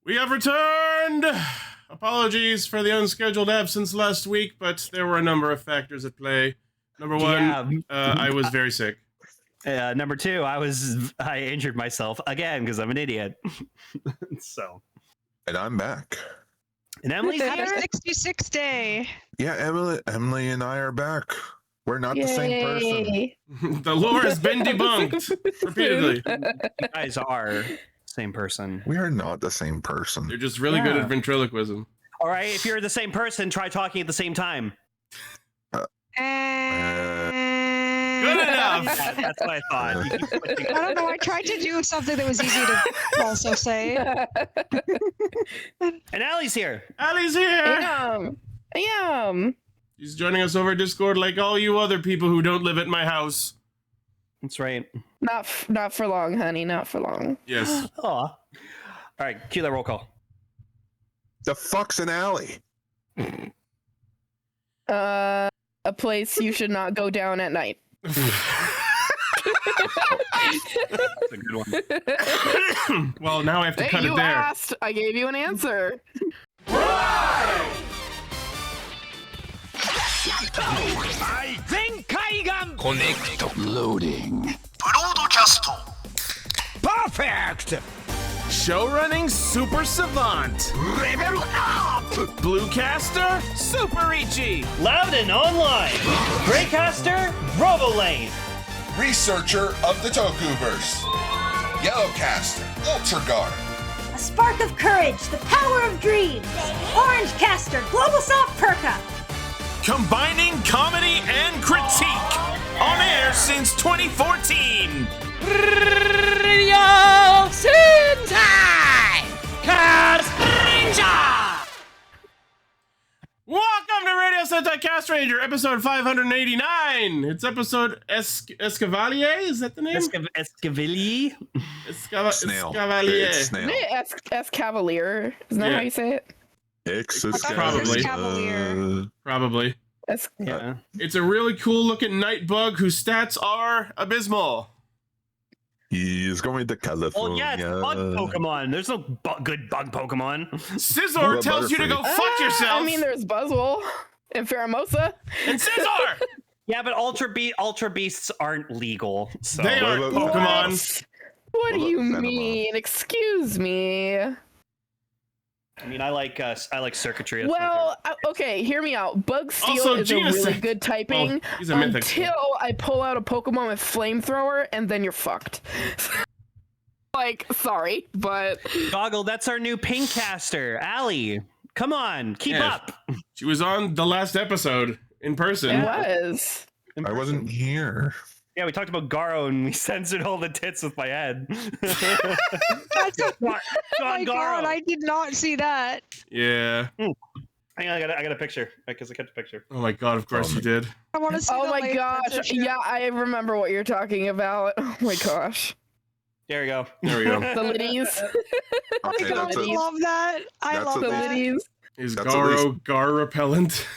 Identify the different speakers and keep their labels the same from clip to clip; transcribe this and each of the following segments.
Speaker 1: We have returned! Apologies for the unscheduled absence last week, but there were a number of factors at play. Number one, I was very sick.
Speaker 2: Number two, I injured myself again because I'm an idiot. So.
Speaker 3: And I'm back.
Speaker 2: And Emily's here.
Speaker 4: 66 day.
Speaker 3: Yeah, Emily and I are back. We're not the same person.
Speaker 1: The lore has been debunked repeatedly.
Speaker 2: You guys are same person.
Speaker 3: We are not the same person.
Speaker 1: You're just really good at ventriloquism.
Speaker 2: All right, if you're the same person, try talking at the same time.
Speaker 1: Good enough.
Speaker 2: That's what I thought.
Speaker 4: I don't know. I tried to do something that was easy to also say.
Speaker 2: And Allie's here.
Speaker 1: Allie's here.
Speaker 5: I am.
Speaker 1: She's joining us over Discord like all you other people who don't live at my house.
Speaker 2: That's right.
Speaker 5: Not for long, honey. Not for long.
Speaker 1: Yes.
Speaker 2: Aw. All right, cue that roll call.
Speaker 3: The fuck's an alley?
Speaker 5: A place you should not go down at night.
Speaker 2: That's a good one.
Speaker 1: Well, now I have to cut it
Speaker 5: You
Speaker 1: there.
Speaker 5: asked. I gave you an answer.
Speaker 6: Perfect! Show running super savant. Level up! Bluecaster, super Ichi.
Speaker 2: Loudon Online. Greycaster, Robolane.
Speaker 7: Researcher of the Tokuverse. Yellowcaster, Ultra Guard.
Speaker 8: A spark of courage, the power of dreams. Orange Caster, Global Soft Perka.
Speaker 6: Combining comedy and critique. On air since 2014. Radio Sentai Castranger!
Speaker 1: Welcome to Radio Sentai Castranger, episode 589. It's episode Escavalier, is that the name?
Speaker 2: Escavalier?
Speaker 3: Snail.
Speaker 1: Escavalier.
Speaker 3: It's snail.
Speaker 5: S Cavalier. Isn't that how you say it?
Speaker 1: Probably.
Speaker 2: Yeah.
Speaker 1: It's a really cool looking night bug whose stats are abysmal.
Speaker 3: He's going to California.
Speaker 2: Oh yeah, it's bug Pokemon. There's no good bug Pokemon.
Speaker 1: Scizor tells you to go fuck yourself.
Speaker 5: I mean, there's Buzzwole and Pheromosa.
Speaker 1: And Scizor!
Speaker 2: Yeah, but Ultra Beasts aren't legal. So.
Speaker 1: They aren't Pokemon.
Speaker 5: What do you
Speaker 3: Venomon?
Speaker 5: mean? Excuse me.
Speaker 2: I mean, I like circuitry. That's
Speaker 5: Well, okay, hear me out. Bug Steel
Speaker 1: Also,
Speaker 5: is a
Speaker 1: Genesect.
Speaker 5: really good typing
Speaker 1: Oh, he's a mythic.
Speaker 5: until I pull out a Pokemon with Flamethrower, and then you're fucked. Like, sorry, but...
Speaker 2: Goggle, that's our new pink caster, Allie. Come on, keep up.
Speaker 1: She was on the last episode in person.
Speaker 5: It was.
Speaker 3: I wasn't here.
Speaker 2: Yeah, we talked about Garo and we censored all the tits with my head.
Speaker 4: Oh my god, I did not see that.
Speaker 1: Yeah.
Speaker 2: Hang on, I got a picture because I kept a picture.
Speaker 1: Oh my god, of course you did.
Speaker 4: I want to see
Speaker 5: Oh
Speaker 4: the
Speaker 5: my
Speaker 4: light
Speaker 5: gosh.
Speaker 4: censorship.
Speaker 5: Yeah, I remember what you're talking about. Oh my gosh.
Speaker 2: There we go.
Speaker 1: There we go.
Speaker 5: The liddies.
Speaker 4: Oh my god,
Speaker 3: that's
Speaker 4: I
Speaker 3: a-
Speaker 4: love that. I
Speaker 3: that's
Speaker 4: love
Speaker 5: The
Speaker 3: a-
Speaker 4: that.
Speaker 5: liddies.
Speaker 1: Is
Speaker 3: That's at
Speaker 1: Garo Gar repellent?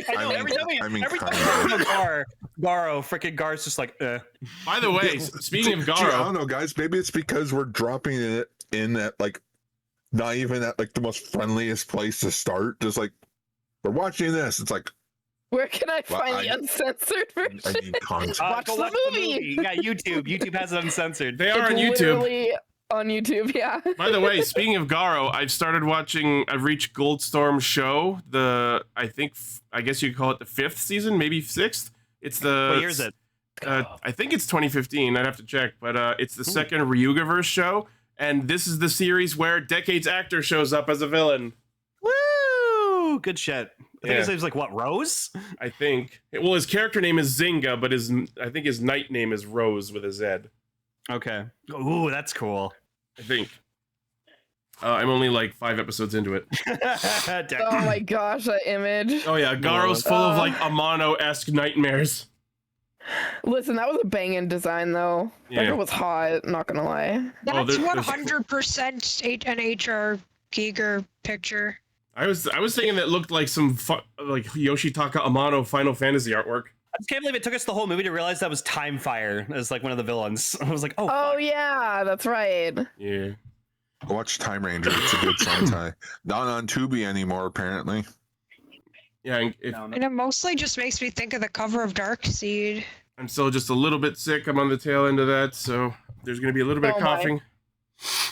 Speaker 2: I know, every time we talk about Garo, freaking Gar's just like,
Speaker 1: By the way, speaking of
Speaker 3: Gee, I don't
Speaker 1: Garo,
Speaker 3: know, guys. Maybe it's because we're dropping it in at like not even at like the most friendliest place to start. Just like we're watching this. It's like
Speaker 5: Where can I
Speaker 3: Well,
Speaker 5: find the uncensored version?
Speaker 3: I need content.
Speaker 5: Watch
Speaker 2: go
Speaker 5: the
Speaker 2: watch
Speaker 5: movie.
Speaker 2: Yeah, YouTube. YouTube has it uncensored.
Speaker 1: they are on
Speaker 5: It's
Speaker 1: YouTube.
Speaker 5: literally on YouTube, yeah.
Speaker 1: By the way, speaking of Garo, I've reached Goldstorm's show. I guess you could call it the 5th season, maybe 6th. It's the.
Speaker 2: What year is it?
Speaker 1: I think it's 2015. I'd have to check, but it's the second Ryugaverse show, and this is the series where Decade's actor shows up as a villain.
Speaker 2: Woo! Good shit. I think
Speaker 1: Yeah.
Speaker 2: his name's like what, Rose?
Speaker 1: I think. Well, his character name is Zynga, but I think his knight name is Rose with a Z.
Speaker 2: Okay. Ooh, that's cool.
Speaker 1: I think. I'm only like 5 episodes into it.
Speaker 5: Oh my gosh, that image.
Speaker 1: Oh yeah, Garo's full of like Amano-esque nightmares.
Speaker 5: Listen, that was a banging design though.
Speaker 1: Yeah.
Speaker 5: That girl was hot, not gonna lie.
Speaker 4: That's
Speaker 1: there's-
Speaker 4: 100% an HR Giger picture.
Speaker 1: I was thinking that looked like some like Yoshitaka Amano Final Fantasy artwork.
Speaker 2: I just can't believe it took us the whole movie to realize that was Time Fire as like one of the villains. I was like, oh,
Speaker 5: Oh
Speaker 2: fuck.
Speaker 5: yeah, that's right.
Speaker 1: Yeah.
Speaker 3: I watch Time Ranger. It's a good Sentai. Not on Tubi anymore, apparently.
Speaker 1: Yeah, and
Speaker 4: And it mostly just makes me think of the cover of Dark Seed.
Speaker 1: I'm still just a little bit sick. I'm on the tail end of that, so there's going to be a little bit of coughing.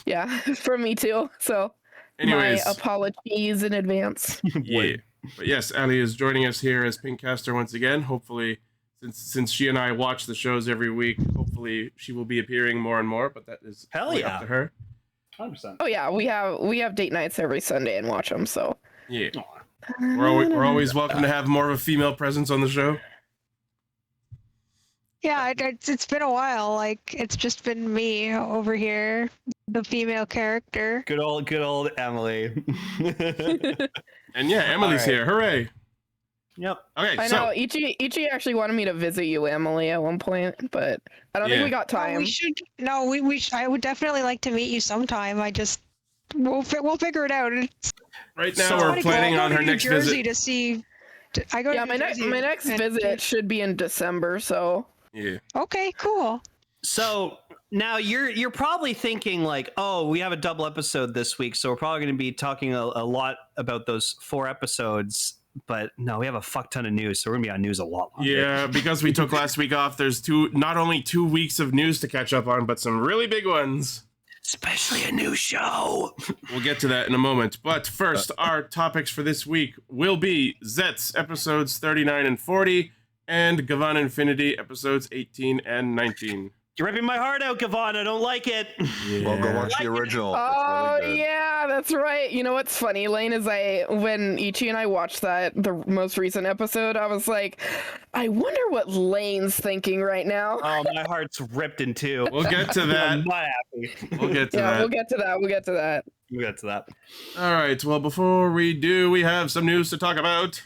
Speaker 5: Yeah, for me too. So,
Speaker 1: Anyways,
Speaker 5: my apologies in advance.
Speaker 1: Yeah, but yes, Ali is joining us here as Pinkcaster once again. Hopefully, since she and I watch the shows every week, hopefully she will be appearing more and more. But that is up to her.
Speaker 2: 100%.
Speaker 5: Oh yeah, we have date nights every Sunday and watch them. So
Speaker 1: Yeah, we're always welcome to have more of a female presence on the show.
Speaker 4: Yeah, it's been a while. Like, it's just been me over here, the female character.
Speaker 2: Good old Emily.
Speaker 1: And yeah, Emily's here. Hooray!
Speaker 2: Yep.
Speaker 1: Okay,
Speaker 5: I know Ichi actually wanted me to visit you, Emily, at one point, but I don't think we got time.
Speaker 4: We should. No, we. I would definitely like to meet you sometime. We'll figure it out.
Speaker 1: Right now, we're planning on her next visit.
Speaker 4: To see. I go.
Speaker 5: Yeah, my next visit should be in December. So.
Speaker 1: Yeah.
Speaker 4: Okay. Cool.
Speaker 2: So now you're probably thinking like, oh, we have a double episode this week, so we're probably going to be talking a lot about those 4 episodes. But no, we have a fuck ton of news, so we're gonna be on news a lot longer.
Speaker 1: Yeah, because we took last week off. There's not only 2 weeks of news to catch up on, but some really big ones.
Speaker 2: Especially a new show.
Speaker 1: We'll get to that in a moment. But first, our topics for this week will be Zeztz episodes 39 and 40, and Gavan Infinity episodes 18 and 19.
Speaker 2: You're ripping my heart out, Gavan. I don't like it.
Speaker 1: Yeah.
Speaker 3: Well, go watch the original.
Speaker 5: Oh
Speaker 3: really
Speaker 5: yeah, that's right. You know what's funny, Lane, is when Ichi and I watched the most recent episode, I was like, I wonder what Lane's thinking right now.
Speaker 2: Oh, my heart's ripped in two.
Speaker 1: We'll get to that.
Speaker 2: I'm not happy.
Speaker 1: We'll get to that.
Speaker 5: We'll get to that.
Speaker 1: All right. Well, before we do, we have some news to talk about.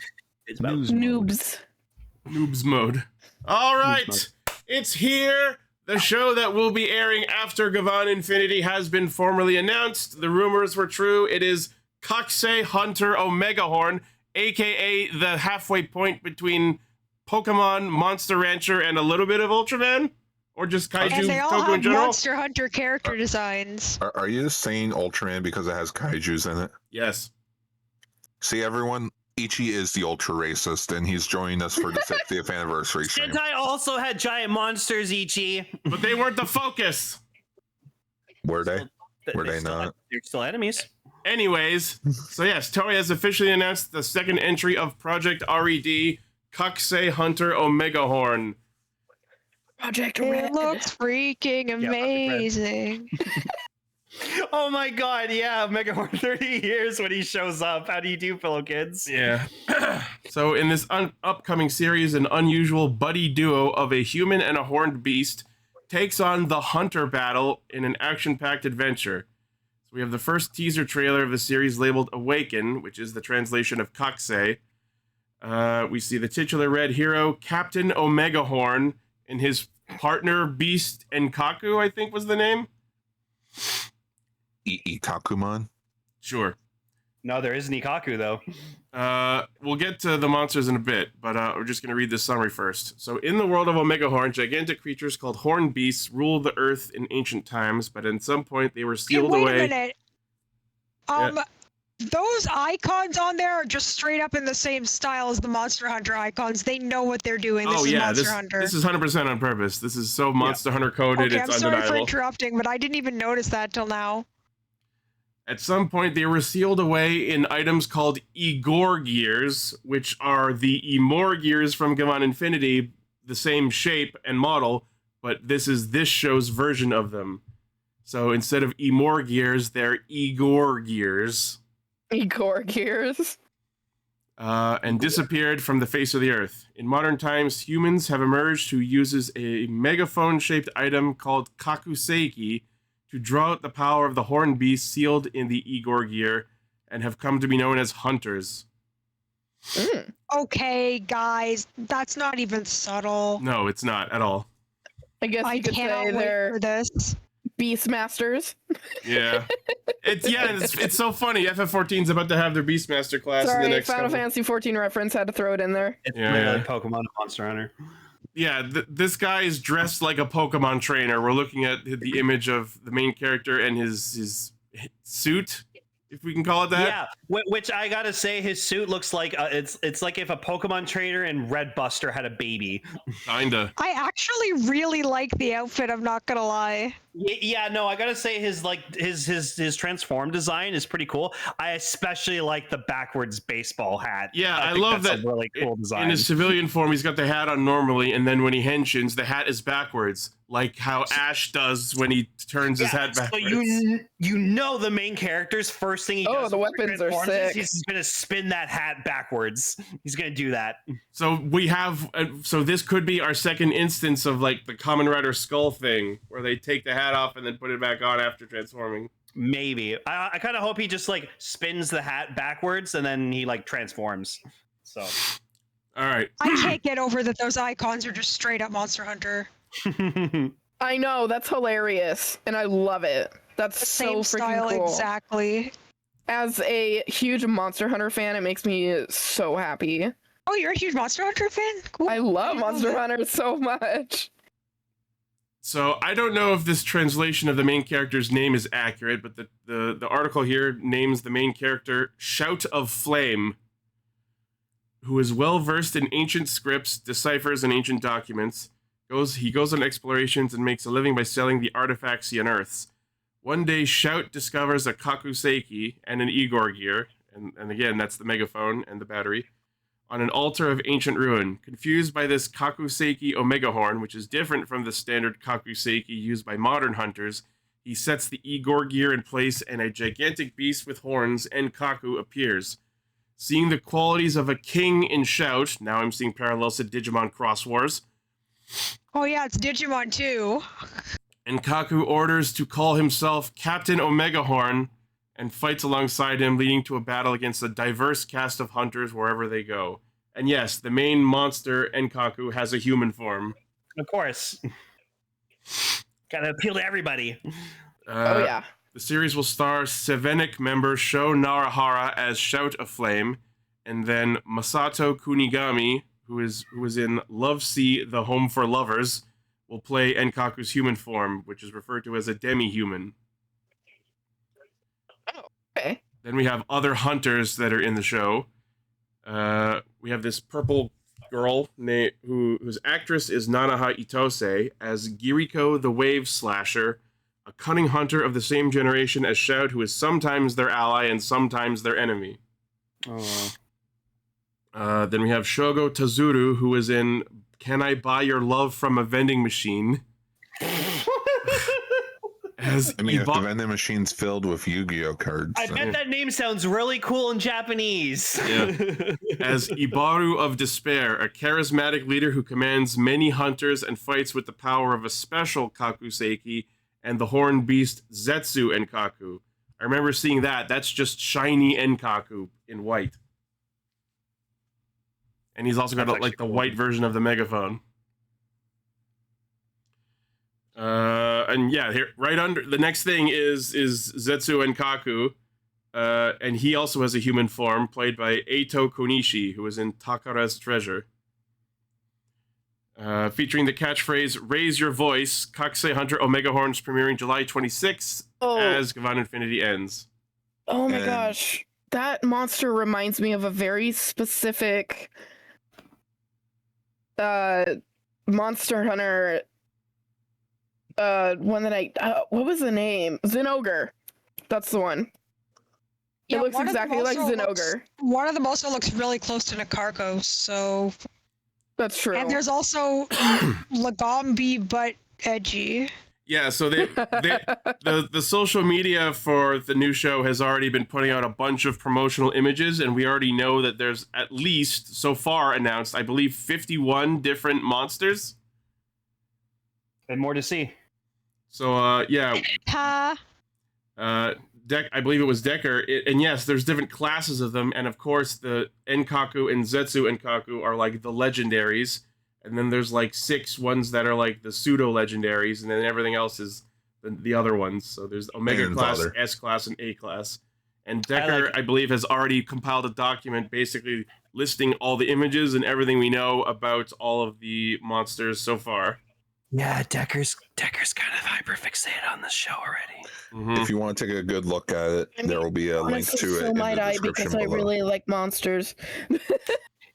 Speaker 2: It's about
Speaker 5: Noobs
Speaker 1: mode. All right. It's here. The show that will be airing after Gavan Infinity has been formally announced. The rumors were true. It is Kakusei Hunter Omegahorn, aka the halfway point between Pokemon, Monster Rancher, and a little bit of Ultraman? Or just Kaiju
Speaker 4: And they all
Speaker 1: Toku in
Speaker 4: have
Speaker 1: general?
Speaker 4: Monster Hunter character designs.
Speaker 3: Are you saying Ultraman because it has kaijus in it?
Speaker 1: Yes.
Speaker 3: See, everyone, Ichi is the ultra racist, and he's joining us for the 50th anniversary stream.
Speaker 2: Sentai also had giant monsters, Ichi.
Speaker 1: But they weren't the focus.
Speaker 3: Were they? Were they not?
Speaker 2: They're still enemies.
Speaker 1: Anyways, so yes, Toei has officially announced the second entry of Project RED, Kakusei Hunter Omegahorn.
Speaker 5: Project
Speaker 4: It
Speaker 5: Red.
Speaker 4: looks freaking amazing.
Speaker 2: Oh my god, yeah, Omegahorn 30 years when he shows up. How do you do, fellow kids?
Speaker 1: Yeah. So in this upcoming series, an unusual buddy duo of a human and a horned beast takes on the Hunter battle in an action-packed adventure. So we have the first teaser trailer of the series labeled Awaken, which is the translation of Kakusei. We see the titular red hero, Captain Omegahorn, and his partner, Beast and Kaku, I think was the name.
Speaker 3: Itakuman?
Speaker 1: Sure.
Speaker 2: No, there is Nikaku, though.
Speaker 1: We'll get to the monsters in a bit, but we're just going to read this summary first. So, in the world of Omegahorn, gigantic creatures called horned beasts ruled the earth in ancient times, but at some point they were sealed away.
Speaker 4: Wait a minute. Those icons on there are just straight up in the same style as the Monster Hunter icons. They know what they're doing. This is Monster Hunter.
Speaker 1: This is 100% on purpose. This is so Monster Hunter coded,
Speaker 4: Okay,
Speaker 1: it's
Speaker 4: I'm sorry
Speaker 1: undeniable.
Speaker 4: for interrupting, but I didn't even notice that till now.
Speaker 1: At some point, they were sealed away in items called Igor gears, which are the Emor gears from Gavan Infinity, the same shape and model, but this is this show's version of them. So instead of Emor gears, they're Igor gears.
Speaker 5: Igor gears.
Speaker 1: And disappeared from the face of the earth. In modern times, humans have emerged who uses a megaphone-shaped item called Kakuseiki to draw out the power of the horned beast sealed in the Igor gear, and have come to be known as hunters.
Speaker 4: Okay, guys, that's not even subtle.
Speaker 1: No, it's not at all.
Speaker 5: I guess you could say they're
Speaker 4: for this.
Speaker 5: Beastmasters.
Speaker 1: Yeah. It's so funny. FF14's about to have their Beastmaster class in the
Speaker 5: Sorry,
Speaker 1: next
Speaker 5: Final
Speaker 1: couple.
Speaker 5: Fantasy 14 reference, had to throw it in there.
Speaker 2: It's
Speaker 1: Yeah,
Speaker 2: literally
Speaker 1: yeah.
Speaker 2: Pokemon and Monster Hunter.
Speaker 1: Yeah, this guy is dressed like a Pokemon trainer. We're looking at the image of the main character and his suit, if we can call it that.
Speaker 2: Yeah, which I gotta say, his suit looks like it's like if a Pokemon trainer and Red Buster had a baby.
Speaker 1: Kinda.
Speaker 4: I actually really like the outfit. I'm not gonna lie.
Speaker 2: Yeah, no, I gotta say his transform design is pretty cool. I especially like the backwards baseball hat.
Speaker 1: Yeah, I
Speaker 2: think
Speaker 1: love
Speaker 2: that's
Speaker 1: that.
Speaker 2: a really cool design.
Speaker 1: In his civilian form, he's got the hat on normally, and then when he henshins, the hat is backwards, like how Ash does when he turns his hat backwards.
Speaker 2: So you know the main character's first thing he does.
Speaker 5: the weapons are sick.
Speaker 2: He's gonna spin that hat backwards. He's gonna do that.
Speaker 1: So we have, so this could be our second instance of like the Kamen Rider Skull thing, where they take the hat off and then put it back on after transforming.
Speaker 2: Maybe. I kind of hope he just like spins the hat backwards and then he like transforms. So.
Speaker 1: All right.
Speaker 4: I can't get over that those icons are just straight up Monster Hunter.
Speaker 5: I know, that's hilarious, and I love it. That's
Speaker 4: The
Speaker 5: so
Speaker 4: same
Speaker 5: freaking
Speaker 4: style
Speaker 5: cool.
Speaker 4: exactly.
Speaker 5: As a huge Monster Hunter fan, it makes me so happy.
Speaker 4: Oh, you're a huge Monster Hunter fan? Cool.
Speaker 5: I love
Speaker 4: didn't know
Speaker 5: Monster
Speaker 4: that.
Speaker 5: Hunter so much.
Speaker 1: So I don't know if this translation of the main character's name is accurate, but the article here names the main character Shout of Flame, who is well versed in ancient scripts, deciphers, and ancient documents. He goes on explorations and makes a living by selling the artifacts he unearths. One day, Shout discovers a kakuseki and an Igor gear, and again, that's the megaphone and the battery, on an altar of ancient ruin. Confused by this kakuseki Omegahorn, which is different from the standard kakuseki used by modern hunters, he sets the Igor gear in place and a gigantic beast with horns, Enkaku, appears. Seeing the qualities of a king in Shout, now I'm seeing parallels to Digimon Cross Wars,
Speaker 4: Oh yeah, it's Digimon too.
Speaker 1: Enkaku orders to call himself Captain Omegahorn and fights alongside him, leading to a battle against a diverse cast of hunters wherever they go. And yes, the main monster, Enkaku, has a human form.
Speaker 2: Of course. Gotta appeal to everybody.
Speaker 5: Oh yeah.
Speaker 1: The series will star Sevenic member Sho Narahara as Shout of Flame, and then Masato Kunigami, who is in Love Sea, The Home for Lovers, will play Enkaku's human form, which is referred to as a demi-human.
Speaker 5: Okay.
Speaker 1: Then we have other hunters that are in the show. We have this purple girl whose actress is Nanaha Itose as Giriko the Wave Slasher, a cunning hunter of the same generation as Shout, who is sometimes their ally and sometimes their enemy.
Speaker 2: Oh.
Speaker 1: Then we have Shogo Tazuru, who is in Can I Buy Your Love from a Vending Machine? As
Speaker 3: I mean, if the vending machine's filled with Yu-Gi-Oh cards.
Speaker 2: I bet that name sounds really cool in Japanese.
Speaker 1: Yeah. As Ibaru of Despair, a charismatic leader who commands many hunters and fights with the power of a special kakuseki and the horned beast Zeztz Enkaku. I remember seeing that. That's just shiny Enkaku in white. And he's also got like the white version of the megaphone. And yeah, here right under the next thing is Zeztz Enkaku, and he also has a human form played by Eito Konishi, who is in Takara's Treasure. Featuring the catchphrase "Raise your voice," Kakuse Hunter Omegahorn's premiering July 26th as Gavan Infinity ends.
Speaker 5: Oh my gosh, that monster reminds me of a very specific Monster Hunter one that what was the name? Zinogre. That's the one.
Speaker 4: Yeah,
Speaker 5: it looks
Speaker 4: one of them
Speaker 5: exactly like
Speaker 4: also
Speaker 5: Zinogre.
Speaker 4: One of them also looks really close to Nakarko, so.
Speaker 5: That's true.
Speaker 4: And there's also Lagombi, but edgy.
Speaker 1: Yeah, so the social media for the new show has already been putting out a bunch of promotional images, and we already know that there's at least, so far announced, I believe, 51 different monsters.
Speaker 2: And more to see.
Speaker 1: So, yeah.
Speaker 4: Ha.
Speaker 1: I believe it was Decker, and yes, there's different classes of them, and of course the Enkaku and Zeztz Enkaku are like the legendaries, and then there's like 6 ones that are like the pseudo-legendaries, and then everything else is the other ones. So there's Omega class,
Speaker 3: Father.
Speaker 1: S class, and A class. And Decker, I believe, has already compiled a document basically listing all the images and everything we know about all of the monsters so far.
Speaker 2: Yeah, Decker's kind of hyperfixated on this show already.
Speaker 1: Mhm.
Speaker 3: If you want to take a good look at it, there will be a link
Speaker 5: Honestly,
Speaker 3: to it
Speaker 5: so
Speaker 3: in
Speaker 5: might
Speaker 3: the
Speaker 5: I,
Speaker 3: description
Speaker 5: because I
Speaker 3: below.
Speaker 5: really like monsters.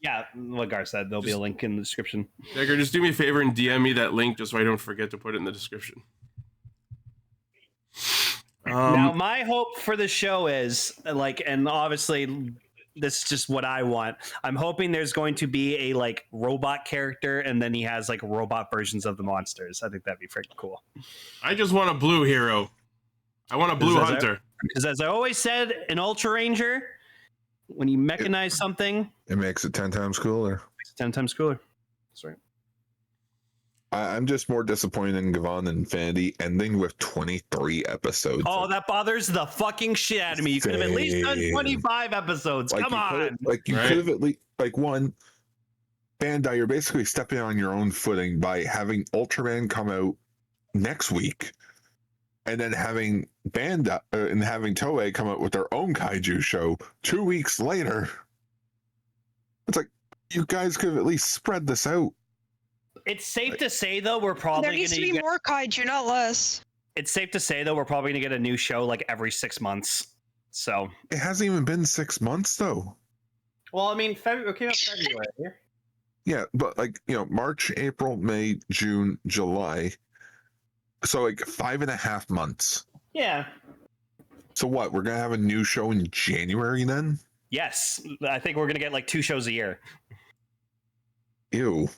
Speaker 2: Yeah, what Gar said, there'll be a link in the description.
Speaker 1: Decker, just do me a favor and DM me that link just so I don't forget to put it in the description.
Speaker 2: Now, my hope for the show is, like, and obviously this is just what I want. I'm hoping there's going to be a, like, robot character, and then he has, like, robot versions of the monsters. I think that'd be freaking cool.
Speaker 1: I just want a blue hero. I want a blue hunter.
Speaker 2: Because as I always said, in Ultra Ranger, when you mechanize something,
Speaker 3: It makes it 10 times cooler.
Speaker 2: it's 10 times cooler. That's right.
Speaker 3: I'm just more disappointed in Gavan Infinity ending with 23 episodes.
Speaker 2: Oh, that bothers the fucking shit out of me. You could have at least done
Speaker 3: Same.
Speaker 2: 25 episodes. Come on.
Speaker 3: You
Speaker 1: Right.
Speaker 3: could have at least, like, one, Bandai, you're basically stepping on your own footing by having Ultraman come out next week, and then having Bandai and having Toei come out with their own kaiju show 2 weeks later. It's like, you guys could have at least spread this out.
Speaker 2: It's safe to say, though, we're probably
Speaker 4: There
Speaker 2: going
Speaker 4: needs to be
Speaker 2: to get...
Speaker 4: more kaiju, not less.
Speaker 2: It's safe to say, though, we're probably going to get a new show, like, every 6 months. So...
Speaker 3: It hasn't even been 6 months, though.
Speaker 2: Well, I mean, February.
Speaker 3: Yeah, but, like, March, April, May, June, July. So, like, 5.5 months.
Speaker 2: Yeah.
Speaker 3: So what? We're gonna have a new show in January then?
Speaker 2: Yes. I think we're going to get, like, 2 shows a year.
Speaker 3: Ew.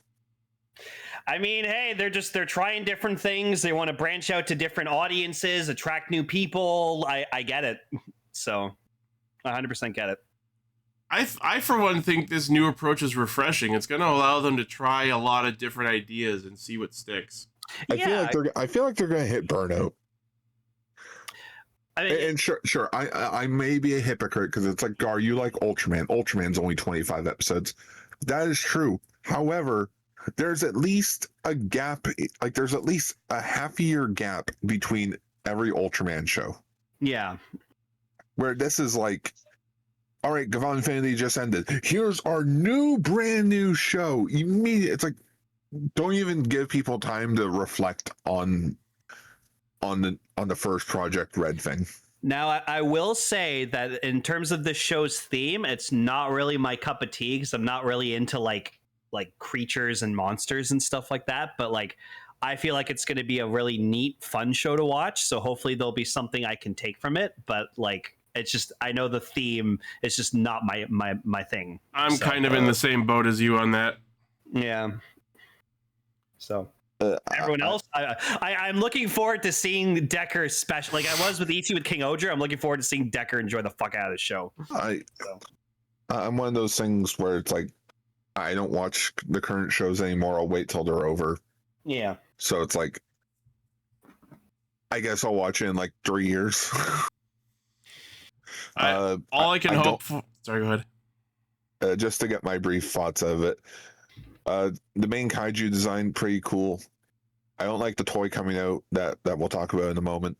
Speaker 2: I mean, hey, they're trying different things. They want to branch out to different audiences, attract new people. I get it. So, 100% get it.
Speaker 1: I for one think this new approach is refreshing. It's going to allow them to try a lot of different ideas and see what sticks.
Speaker 3: I feel like they're gonna hit burnout.
Speaker 2: I mean,
Speaker 3: And sure, I may be a hypocrite because it's like, Gar, you like Ultraman. Ultraman's only 25 episodes. That is true. However, there's at least a gap, like there's at least a half-year gap between every Ultraman show.
Speaker 2: yeah.
Speaker 3: Where this is like, all right, Gavan Infinity just ended. Here's our brand new show. Immediate. It's like, don't even give people time to reflect on the first Project Red thing.
Speaker 2: Now, I will say that in terms of the show's theme, it's not really my cup of tea because I'm not really into like creatures and monsters and stuff like that. But like, I feel like it's going to be a really neat, fun show to watch. So hopefully there'll be something I can take from it. But like, it's just, I know the theme is just not my thing.
Speaker 1: I'm kind of in the same boat as you on that.
Speaker 2: Yeah. So everyone else, I'm looking forward to seeing Decker special. Like I was with ET with King Odra. I'm looking forward to seeing Decker enjoy the fuck out of the show.
Speaker 3: I'm one of those things where it's like, I don't watch the current shows anymore. I'll wait till they're over.
Speaker 2: Yeah.
Speaker 3: So it's like, I guess I'll watch it in like 3 years.
Speaker 1: All I can hope for... Sorry, go ahead.
Speaker 3: Just to get my brief thoughts of it. The main kaiju design, pretty cool. I don't like the toy coming out that we'll talk about in a moment.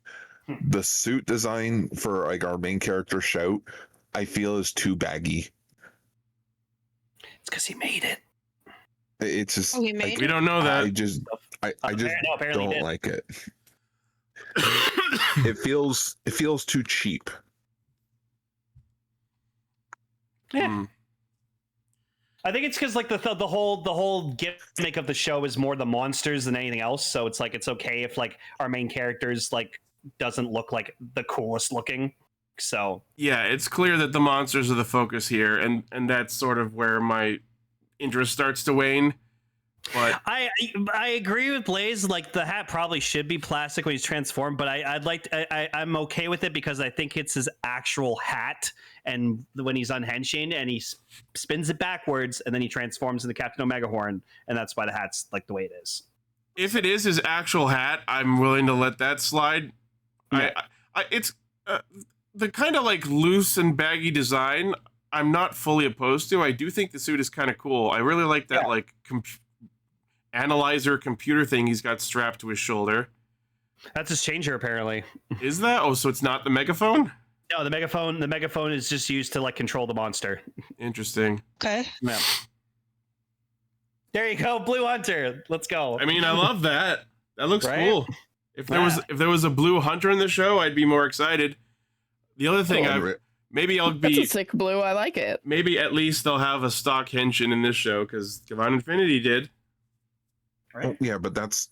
Speaker 3: The suit design for like our main character Shout, I feel is too baggy.
Speaker 2: It's because he made it.
Speaker 3: It's just
Speaker 4: Oh, he made
Speaker 1: We don't know that.
Speaker 3: I just
Speaker 2: Apparently
Speaker 3: don't
Speaker 2: did.
Speaker 3: like it. It feels too cheap.
Speaker 2: Yeah.
Speaker 1: Hmm.
Speaker 2: I think it's because like the whole gimmick of the show is more the monsters than anything else. So it's like it's okay if like our main characters like doesn't look like the coolest looking. So
Speaker 1: Yeah, it's clear that the monsters are the focus here, and that's sort of where my interest starts to wane. But
Speaker 2: I agree with Blaze. Like the hat probably should be plastic when he's transformed, but I'm okay with it because I think it's his actual hat. And when he's on henshin and he spins it backwards and then he transforms into Captain Omegahorn, and that's why the hat's like the way it is.
Speaker 1: if it is his actual hat, I'm willing to let that slide.
Speaker 2: Yeah.
Speaker 1: It's the kind of like loose and baggy design I'm not fully opposed to. I do think the suit is kind of cool. I really like that like analyzer computer thing he's got strapped to his shoulder.
Speaker 2: That's his changer, apparently.
Speaker 1: Is that? Oh, so it's not the megaphone?
Speaker 2: No, the megaphone is just used to like control the monster.
Speaker 1: Interesting.
Speaker 4: Okay.
Speaker 2: Yeah. There you go, Blue Hunter. Let's go.
Speaker 1: I mean, I love that. That looks
Speaker 2: Right?
Speaker 1: cool. If there was a blue hunter in the show, I'd be more excited. The other thing, maybe I'll be...
Speaker 5: That's a sick blue. I like it.
Speaker 1: Maybe at least they'll have a stock henshin in this show, because Gavan Infinity did.
Speaker 2: Right?
Speaker 3: Oh, yeah, but that's,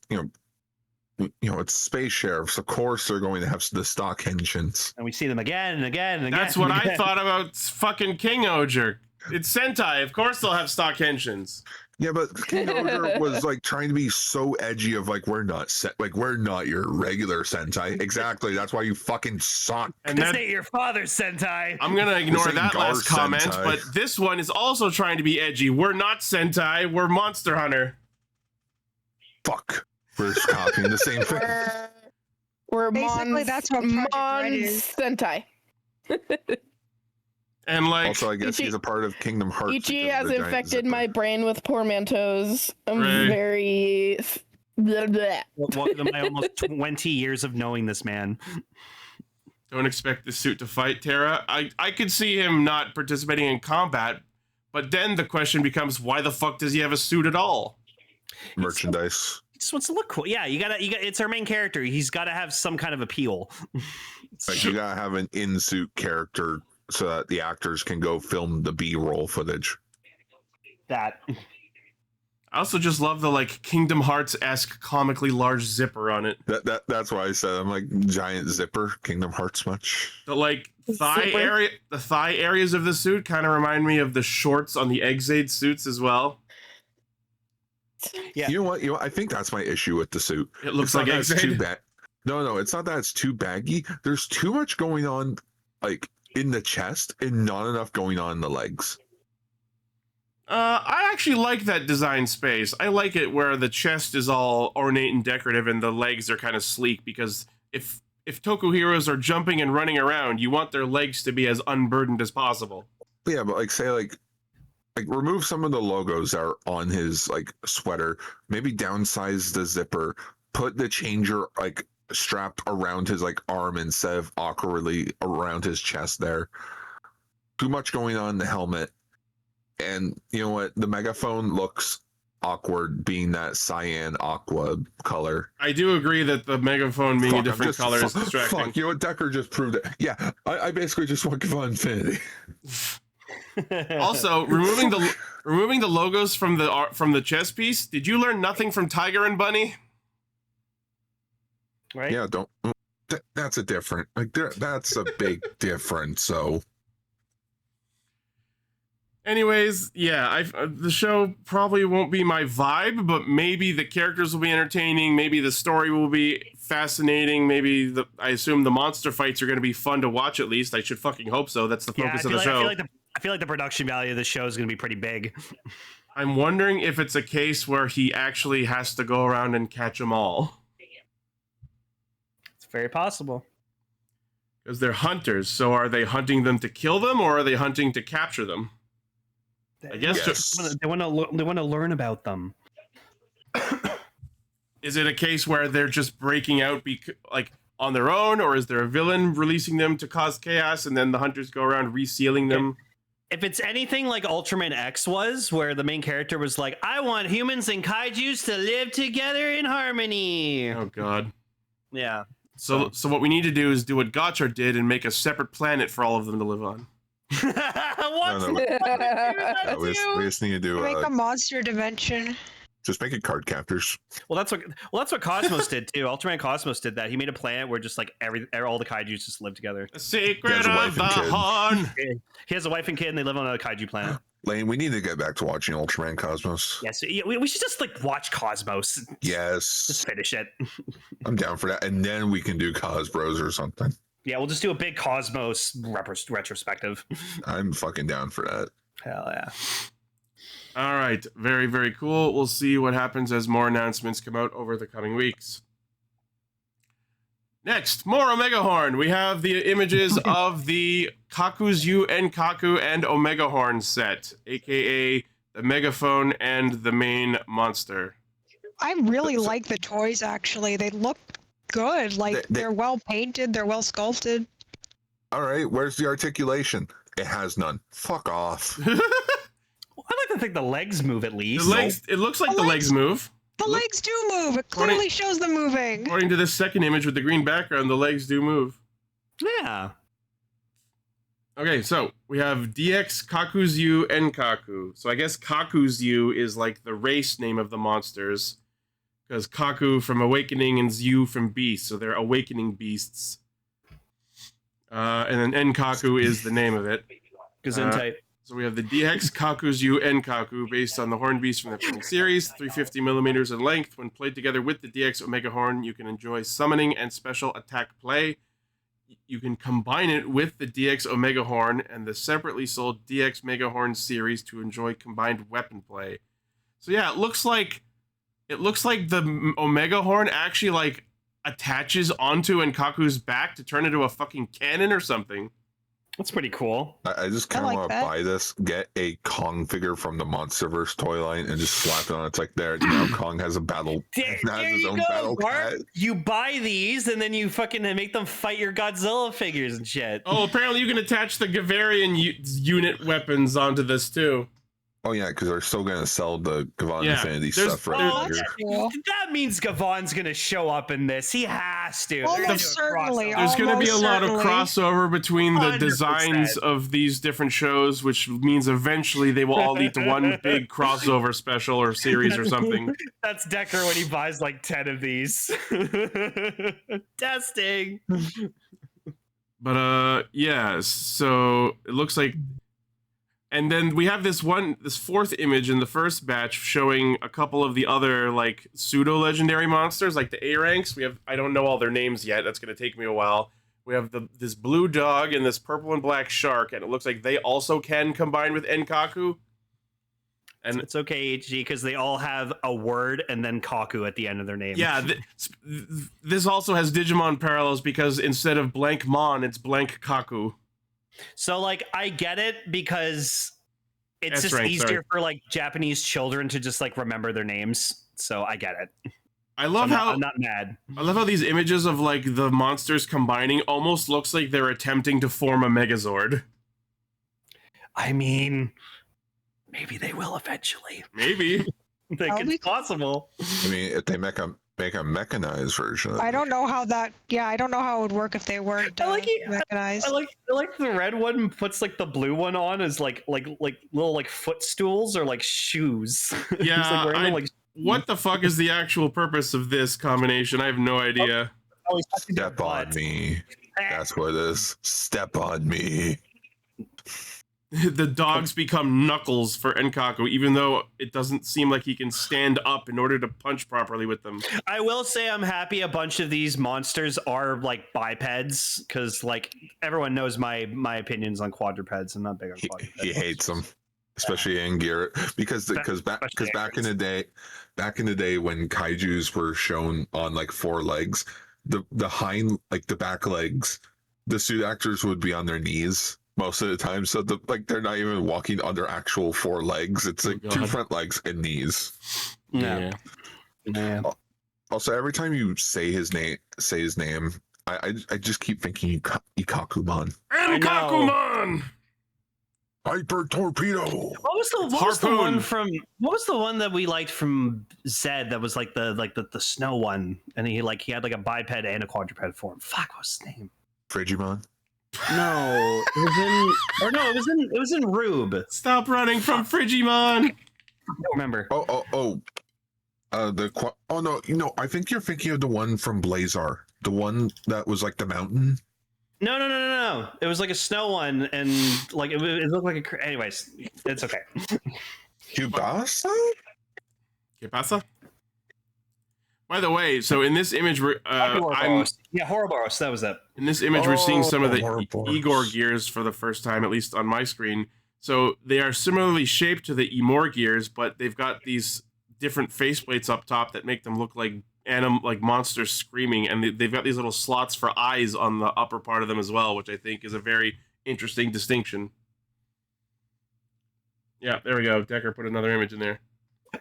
Speaker 3: it's space sheriffs. Of course they're going to have the stock henshins.
Speaker 2: And we see them again and again and again.
Speaker 1: That's what I thought about fucking King Oger. It's Sentai. Of course they'll have stock henshins.
Speaker 3: Yeah, but King Ogre was like trying to be so edgy of like, we're not your regular Sentai. Exactly. That's why you fucking suck.
Speaker 2: And this ain't your father's Sentai.
Speaker 1: I'm gonna ignore that last comment,
Speaker 3: Sentai.
Speaker 1: but this one is also trying to be edgy. We're not Sentai, we're Monster Hunter.
Speaker 3: Fuck. We're copying the same thing.
Speaker 5: We're
Speaker 4: Basically, that's what Project Red is.
Speaker 5: Sentai.
Speaker 1: And like,
Speaker 3: also, I guess he's a part of Kingdom Hearts.
Speaker 5: Ichi has infected my brain with portmanteaus. I'm
Speaker 1: Right.
Speaker 5: very... Blah, blah.
Speaker 2: Welcome to my almost 20 years of knowing this man.
Speaker 1: don't expect the suit to fight Terra. I could see him not participating in combat, but then the question becomes, why the fuck does he have a suit at all?
Speaker 3: Merchandise.
Speaker 2: He just wants to look cool. Yeah, you gotta. It's our main character. He's got to have some kind of appeal.
Speaker 3: Like, you gotta have an in-suit character so that the actors can go film the B-roll footage.
Speaker 2: That.
Speaker 1: I also just love the like Kingdom Hearts-esque comically large zipper on it.
Speaker 3: That's why I said I'm like giant zipper. Kingdom Hearts much.
Speaker 1: The like thigh
Speaker 5: Zipper.
Speaker 1: area, the thigh areas of the suit kind of remind me of the shorts on the Zeztz suits as well.
Speaker 2: Yeah.
Speaker 3: You know what? I think that's my issue with the suit.
Speaker 1: It looks
Speaker 3: It's not
Speaker 1: like
Speaker 3: that it's too
Speaker 1: Zeztz.
Speaker 3: bad. No, it's not that it's too baggy. There's too much going on, like in the chest, and not enough going on in the legs.
Speaker 1: I actually like that design space. I like it where the chest is all ornate and decorative and the legs are kind of sleek, because if Toku heroes are jumping and running around, you want their legs to be as unburdened as possible.
Speaker 3: Yeah, but like say like remove some of the logos that are on his like sweater, maybe downsize the zipper, put the changer like strapped around his like arm instead of awkwardly around his chest there. Too much going on in the helmet. And you know what? The megaphone looks awkward being that cyan aqua color.
Speaker 1: I do agree that the megaphone being a different color is distracting.
Speaker 3: Fuck, you know what? Decker just proved it. Yeah, I basically just want Gavan Infinity.
Speaker 1: Also, removing the logos from the chest piece. Did you learn nothing from Tiger and Bunny?
Speaker 2: Right?
Speaker 3: Yeah, don't. That's a different. Like that's a big difference. So.
Speaker 1: Anyways, yeah, the show probably won't be my vibe, but maybe the characters will be entertaining. Maybe the story will be fascinating. Maybe I assume the monster fights are going to be fun to watch. At least I should fucking hope so. That's the focus of the show.
Speaker 2: I feel like the production value of the show is going to be pretty big.
Speaker 1: I'm wondering if it's a case where he actually has to go around and catch them all.
Speaker 2: It's very possible.
Speaker 1: Because they're hunters. So are they hunting them to kill them, or are they hunting to capture them? I guess
Speaker 3: Yes.
Speaker 2: They want to learn about them.
Speaker 1: Is it a case where they're just breaking out like on their own, or is there a villain releasing them to cause chaos, and then the hunters go around resealing them?
Speaker 2: If it's anything like Ultraman X was, where the main character was like, I want humans and kaijus to live together in harmony.
Speaker 1: Oh god.
Speaker 2: Yeah.
Speaker 1: So what we need to do is do what Gotchard did and make a separate planet for all of them to live on.
Speaker 2: What?
Speaker 3: No, we just need to do.
Speaker 4: Make a monster dimension.
Speaker 3: Just make it card captors.
Speaker 2: Well, that's what Cosmos did too. Ultraman Cosmos did that. He made a planet where just like all the kaijus just live together.
Speaker 1: The secret
Speaker 3: He has a wife
Speaker 1: of the
Speaker 3: and kid.
Speaker 1: horn.
Speaker 2: He has a wife and kid, and they live on a kaiju planet.
Speaker 3: Lane, we need to get back to watching Ultraman Cosmos.
Speaker 2: Yes, yeah, we should just like watch Cosmos.
Speaker 3: Yes,
Speaker 2: Just finish it.
Speaker 3: I'm down for that, and then we can do Cosbros or something.
Speaker 2: Yeah, we'll just do a big Cosmos retrospective.
Speaker 3: I'm fucking down for that.
Speaker 2: Hell yeah.
Speaker 1: All right, very, very cool. We'll see what happens as more announcements come out over the coming weeks. Next, more Omegahorn. We have the images of the Kakuzu and Kaku and Omegahorn set, aka the megaphone and the main monster.
Speaker 4: I really like the toys, actually. They look good. Like, they're well painted, they're well sculpted.
Speaker 3: All right, where's the articulation? It has none. Fuck off.
Speaker 2: Well, I like to think the legs move at least.
Speaker 1: The legs. It looks like the legs move.
Speaker 4: The legs do move. It clearly shows them moving.
Speaker 1: According to this second image with the green background, the legs do move.
Speaker 2: Yeah.
Speaker 1: Okay, so we have DX Kakuzyu Enkaku. So I guess Kakuzyu is like the race name of the monsters. Because Kaku from Awakening and Zyu from Beast. So they're awakening beasts. And then Enkaku is the name of it.
Speaker 2: Gesundheit.
Speaker 1: So we have the DX Kakuzyu Enkaku, based on the Horn Beast from the Printing series, 350 millimeters in length. When played together with the DX Omegahorn, you can enjoy summoning and special attack play. You can combine it with the DX Omegahorn and the separately sold DX Megahorn series to enjoy combined weapon play. So yeah, it looks like the Omegahorn actually like attaches onto Enkaku's back to turn into a fucking cannon or something.
Speaker 2: That's pretty cool.
Speaker 3: I just kind of
Speaker 4: like
Speaker 3: want to
Speaker 4: that.
Speaker 3: buy this, get a Kong figure from the Monsterverse toy line, and just slap it on. It's like there now Kong has a battle.
Speaker 2: There
Speaker 3: has his
Speaker 2: you
Speaker 3: own
Speaker 2: go,
Speaker 3: battle
Speaker 2: Bart.
Speaker 3: cat.
Speaker 2: You buy these and then you fucking make them fight your Godzilla figures and shit.
Speaker 1: Oh, apparently you can attach the Gavarian unit weapons onto this too.
Speaker 3: Oh yeah, because they're still gonna sell the Gavan
Speaker 1: Yeah,
Speaker 3: Infinity
Speaker 1: there's-
Speaker 3: stuff right
Speaker 1: there's-
Speaker 3: here.
Speaker 4: Cool.
Speaker 2: That means Gavan's gonna show up in this. He has to. They're gonna
Speaker 4: Almost
Speaker 2: do a
Speaker 4: certainly.
Speaker 2: crossover.
Speaker 1: There's going to be a
Speaker 4: Almost
Speaker 1: lot of
Speaker 4: certainly.
Speaker 1: crossover between the
Speaker 2: 100%.
Speaker 1: designs of these different shows, which means eventually they will all lead to one big crossover special or series or something.
Speaker 2: That's Decker when he buys like 10 of these. Testing.
Speaker 1: But yeah, so it looks like, and then we have this fourth image in the first batch showing a couple of the other like pseudo legendary monsters, like the A ranks. I don't know all their names yet. That's going to take me a while. We have this blue dog and this purple and black shark, and it looks like they also can combine with Enkaku. And
Speaker 2: It's okay, HG, because they all have a word and then Kaku at the end of their name.
Speaker 1: yeah, this also has Digimon parallels because instead of blank Mon, it's blank Kaku.
Speaker 2: So like I get it because it's
Speaker 1: S
Speaker 2: just
Speaker 1: rank,
Speaker 2: easier
Speaker 1: sorry.
Speaker 2: for like Japanese children to just like remember their names. So I get it.
Speaker 1: I love
Speaker 2: I'm not mad.
Speaker 1: I love how these images of like the monsters combining almost looks like they're attempting to form a Megazord.
Speaker 2: I mean, maybe they will eventually.
Speaker 1: Maybe.
Speaker 2: I think
Speaker 4: That'll be
Speaker 2: it's possible.
Speaker 3: I mean, if they make a mechanized version of
Speaker 4: I
Speaker 3: it.
Speaker 4: don't know how that. Yeah, I don't know how it would work if they weren't
Speaker 2: I like it.
Speaker 4: mechanized.
Speaker 2: I like the red one puts like the blue one on as like little like footstools or like shoes. It's,
Speaker 1: Yeah,
Speaker 2: like, random, like,
Speaker 1: what the fuck is the actual purpose of this combination? I have no idea.
Speaker 2: he's touching their
Speaker 3: Step on
Speaker 2: butt.
Speaker 3: me. That's what it is. Step on me.
Speaker 1: The dogs become knuckles for Enkaku, even though it doesn't seem like he can stand up in order to punch properly with them.
Speaker 2: I will say I'm happy a bunch of these monsters are like bipeds because like everyone knows my opinions on quadrupeds. I'm not big on quadrupeds.
Speaker 3: He hates them, especially in gear because back in the day when kaijus were shown on like four legs, the hind, like the back legs, the suit actors would be on their knees most of the time, so they're not even walking on their actual four legs. It's like two
Speaker 1: God.
Speaker 3: front legs and knees.
Speaker 2: Yeah.
Speaker 3: Also, every time you say his name, I just keep thinking Ikakumon.
Speaker 1: Enkakumon!
Speaker 3: Hyper torpedo.
Speaker 2: What was the one from? What was the one that we liked from Zed? That was like the snow one, and he had like a biped and a quadruped form. Fuck, what's his name?
Speaker 3: Frigimon.
Speaker 2: No, it was in Rube.
Speaker 1: Stop running from Frigimon!
Speaker 2: I don't remember.
Speaker 3: Oh no, I think you're thinking of the one from Blazar, the one that was like the mountain.
Speaker 2: No. It was like a snow one, and like it looked like a. Anyways, it's okay.
Speaker 3: Cubasa?
Speaker 1: ¿Qué pasa? By the way, so in this image,
Speaker 2: Horrorboros, that was it.
Speaker 1: In this image, we're seeing some of the
Speaker 3: Ouroboros.
Speaker 1: Igor gears for the first time, at least on my screen. So they are similarly shaped to the Emor gears, but they've got these different faceplates up top that make them look like monsters screaming, and they've got these little slots for eyes on the upper part of them as well, which I think is a very interesting distinction. Yeah, there we go. Decker put another image in there.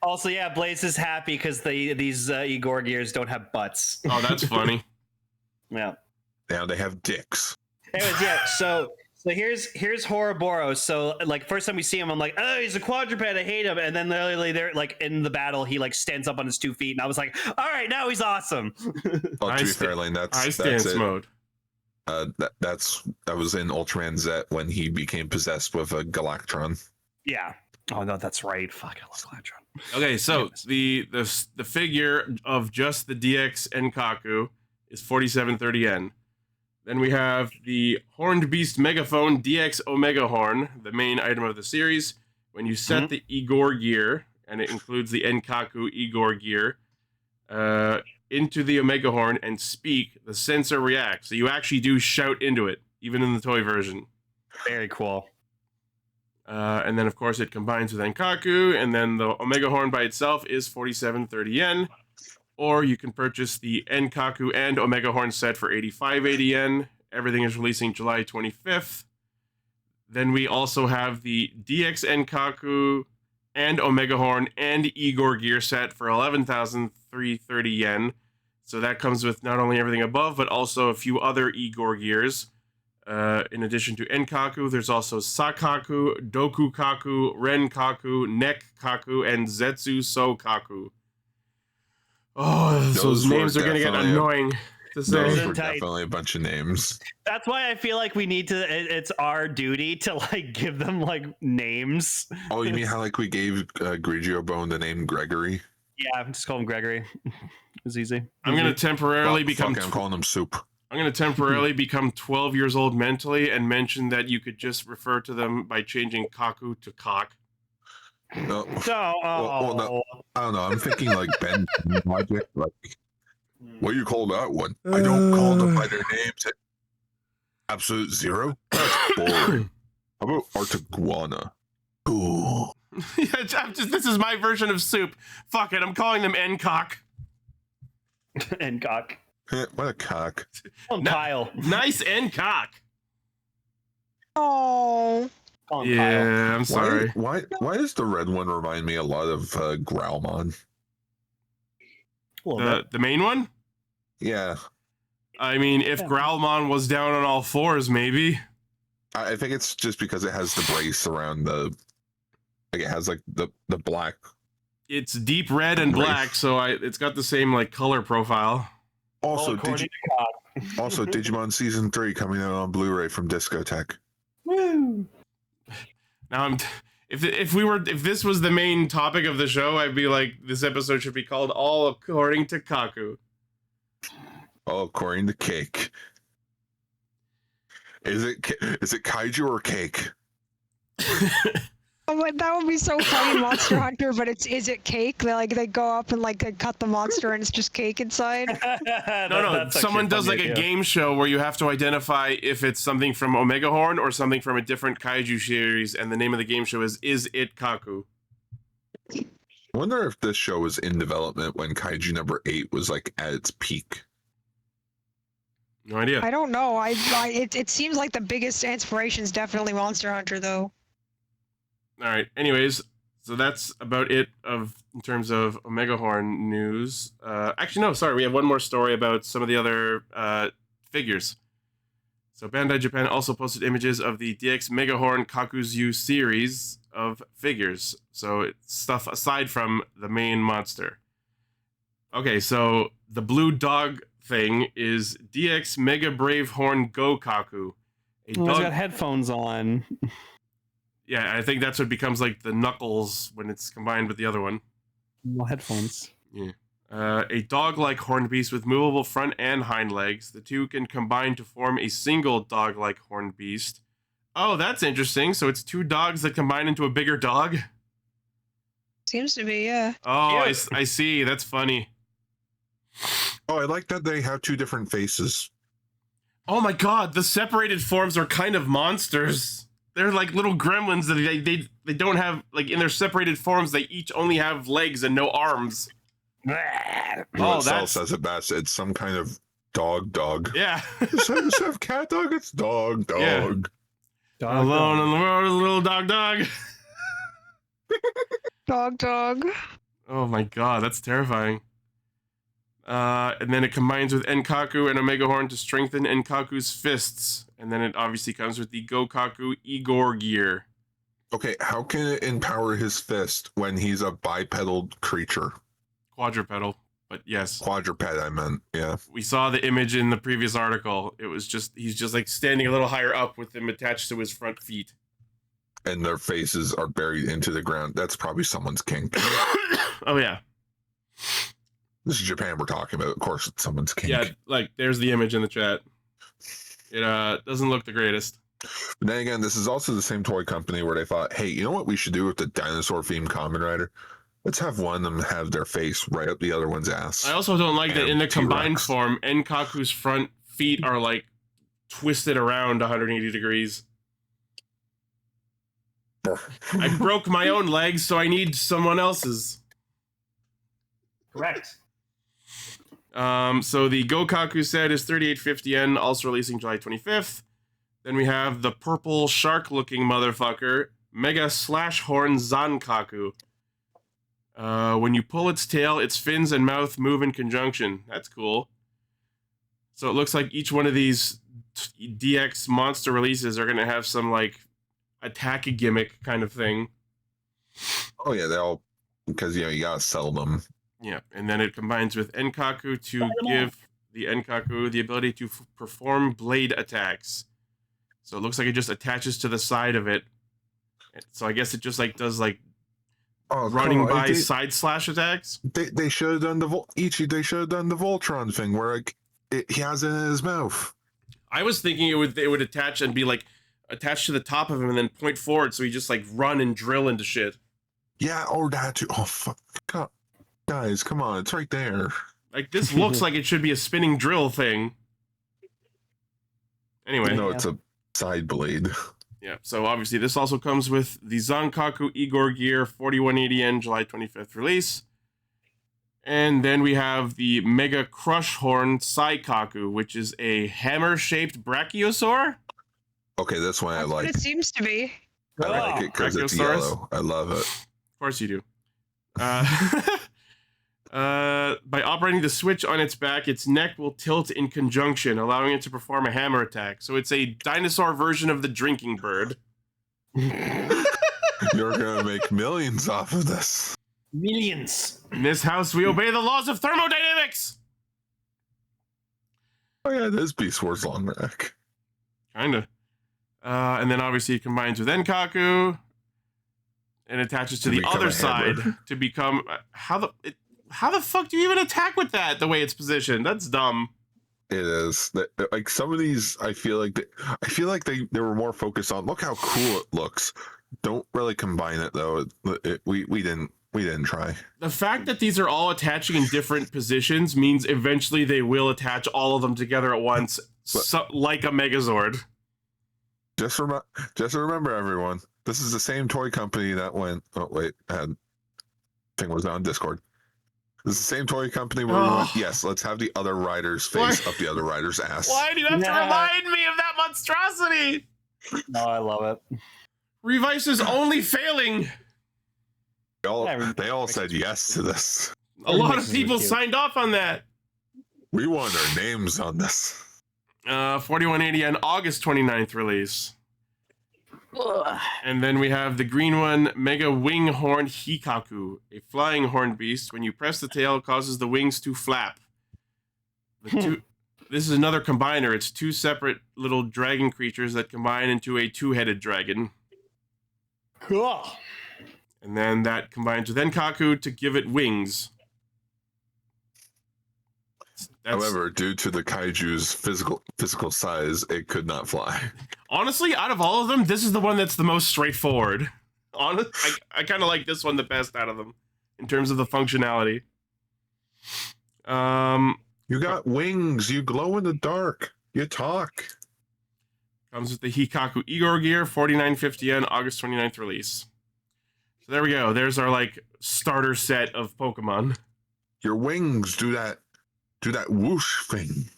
Speaker 2: Also, yeah, Blaze is happy because these Igor gears don't have butts.
Speaker 1: Oh, that's funny.
Speaker 2: Yeah.
Speaker 3: Now they have dicks.
Speaker 2: Anyways, yeah. So So here's Horoboro. So like first time we see him, I'm like, oh, he's a quadruped. I hate him. And then literally they're like in the battle, he like stands up on his 2 feet, and I was like, all right, now he's awesome.
Speaker 3: Well, to be fair, Lane,
Speaker 1: High stance mode.
Speaker 3: That was in Ultraman Zeztz when he became possessed with a Galactron.
Speaker 2: Yeah. Oh no, that's right. Fuck, I love Galactron.
Speaker 1: Okay, so the figure of just the DX Enkaku is 4730 yen. Then we have the Horned Beast Megaphone DX Omegahorn, the main item of the series. When you set the Igor gear, and it includes the Enkaku Igor gear, into the Omegahorn and speak, the sensor reacts. So you actually do shout into it, even in the toy version.
Speaker 2: Very cool.
Speaker 1: And then, of course, it combines with Enkaku, and then the Omegahorn by itself is 4730 yen. Or you can purchase the Enkaku and Omegahorn set for 8580 yen. Everything is releasing July 25th. Then we also have the DX Enkaku and Omegahorn and Igor gear set for 11,330 yen. So that comes with not only everything above, but also a few other Igor gears. In addition to Enkaku, there's also Sakaku, Dokukaku, Renkaku, Nekkaku, and Zeztz Sokaku. Oh, those names are going to get annoying to say.
Speaker 3: Those were definitely a bunch of names.
Speaker 2: That's why I feel like we need to, it's our duty to like give them like names.
Speaker 3: Oh, you mean how like we gave Grigio Bone the name Gregory?
Speaker 2: Yeah, just call him Gregory. It was easy.
Speaker 1: I'm going to temporarily
Speaker 3: I'm calling him Soup.
Speaker 1: I'm going to temporarily become 12 years old mentally and mention that you could just refer to them by changing Kaku to Cock.
Speaker 3: No.
Speaker 2: No,
Speaker 3: I don't know. I'm thinking like Ben Logic. Like, what do you call that one? I don't call them by their names. Absolute Zero? That's boring. How about Artiguana? Cool.
Speaker 1: Yeah, this is my version of Soup. Fuck it, I'm calling them Encock.
Speaker 2: Encock.
Speaker 3: What a cock.
Speaker 2: Kyle.
Speaker 1: Nice Encock.
Speaker 4: Oh.
Speaker 1: Yeah, I'm sorry.
Speaker 3: Why does the red one remind me a lot of Growlmon?
Speaker 1: The main one?
Speaker 3: Yeah.
Speaker 1: I mean, if Growlmon was down on all fours, maybe.
Speaker 3: I think it's just because it has the brace around the... Like, it has, like, the black...
Speaker 1: It's deep red and black, so it's got the same, like, color profile.
Speaker 3: Also, Digimon Season 3 coming out on Blu-ray from Discotech.
Speaker 2: Woo!
Speaker 1: Now if this was the main topic of the show, I'd be like, this episode should be called All According to Kaku.
Speaker 3: All according to Cake. Is it kaiju or cake?
Speaker 4: That would be so funny in Monster Hunter, but is it cake? They go up and like they cut the monster and it's just cake inside.
Speaker 1: No. Someone does like a game show where you have to identify if it's something from Omegahorn or something from a different kaiju series, and the name of the game show is It Kaku?
Speaker 3: I wonder if this show was in development when Kaiju number 8 was like at its peak.
Speaker 1: No idea.
Speaker 4: I don't know. It seems like the biggest inspiration is definitely Monster Hunter, though.
Speaker 1: All right. Anyways, so that's about it in terms of Omegahorn news. Actually, no. Sorry, we have one more story about some of the other figures. So Bandai Japan also posted images of the DX Megahorn Kakuzu series of figures. So it's stuff aside from the main monster. Okay, so the blue dog thing is DX Mega Brave Horn Go Kaku.
Speaker 2: He's got headphones on.
Speaker 1: Yeah, I think that's what becomes like the Knuckles when it's combined with the other one.
Speaker 2: Well, headphones.
Speaker 1: Yeah. A dog-like horned beast with movable front and hind legs. The two can combine to form a single dog-like horned beast. Oh, that's interesting. So it's two dogs that combine into a bigger dog?
Speaker 4: Seems to be, yeah.
Speaker 1: Oh, yeah. I see. That's funny.
Speaker 3: Oh, I like that they have two different faces.
Speaker 1: Oh my god, the separated forms are kind of monsters. They're like little gremlins that they don't have, like, in their separated forms, they each only have legs and no arms.
Speaker 3: That says it best. It's some kind of dog.
Speaker 1: Yeah.
Speaker 3: Instead of cat dog, it's dog.
Speaker 1: Yeah. Alone in the world, little dog.
Speaker 4: Dog.
Speaker 1: Oh my god, that's terrifying. And then it combines with Enkaku and Omegahorn to strengthen Enkaku's fists. And then it obviously comes with the Gokaku Igor gear.
Speaker 3: Okay, how can it empower his fist when he's a bipedal creature?
Speaker 1: Quadrupedal, but yes.
Speaker 3: Quadruped, I meant, yeah.
Speaker 1: We saw the image in the previous article. It was just, he's just like standing a little higher up with them attached to his front feet.
Speaker 3: And their faces are buried into the ground. That's probably someone's kink.
Speaker 1: Oh, yeah.
Speaker 3: This is Japan we're talking about. Of course, it's someone's kink.
Speaker 1: Yeah, like, there's the image in the chat. It doesn't look the greatest.
Speaker 3: But then again, this is also the same toy company where they thought, hey, you know what we should do with the dinosaur-themed Kamen Rider? Let's have one of them have their face right up the other one's ass.
Speaker 1: I also don't like that in the
Speaker 3: T-Rex.
Speaker 1: combined form, Enkaku's front feet are, like, twisted around 180 degrees. I broke my own legs, so I need someone else's.
Speaker 2: Correct.
Speaker 1: So the Gokaku set is 3850 yen, also releasing July 25th. Then we have the purple shark-looking motherfucker, Mega Slash Horn Zankaku. When you pull its tail, its fins and mouth move in conjunction. That's cool. So it looks like each one of these DX monster releases are going to have some, like, attack gimmick kind of thing.
Speaker 3: Oh, yeah, they all... Because, you know, you gotta sell them.
Speaker 1: Yeah, and then it combines with Enkaku to give the Enkaku the ability to perform blade attacks. So it looks like it just attaches to the side of it. So I guess it just, like, does, like, running by side slash attacks.
Speaker 3: They should have done the they should have done the Voltron thing where, like, he has it in his mouth.
Speaker 1: I was thinking it would attach and be, like, attached to the top of him and then point forward so he just, like, run and drill into shit.
Speaker 3: Yeah, or that too. Oh, fuck. God. Guys, come on. It's right there.
Speaker 1: Like, this looks like it should be a spinning drill thing. Anyway.
Speaker 3: No, it's a side blade.
Speaker 1: Yeah, so obviously this also comes with the Zankaku Igor gear, 4180 yen, July 25th release. And then we have the Mega Crush Horn Saikaku, which is a hammer-shaped brachiosaur.
Speaker 3: Okay, this one I
Speaker 4: That's
Speaker 3: like.
Speaker 4: what it seems to be.
Speaker 3: I like it because it's
Speaker 1: Brachiosaurus.
Speaker 3: yellow. I love it.
Speaker 1: Of course you do. By operating the switch on its back, its neck will tilt in conjunction, allowing it to perform a hammer attack. So it's a dinosaur version of the drinking bird.
Speaker 3: You're gonna make millions off of this.
Speaker 2: Millions.
Speaker 1: In this house, we obey the laws of thermodynamics!
Speaker 3: Oh yeah, this Beast Wars long neck.
Speaker 1: Kinda. And then obviously it combines with Enkaku and attaches to the
Speaker 3: become
Speaker 1: other
Speaker 3: a
Speaker 1: side
Speaker 3: hammer.
Speaker 1: to become... How the fuck do you even attack with that, the way it's positioned? That's dumb.
Speaker 3: It is. Like, some of these, I feel like they were more focused on, look how cool it looks. Don't really combine it, though. We didn't try.
Speaker 1: The fact that these are all attaching in different positions means eventually they will attach all of them together at once, like a Megazord.
Speaker 3: Just remember, everyone, this is the same toy company that went... Oh, wait. Thing was on Discord. This is the same toy company where we went, yes, let's have the other rider's face up the other rider's ass.
Speaker 1: Why do you have to remind me of that monstrosity?
Speaker 2: No, I love it.
Speaker 1: Revice is only failing.
Speaker 3: They all said yes to this.
Speaker 1: A lot of people signed off on that.
Speaker 3: We want our names on this.
Speaker 1: 4180 on August 29th release. And then we have the green one, Mega Wing Horn Hikaku, a flying horn beast. When you press the tail, it causes the wings to flap. This is another combiner. It's two separate little dragon creatures that combine into a two-headed dragon.
Speaker 2: Cool.
Speaker 1: And then that combines with Enkaku to give it wings.
Speaker 3: However, due to the kaiju's physical size, it could not fly.
Speaker 1: Honestly, out of all of them, this is the one that's the most straightforward. I kind of like this one the best out of them in terms of the functionality.
Speaker 3: You got wings. You glow in the dark. You talk.
Speaker 1: Comes with the Hikaku Igor gear, 4950 yen, August 29th release. So there we go. There's our, like, starter set of Pokemon.
Speaker 3: Your wings do that whoosh thing.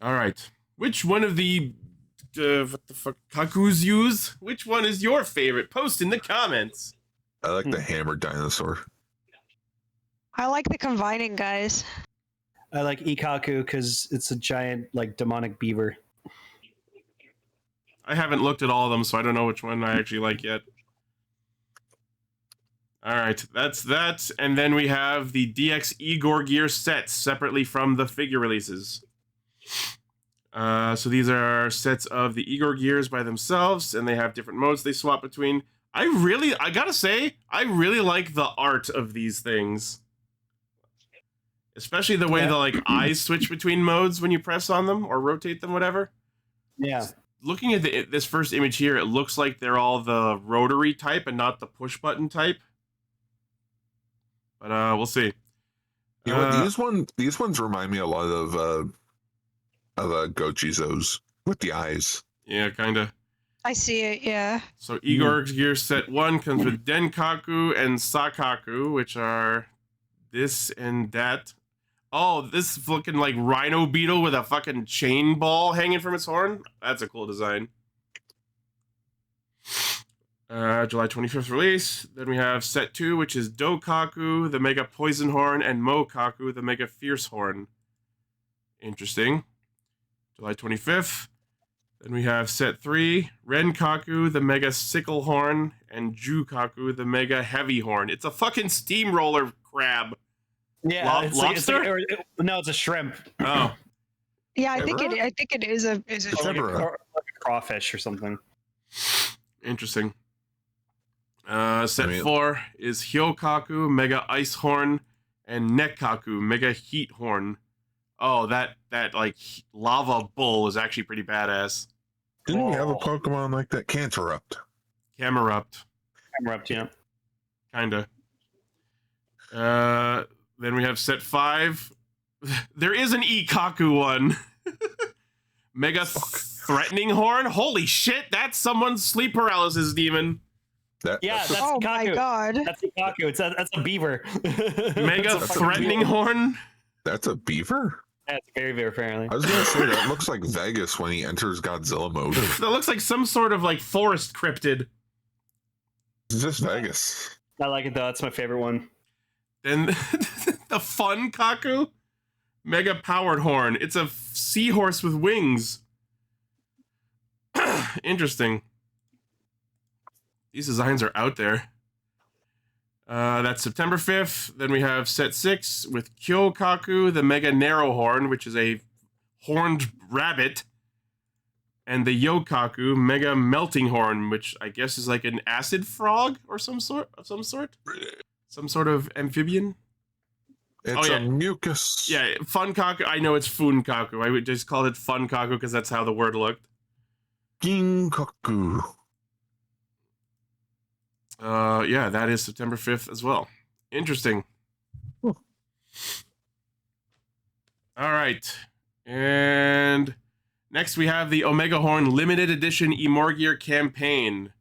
Speaker 1: All right. Which one of the what the fuck Kakus use? Which one is your favorite? Post in the comments.
Speaker 3: I like the hammered dinosaur.
Speaker 4: I like the combining guys.
Speaker 2: I like Ikaku because it's a giant, like, demonic beaver.
Speaker 1: I haven't looked at all of them, so I don't know which one I actually like yet. All right, that's that. And then we have the DX Igor gear sets separately from the figure releases. So these are sets of the Igor gears by themselves, and they have different modes they swap between. I gotta say, I really like the art of these things. Especially the way the like eyes switch between modes when you press on them or rotate them, whatever.
Speaker 2: Yeah.
Speaker 1: Looking at this first image here, it looks like they're all the rotary type and not the push button type. But we'll see.
Speaker 3: You know what, these ones remind me a lot of Gochizo's with the eyes.
Speaker 1: Yeah, kind of.
Speaker 4: I see it, yeah.
Speaker 1: So Igor's gear set 1 comes with Denkaku and Sakaku, which are this and that. Oh, this looking like rhino beetle with a fucking chain ball hanging from its horn. That's a cool design. July 25th release. Then we have set 2, which is Dokaku, the Mega Poison Horn, and Mokaku, the Mega Fierce Horn. Interesting. July 25th. Then we have set 3, Renkaku, the Mega Sickle Horn, and Jukaku, the Mega Heavy Horn. It's a fucking steamroller crab.
Speaker 2: Yeah,
Speaker 1: lobster?
Speaker 2: No, it's a shrimp.
Speaker 1: Oh,
Speaker 4: Yeah, I think it is a
Speaker 2: Like a crawfish or something.
Speaker 1: interesting. Set 4 is Hyokaku, Mega Ice Horn, and Nekkaku, Mega Heat Horn. Oh, that like lava bull is actually pretty badass.
Speaker 3: Didn't we have a Pokemon like that? Canterupt.
Speaker 1: Camerupt.
Speaker 2: Camerupt, yeah.
Speaker 1: Kinda. Then we have set 5. There is an Ikaku one. Mega Threatening Horn? Holy shit, that's someone's sleep paralysis demon.
Speaker 2: That's
Speaker 4: oh
Speaker 2: Ikaku.
Speaker 4: my god.
Speaker 2: That's Ikaku. That's a beaver.
Speaker 1: Mega Threatening Horn?
Speaker 3: That's a beaver?
Speaker 2: That's a beaver, apparently.
Speaker 3: I was going to say, that looks like Vegas when he enters Godzilla mode.
Speaker 1: That looks like some sort of like forest cryptid.
Speaker 3: It's just Vegas.
Speaker 2: I like it, though. That's my favorite one.
Speaker 1: Then the Fun Kaku? Mega Powered Horn. It's a seahorse with wings. Interesting. These designs are out there. That's September 5th. Then we have set 6 with Kyokaku, the Mega Narrow Horn, which is a horned rabbit. And the Yokaku, Mega Melting Horn, which I guess is like an acid frog or some sort. Some sort of amphibian.
Speaker 3: It's a mucus.
Speaker 1: Yeah, Funkaku. I know it's Funkaku. I would just call it Funkaku because that's how the word looked.
Speaker 3: Ginkaku.
Speaker 1: Yeah, that is September 5th as well. Interesting.
Speaker 3: Huh.
Speaker 1: All right. And next we have the Omegahorn Limited Edition Emorgear campaign.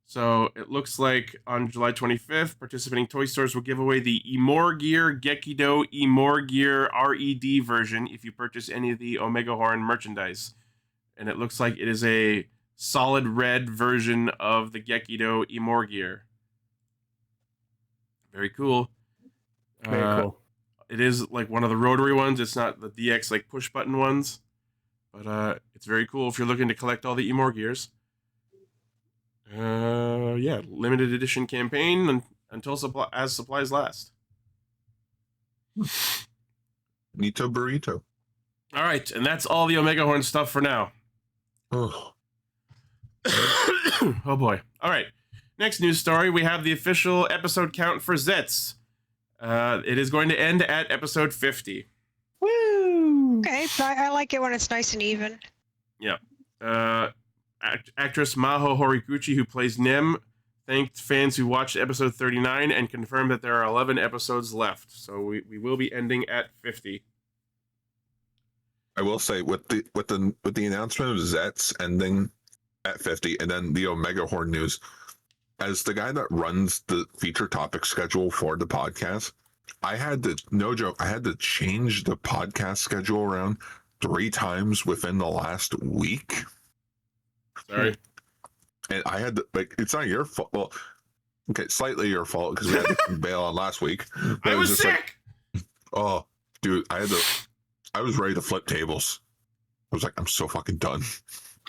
Speaker 1: So it looks like on July 25th, participating toy stores will give away the Emorgear Gekido Emorgear RED version if you purchase any of the Omegahorn merchandise. And it looks like it is a solid red version of the Gekido Emorgear. Very cool.
Speaker 2: Very cool.
Speaker 1: It is like one of the rotary ones. It's not the DX like push button ones. But it's very cool if you're looking to collect all the Emorgears. Yeah, limited edition campaign until supplies last.
Speaker 3: Nito Burrito.
Speaker 1: All right, and that's all the Omegahorn stuff for now.
Speaker 3: Oh.
Speaker 1: Oh boy. All right. Next news story, we have the official episode count for Zeztz. It is going to end at episode 50.
Speaker 2: Woo!
Speaker 4: Okay, I like it when it's nice and even.
Speaker 1: Yeah. Actress Maho Horiguchi, who plays Nem, thanked fans who watched episode 39 and confirmed that there are 11 episodes left. So we will be ending at 50.
Speaker 3: I will say with the announcement of Zeztz ending at 50 and then the Omegahorn news, as the guy that runs the feature topic schedule for the podcast, I had to, no joke, I had to change the podcast schedule around 3 times within the last week.
Speaker 1: Sorry.
Speaker 3: And I had to, like, it's not your fault. Well, Okay, slightly your fault because we had to bail on last week.
Speaker 1: I was
Speaker 3: just
Speaker 1: sick.
Speaker 3: Oh, dude, I was ready to flip tables. I was like, I'm so fucking done.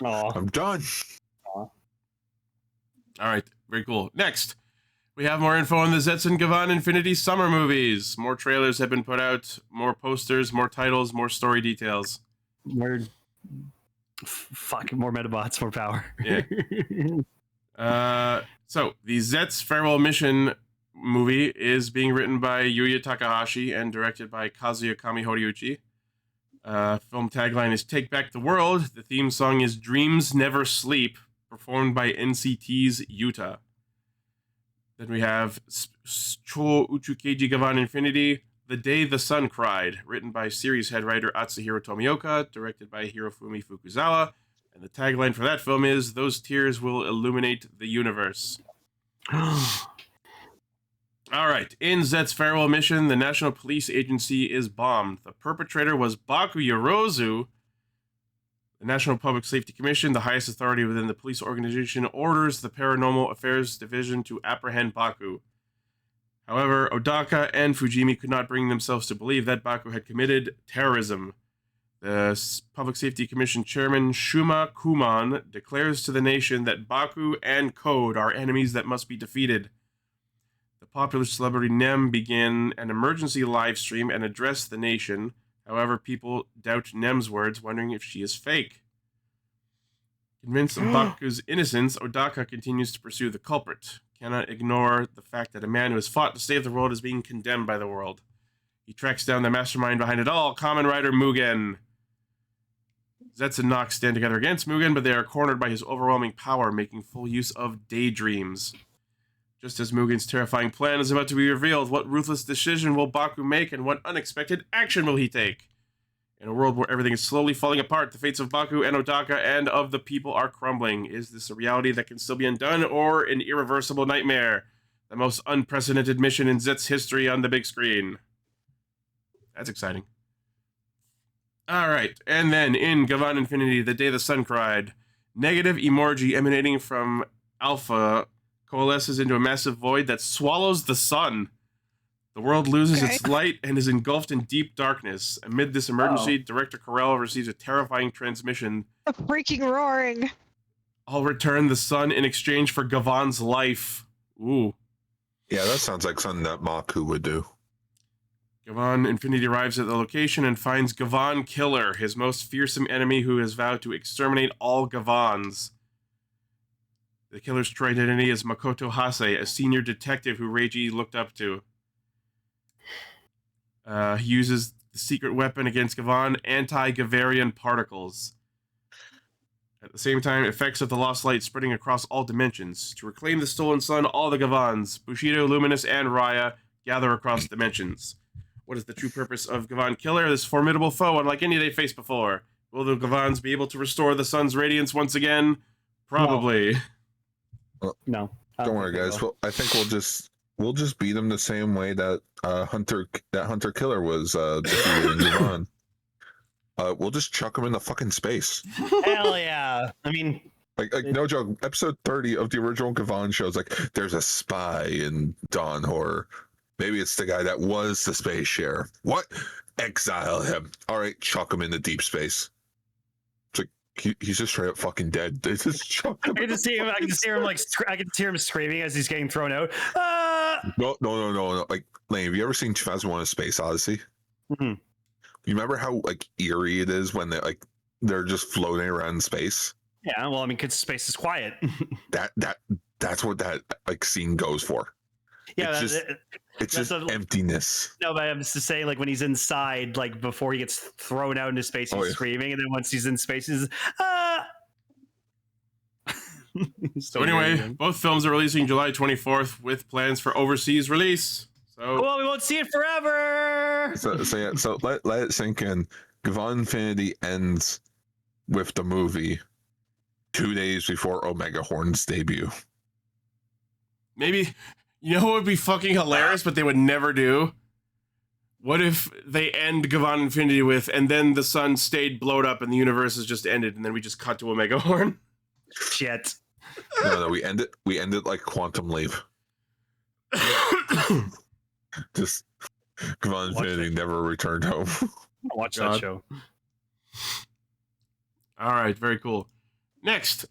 Speaker 2: Oh,
Speaker 3: I'm done.
Speaker 1: All right, very cool. Next, we have more info on the Zeztz and Gavan Infinity summer movies. More trailers have been put out, more posters, more titles, more story details.
Speaker 2: more Metabots, more power.
Speaker 1: Yeah. So the Zeztz Farewell Mission movie is being written by Yuya Takahashi and directed by Kazuyakami Horiuchi. Film tagline is "Take Back the World." The theme song is "Dreams Never Sleep," performed by NCT's Yuta. Then we have Chou, Uchuu, Keiji, Gavan Infinity, The Day the Sun Cried, written by series head writer Atsuhiro Tomioka, directed by Hirofumi Fukuzawa. And the tagline for that film is "Those tears will illuminate the universe." All right. In Zezt's Farewell Mission, the National Police Agency is bombed. The perpetrator was Baku Yorozu. The National Public Safety Commission, the highest authority within the police organization, orders the Paranormal Affairs Division to apprehend Baku. However, Odaka and Fujimi could not bring themselves to believe that Baku had committed terrorism. The Public Safety Commission Chairman Shuma Kuman declares to the nation that Baku and Code are enemies that must be defeated. The popular celebrity Nem began an emergency live stream and addressed the nation. However, people doubt Nem's words, wondering if she is fake. Convinced of Baku's innocence, Odaka continues to pursue the culprit. Cannot ignore the fact that a man who has fought to save the world is being condemned by the world. He tracks down the mastermind behind it all, Kamen Rider Mugen. Zeztz and Nox stand together against Mugen, but they are cornered by his overwhelming power, making full use of daydreams. Just as Mugen's terrifying plan is about to be revealed, what ruthless decision will Baku make, and what unexpected action will he take? In a world where everything is slowly falling apart, the fates of Baku and Odaka and of the people are crumbling. Is this a reality that can still be undone, or an irreversible nightmare? The most unprecedented mission in Zezt's history on the big screen. That's exciting. All right, and then in Gavan Infinity, The Day the Sun Cried, negative emoji emanating from Alpha coalesces into a massive void that swallows the sun. The world loses its light and is engulfed in deep darkness. Amid this emergency, Director Corell receives a terrifying transmission.
Speaker 4: A freaking roaring.
Speaker 1: I'll return the sun in exchange for Gavan's life. Ooh.
Speaker 3: Yeah, that sounds like something that Maku would do.
Speaker 1: Gavan Infinity arrives at the location and finds Gavan Killer, his most fearsome enemy who has vowed to exterminate all Gavans. The killer's true identity is Makoto Hase, a senior detective who Reiji looked up to. He uses the secret weapon against Gavan, anti-Gavarian particles. At the same time, effects of the lost light spreading across all dimensions. To reclaim the stolen sun, all the Gavans, Bushido, Luminous, and Raya, gather across dimensions. What is the true purpose of Gavan Killer, this formidable foe unlike any they faced before? Will the Gavans be able to restore the sun's radiance once again? Probably.
Speaker 2: No.
Speaker 3: Don't worry, guys. Well, I think we'll just beat them the same way that Hunter Killer was defeated in Gavan. We'll just chuck him in the fucking space.
Speaker 2: Hell yeah! I mean,
Speaker 3: like no joke. Episode 30 of the original Gavan show is like, there's a spy in Dawn Horror. Maybe it's the guy that was the space sheriff. What? Exile him. All right, chuck him into deep space. It's like he's just straight up fucking dead. They just chuck him.
Speaker 2: I can just hear him screaming as he's getting thrown out.
Speaker 3: No. Like, Lane, have you ever seen 2001: A Space Odyssey?
Speaker 2: Mm-hmm.
Speaker 3: You remember how like eerie it is when they're just floating around in space?
Speaker 2: Yeah, well, I mean, because space is quiet.
Speaker 3: That's what that like scene goes for.
Speaker 2: Yeah,
Speaker 3: it's just emptiness.
Speaker 2: No, but I'm just to say, like when he's inside, like before he gets thrown out into space, he's screaming, and then once he's in space, he's
Speaker 1: So anyway, both films are releasing July 24th with plans for overseas release. So
Speaker 2: well, we won't see it forever.
Speaker 3: So let it sink in. Gavan Infinity ends with the movie 2 days before Omegahorn's debut.
Speaker 1: Maybe, you know what would be fucking hilarious, but they would never do? What if they end Gavan Infinity with, and then the sun stayed blowed up and the universe has just ended, and then we just cut to Omegahorn?
Speaker 2: Shit.
Speaker 3: No, we end it like Quantum Leap. Just Gavan Infinity never returned home.
Speaker 2: Watch
Speaker 1: God.
Speaker 2: that show.
Speaker 1: All right, very cool. Next,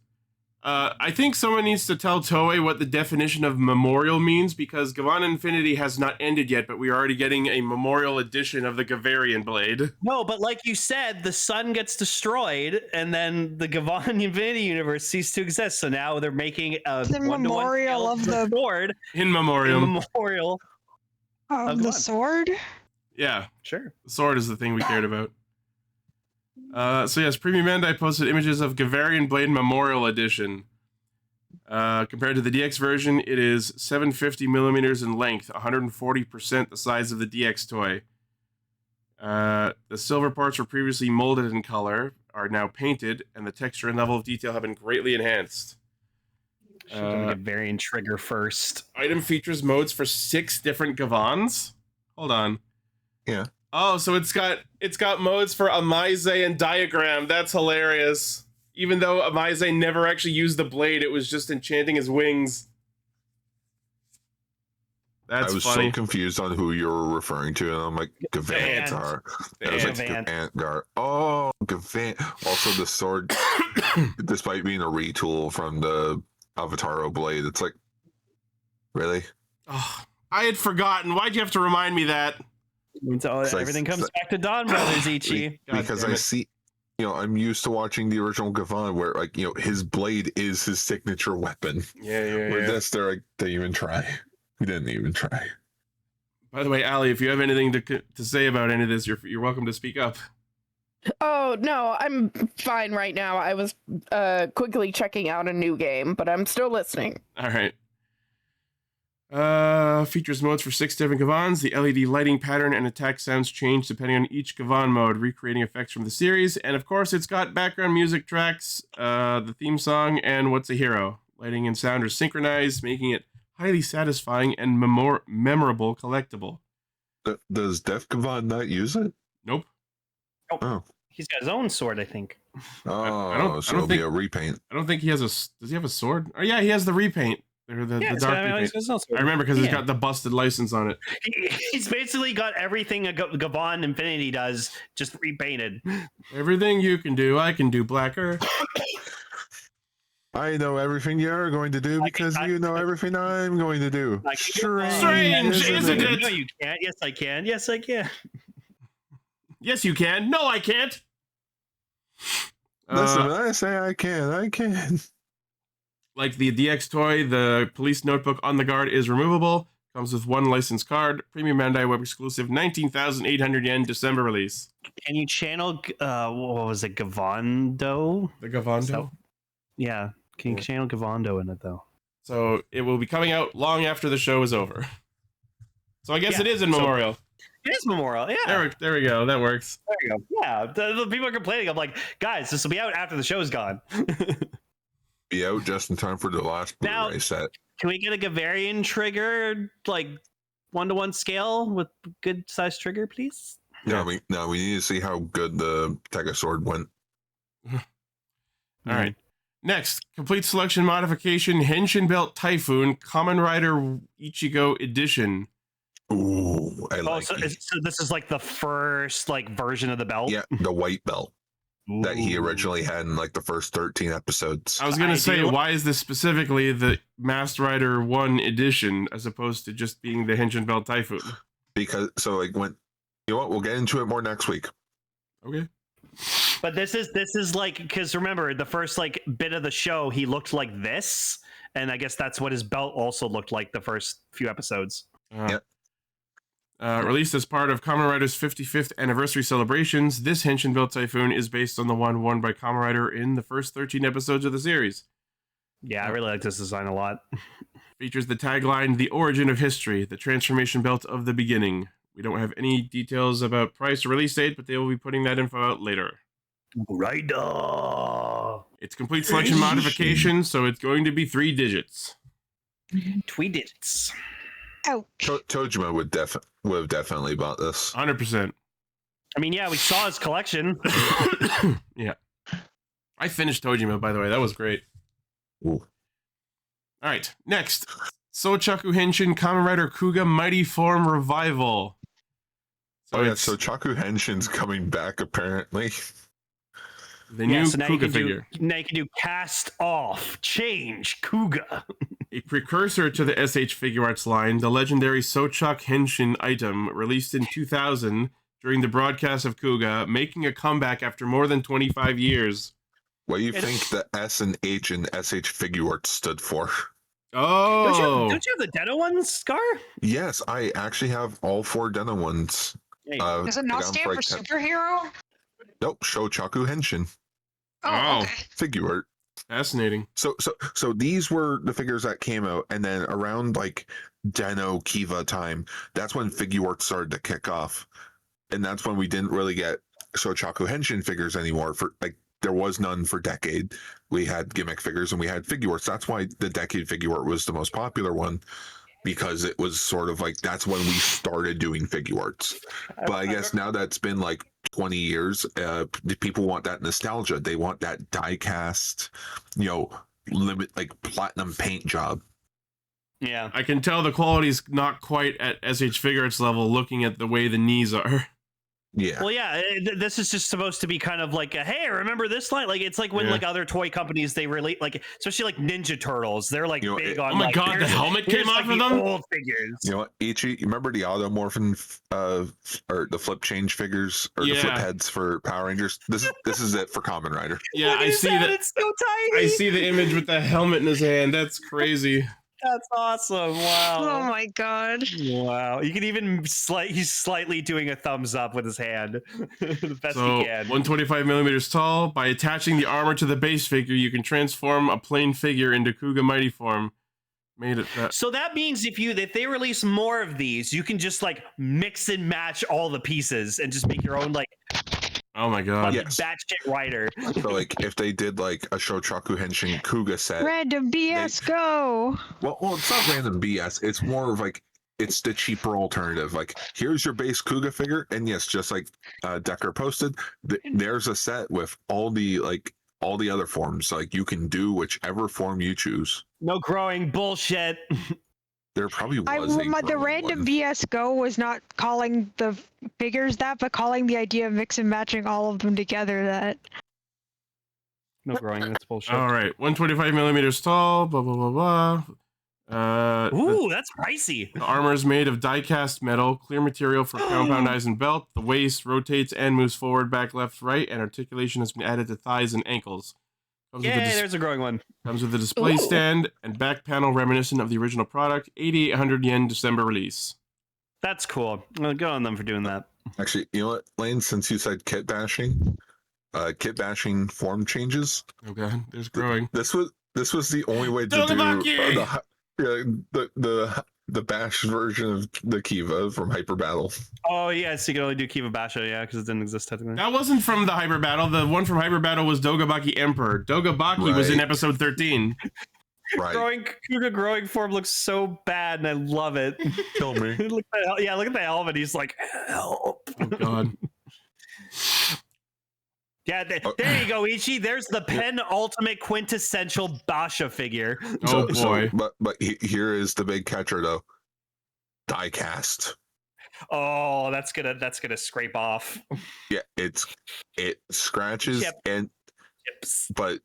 Speaker 1: I think someone needs to tell Toei what the definition of memorial means, because Gavan Infinity has not ended yet, but we are already getting a memorial edition of the Gavarian Blade.
Speaker 2: No, but like you said, the sun gets destroyed, and then the Gavan Infinity universe ceased to exist. So now they're making a
Speaker 4: The memorial of the
Speaker 2: sword.
Speaker 1: In memoriam.
Speaker 2: Memorial.
Speaker 4: of the sword.
Speaker 1: Yeah,
Speaker 2: Sure.
Speaker 1: the sword is the thing we cared about. So yes, Premium Bandai posted images of Gavarian Blade Memorial Edition. Compared to the DX version, it is 750 millimeters in length, 140% the size of the DX toy. The silver parts were previously molded in color, are now painted, and the texture and level of detail have been greatly enhanced.
Speaker 2: Should have a variant trigger first.
Speaker 1: Item features modes for 6 different Gavans. Hold on.
Speaker 3: Yeah.
Speaker 1: Oh, so it's got modes for Amaise and Diagram. That's hilarious. Even though Amaise never actually used the blade, it was just enchanting his wings. That's
Speaker 3: I was
Speaker 1: funny.
Speaker 3: so confused on who you were referring to, and I'm like, Gavantar. I was like, Gavantgar. Oh, Gavant. Also, the sword, despite being a retool from the Avataro blade, it's like, really?
Speaker 1: Oh, I had forgotten. Why'd you have to remind me that?
Speaker 2: So everything comes back to Dawn Brothers, Ichi.
Speaker 3: Because I see, I'm used to watching the original Gavan where, like, his blade is his signature weapon.
Speaker 1: Yeah.
Speaker 3: Where this, they're like, they even try. We didn't even try.
Speaker 1: By the way, Allie, if you have anything to say about any of this, you're welcome to speak up.
Speaker 5: Oh, no, I'm fine right now. I was quickly checking out a new game, but I'm still listening.
Speaker 1: All right. Features modes for 6 different Gavans. The LED lighting pattern and attack sounds change depending on each Gavan mode, recreating effects from the series. And of course, it's got background music tracks, the theme song, and What's a Hero. Lighting and sound are synchronized, making it highly satisfying and memorable collectible.
Speaker 3: Does Def Gavan not use it?
Speaker 1: Nope.
Speaker 3: Oh.
Speaker 2: He's got his own sword, I think.
Speaker 3: Oh, so it'll be a repaint.
Speaker 1: I don't think he has does he have a sword? Oh yeah, he has the repaint. Or the dark repaint. I remember because it's got the busted license on it.
Speaker 2: He's basically got everything a Gavan Infinity does, just repainted.
Speaker 1: Everything you can do, I can do, Blacker.
Speaker 3: I know everything you're going to do because you know everything I'm going to do.
Speaker 1: Strange, isn't it?
Speaker 2: No, you can't. Yes, I can. Yes, I can.
Speaker 1: Yes, you can. No, I can't.
Speaker 3: Listen, when I say I can.
Speaker 1: Like the DX toy, the police notebook on the guard is removable. Comes with 1 licensed card. Premium Bandai web exclusive, 19,800 yen, December release.
Speaker 2: Can you channel, what was it, Gavando?
Speaker 1: The Gavando?
Speaker 2: Yeah. Can you channel Gavando in it, though?
Speaker 1: So it will be coming out long after the show is over. So I guess it is in memorial.
Speaker 2: It is memorial, yeah.
Speaker 1: There we go. That works.
Speaker 2: There you go. Yeah. The people are complaining. I'm like, guys, this will be out after the show's gone.
Speaker 3: Be out just in time for the last Blu-ray set.
Speaker 2: Can we get a Gavarian trigger, like 1-to-1 scale with good size trigger, please?
Speaker 3: No, we need to see how good the Tega sword went.
Speaker 1: All right. Next, complete selection modification Henshin Belt Typhoon Kamen Rider Ichigo Edition.
Speaker 3: Ooh, I like
Speaker 2: so this is like the first version of the belt?
Speaker 3: Yeah, the white belt. That he originally had in the first 13 episodes.
Speaker 1: I was going to say, why is this specifically the Masked Rider 1 edition as opposed to just being the Henshin Belt Typhoon?
Speaker 3: Because, when, we'll get into it more next week.
Speaker 1: Okay.
Speaker 2: But this is because remember, the first bit of the show, he looked like this, and I guess that's what his belt also looked like the first few episodes.
Speaker 3: Yep.
Speaker 1: Released as part of Kamen Rider's 55th anniversary celebrations, this Henshin Belt Typhoon is based on the one worn by Kamen Rider in the first 13 episodes of the series.
Speaker 2: Yeah, I really like this design a lot.
Speaker 1: Features the tagline, "The origin of history, the transformation belt of the beginning." We don't have any details about price or release date, but they will be putting that info out later.
Speaker 2: Rider!
Speaker 1: It's complete selection modification, so it's going to be 3 digits.
Speaker 2: 3 digits.
Speaker 4: Ouch.
Speaker 3: Tojima would have definitely bought this.
Speaker 1: 100%.
Speaker 2: I mean, yeah, we saw his collection.
Speaker 1: Yeah. I finished Tojima, by the way. That was great.
Speaker 3: Ooh.
Speaker 1: All right. Next. Sochaku Henshin Kamen Rider Kuga Mighty Form Revival.
Speaker 3: So Sochaku Henshin's coming back apparently.
Speaker 1: The new Kuga figure.
Speaker 2: Now you can do cast off, change, Kuga.
Speaker 1: A precursor to the SH Figure Arts line, the legendary Sochak Henshin item, released in 2000 during the broadcast of Kuga, making a comeback after more than 25 years.
Speaker 3: What do you think the S and H in SH Figure Arts stood for?
Speaker 1: Oh!
Speaker 2: Don't you have the Deno ones, Scar?
Speaker 3: Yes, I actually have all 4 Deno ones.
Speaker 4: Does it not stand for superhero?
Speaker 3: Nope, Shochaku Henshin.
Speaker 4: Oh, okay.
Speaker 3: Figure art.
Speaker 1: Fascinating.
Speaker 3: So these were the figures that came out, and then around like Deno Kiva time, that's when figure art started to kick off, and that's when we didn't really get Shochaku Henshin figures anymore. For like, there was none for Decade. We had gimmick figures and we had figure arts. That's why the Decade figure art was the most popular one, because it was sort of like that's when we started doing figure arts. But I guess now that's been like 20 years, people want that nostalgia. They want that die cast, limit, like platinum paint job.
Speaker 2: Yeah,
Speaker 1: I can tell the quality's not quite at SH Figure Arts level looking at the way the knees are.
Speaker 3: Yeah.
Speaker 2: Well, yeah, this is just supposed to be kind of like a, hey, remember this line? Like, it's like when like other toy companies, they relate, like, especially like Ninja Turtles, they're like big on.
Speaker 1: Oh my god, the helmet came off of them.
Speaker 2: Old figures.
Speaker 3: You know what, Ichi, you remember the Automorphin or the flip change figures or the flip heads for Power Rangers? This is it for Kamen Rider.
Speaker 1: Yeah, I see that.
Speaker 2: It's so tiny.
Speaker 1: I see the image with the helmet in his hand. That's crazy.
Speaker 2: That's awesome. Wow.
Speaker 4: Oh my god.
Speaker 2: Wow. You can even he's slightly doing a thumbs up with his hand. The best
Speaker 1: So,
Speaker 2: he can.
Speaker 1: 125 millimeters tall. By attaching the armor to the base figure, you can transform a plain figure into Kuga Mighty Form.
Speaker 2: So that means if they release more of these, you can just like mix and match all the pieces and just make your own like
Speaker 1: oh my god.
Speaker 3: Yes.
Speaker 2: batshit rider.
Speaker 3: So like if they did like a Shochaku Henshin Kuga set.
Speaker 4: Random BS go.
Speaker 3: Well, it's not random BS. It's more of like it's the cheaper alternative. Like here's your base Kuga figure, and yes, just like Decker posted, there's a set with all the other forms. Like you can do whichever form you choose.
Speaker 2: No growing bullshit.
Speaker 3: There probably was.
Speaker 4: The random
Speaker 3: one.
Speaker 4: BS go was not calling the figures that, but calling the idea of mix and matching all of them together that.
Speaker 2: No growing, that's bullshit.
Speaker 1: All right, 125 millimeters tall. Blah blah blah blah.
Speaker 2: Ooh, that's pricey.
Speaker 1: The armor is made of die-cast metal, clear material for compound eyes and belt. The waist rotates and moves forward, back, left, right, and articulation has been added to thighs and ankles.
Speaker 2: There's a growing one.
Speaker 1: Comes with a display stand and back panel reminiscent of the original product. 8,800 yen December release.
Speaker 2: That's cool. Well, good on them for doing that.
Speaker 3: Actually, you know what, Lane? Since you said kit bashing form changes.
Speaker 1: Okay, there's growing.
Speaker 3: This was the only way to do the bash version of the Kiva from Hyper Battle.
Speaker 2: Oh yeah, so you can only do Kiva Basha, yeah, because it didn't exist technically.
Speaker 1: That wasn't from the Hyper Battle. The one from Hyper Battle was Dogabaki Emperor. Dogabaki was in episode 13.
Speaker 3: Right.
Speaker 2: Kuga growing form looks so bad, and I love it.
Speaker 3: Kill me.
Speaker 2: Look at the helmet. He's like, help.
Speaker 1: Oh god.
Speaker 2: Yeah, there you go, Ichi. There's the penultimate quintessential Basha figure.
Speaker 1: Oh boy.
Speaker 3: But here is the big catcher though. Die cast.
Speaker 2: Oh, that's gonna scrape off.
Speaker 3: Yeah, it scratches but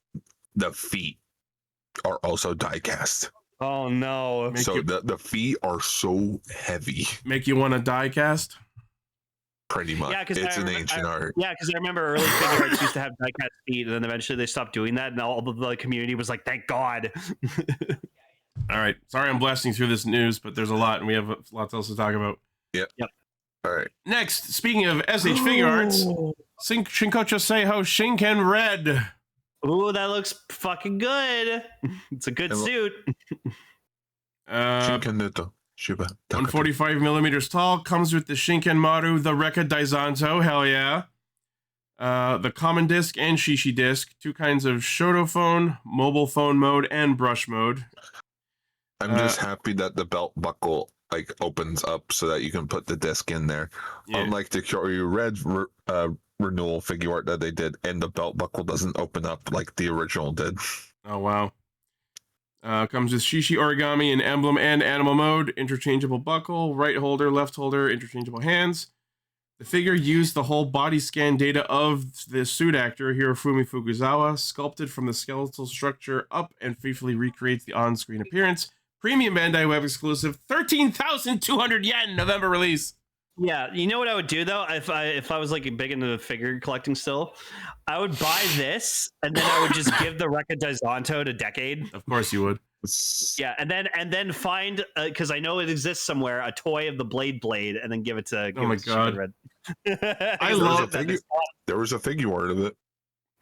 Speaker 3: the feet are also die cast.
Speaker 2: Oh no.
Speaker 3: The feet are so heavy.
Speaker 1: Make you want to die cast?
Speaker 3: Pretty much. Yeah, it's an ancient art.
Speaker 2: Yeah, because I remember early figure arts used to have die-cast feet, and then eventually they stopped doing that, and all the community was like, thank God.
Speaker 1: All right. Sorry I'm blasting through this news, but there's a lot, and we have lots else to talk about.
Speaker 3: Yep. All right.
Speaker 1: Next, speaking of SH Figure Arts, Shinkocho Seiho Shinken Red.
Speaker 2: Ooh, that looks fucking good. It's a good suit.
Speaker 3: Shinken Nuto.
Speaker 1: 145 millimeters tall, comes with the Shinken Maru, the Rekka Daizanto, hell yeah. The common disc and Shishi disc, 2 kinds of Shoto phone, mobile phone mode, and brush mode.
Speaker 3: I'm just happy that the belt buckle opens up so that you can put the disc in there.
Speaker 1: Yeah.
Speaker 3: Unlike the Kyoryu Red renewal figure art that they did, and the belt buckle doesn't open up like the original did.
Speaker 1: Oh wow. Comes with Shishi origami in emblem and animal mode, interchangeable buckle, right holder, left holder, interchangeable hands. The figure used the whole body scan data of the suit actor, Hirofumi Fukuzawa, sculpted from the skeletal structure up and faithfully recreates the on-screen appearance. Premium Bandai Web exclusive, 13,200 yen, November release.
Speaker 2: Yeah, you know what I would do though if I was like big into figure collecting still, I would buy this and then I would just give the Rekka Daizanto to Decade.
Speaker 1: Of course you would.
Speaker 2: Yeah, and then find because I know it exists somewhere a toy of the Blade and then give it to.
Speaker 1: Oh my god!
Speaker 2: I love that.
Speaker 3: There was a figure of it.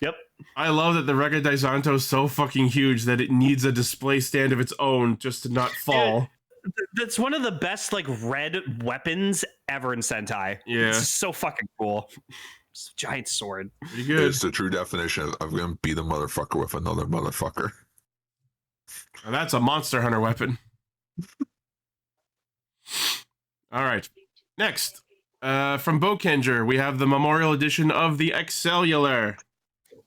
Speaker 2: Yep.
Speaker 1: I love that the Rekka Daizanto is so fucking huge that it needs a display stand of its own just to not fall.
Speaker 2: That's one of the best like red weapons ever in Sentai.
Speaker 1: Yeah,
Speaker 2: it's so fucking cool. It's a giant sword.
Speaker 1: Pretty good.
Speaker 3: It's the true definition of I'm gonna beat a motherfucker with another motherfucker.
Speaker 1: Now that's a Monster Hunter weapon. All right. Next, from Bokenger, we have the Memorial Edition of the Excellular.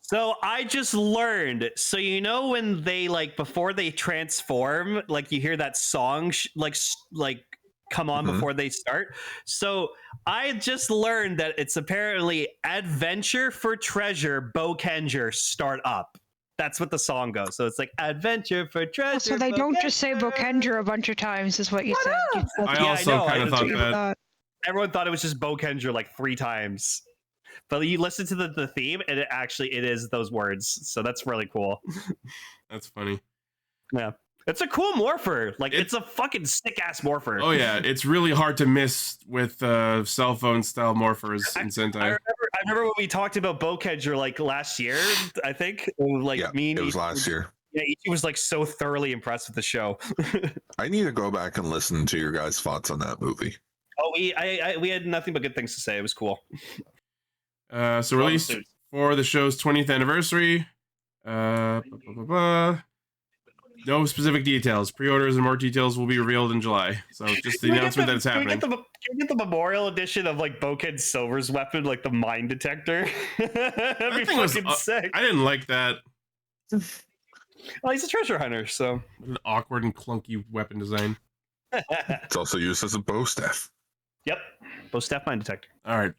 Speaker 2: So I just learned. So you know when they like before they transform, like you hear that song like come on before they start. So I just learned that it's apparently Adventure for Treasure Bokenger Start Up. That's what the song goes. So it's like Adventure for Treasure.
Speaker 4: So they don't just say Bokenger a bunch of times, is what you said.
Speaker 1: I also kind of thought that.
Speaker 2: Everyone thought it was just Bokenger like 3 times. But you listen to the theme, and it is those words. So that's really cool.
Speaker 1: That's funny.
Speaker 2: Yeah. It's a cool morpher. Like, it's a fucking sick-ass morpher.
Speaker 1: Oh, yeah. It's really hard to miss with cell phone-style morphers in Sentai.
Speaker 2: I remember when we talked about Bokenger, like, last year, I think. Like,
Speaker 3: yeah, it was last year.
Speaker 2: Yeah, he was, like, so thoroughly impressed with the show.
Speaker 3: I need to go back and listen to your guys' thoughts on that movie.
Speaker 2: Oh, we had nothing but good things to say. It was cool.
Speaker 1: So released for the show's 20th anniversary. No specific details. Pre-orders and more details will be revealed in July. So just the announcement that it's happening.
Speaker 2: Can we get the Memorial Edition of like Boken Silver's weapon, like the mine detector? That'd be fucking sick.
Speaker 1: I didn't like that.
Speaker 2: Well, he's a treasure hunter, so
Speaker 1: an awkward and clunky weapon design.
Speaker 3: It's also used as a bow staff.
Speaker 2: Yep, bow staff mine detector.
Speaker 1: All right.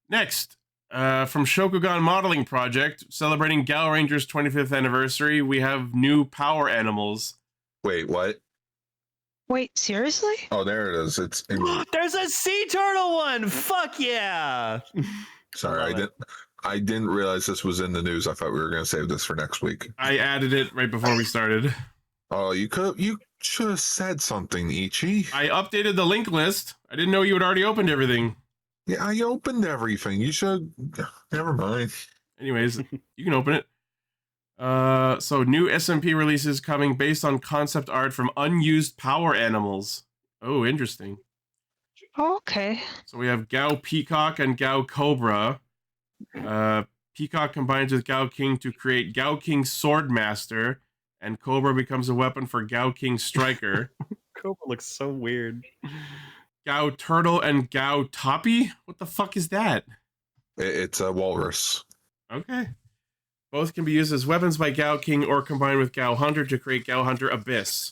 Speaker 1: Next, from Shokugan Modeling Project, celebrating Gal Ranger's 25th anniversary, we have new power animals.
Speaker 3: Wait, what?
Speaker 4: Wait, seriously?
Speaker 3: Oh, there it is. It's
Speaker 2: there's a sea turtle one. Fuck yeah!
Speaker 3: Sorry, I didn't realize this was in the news. I thought we were going to save this for next week.
Speaker 1: I added it right before we started.
Speaker 3: Oh, you should have said something, Ichi.
Speaker 1: I updated the link list. I didn't know you had already opened everything.
Speaker 3: Yeah, I opened everything. You should. Never mind.
Speaker 1: Anyways, you can open it. So new SMP releases coming based on concept art from unused power animals. Oh, interesting.
Speaker 4: Okay.
Speaker 1: So we have Gao Peacock and Gao Cobra. Peacock combines with Gao King to create Gao King Swordmaster, and Cobra becomes a weapon for Gao King Striker.
Speaker 2: Cobra looks so weird.
Speaker 1: Gao Turtle and Gao Toppy? What the fuck is that?
Speaker 3: It's a walrus.
Speaker 1: Okay. Both can be used as weapons by Gao King or combined with Gao Hunter to create Gao Hunter Abyss.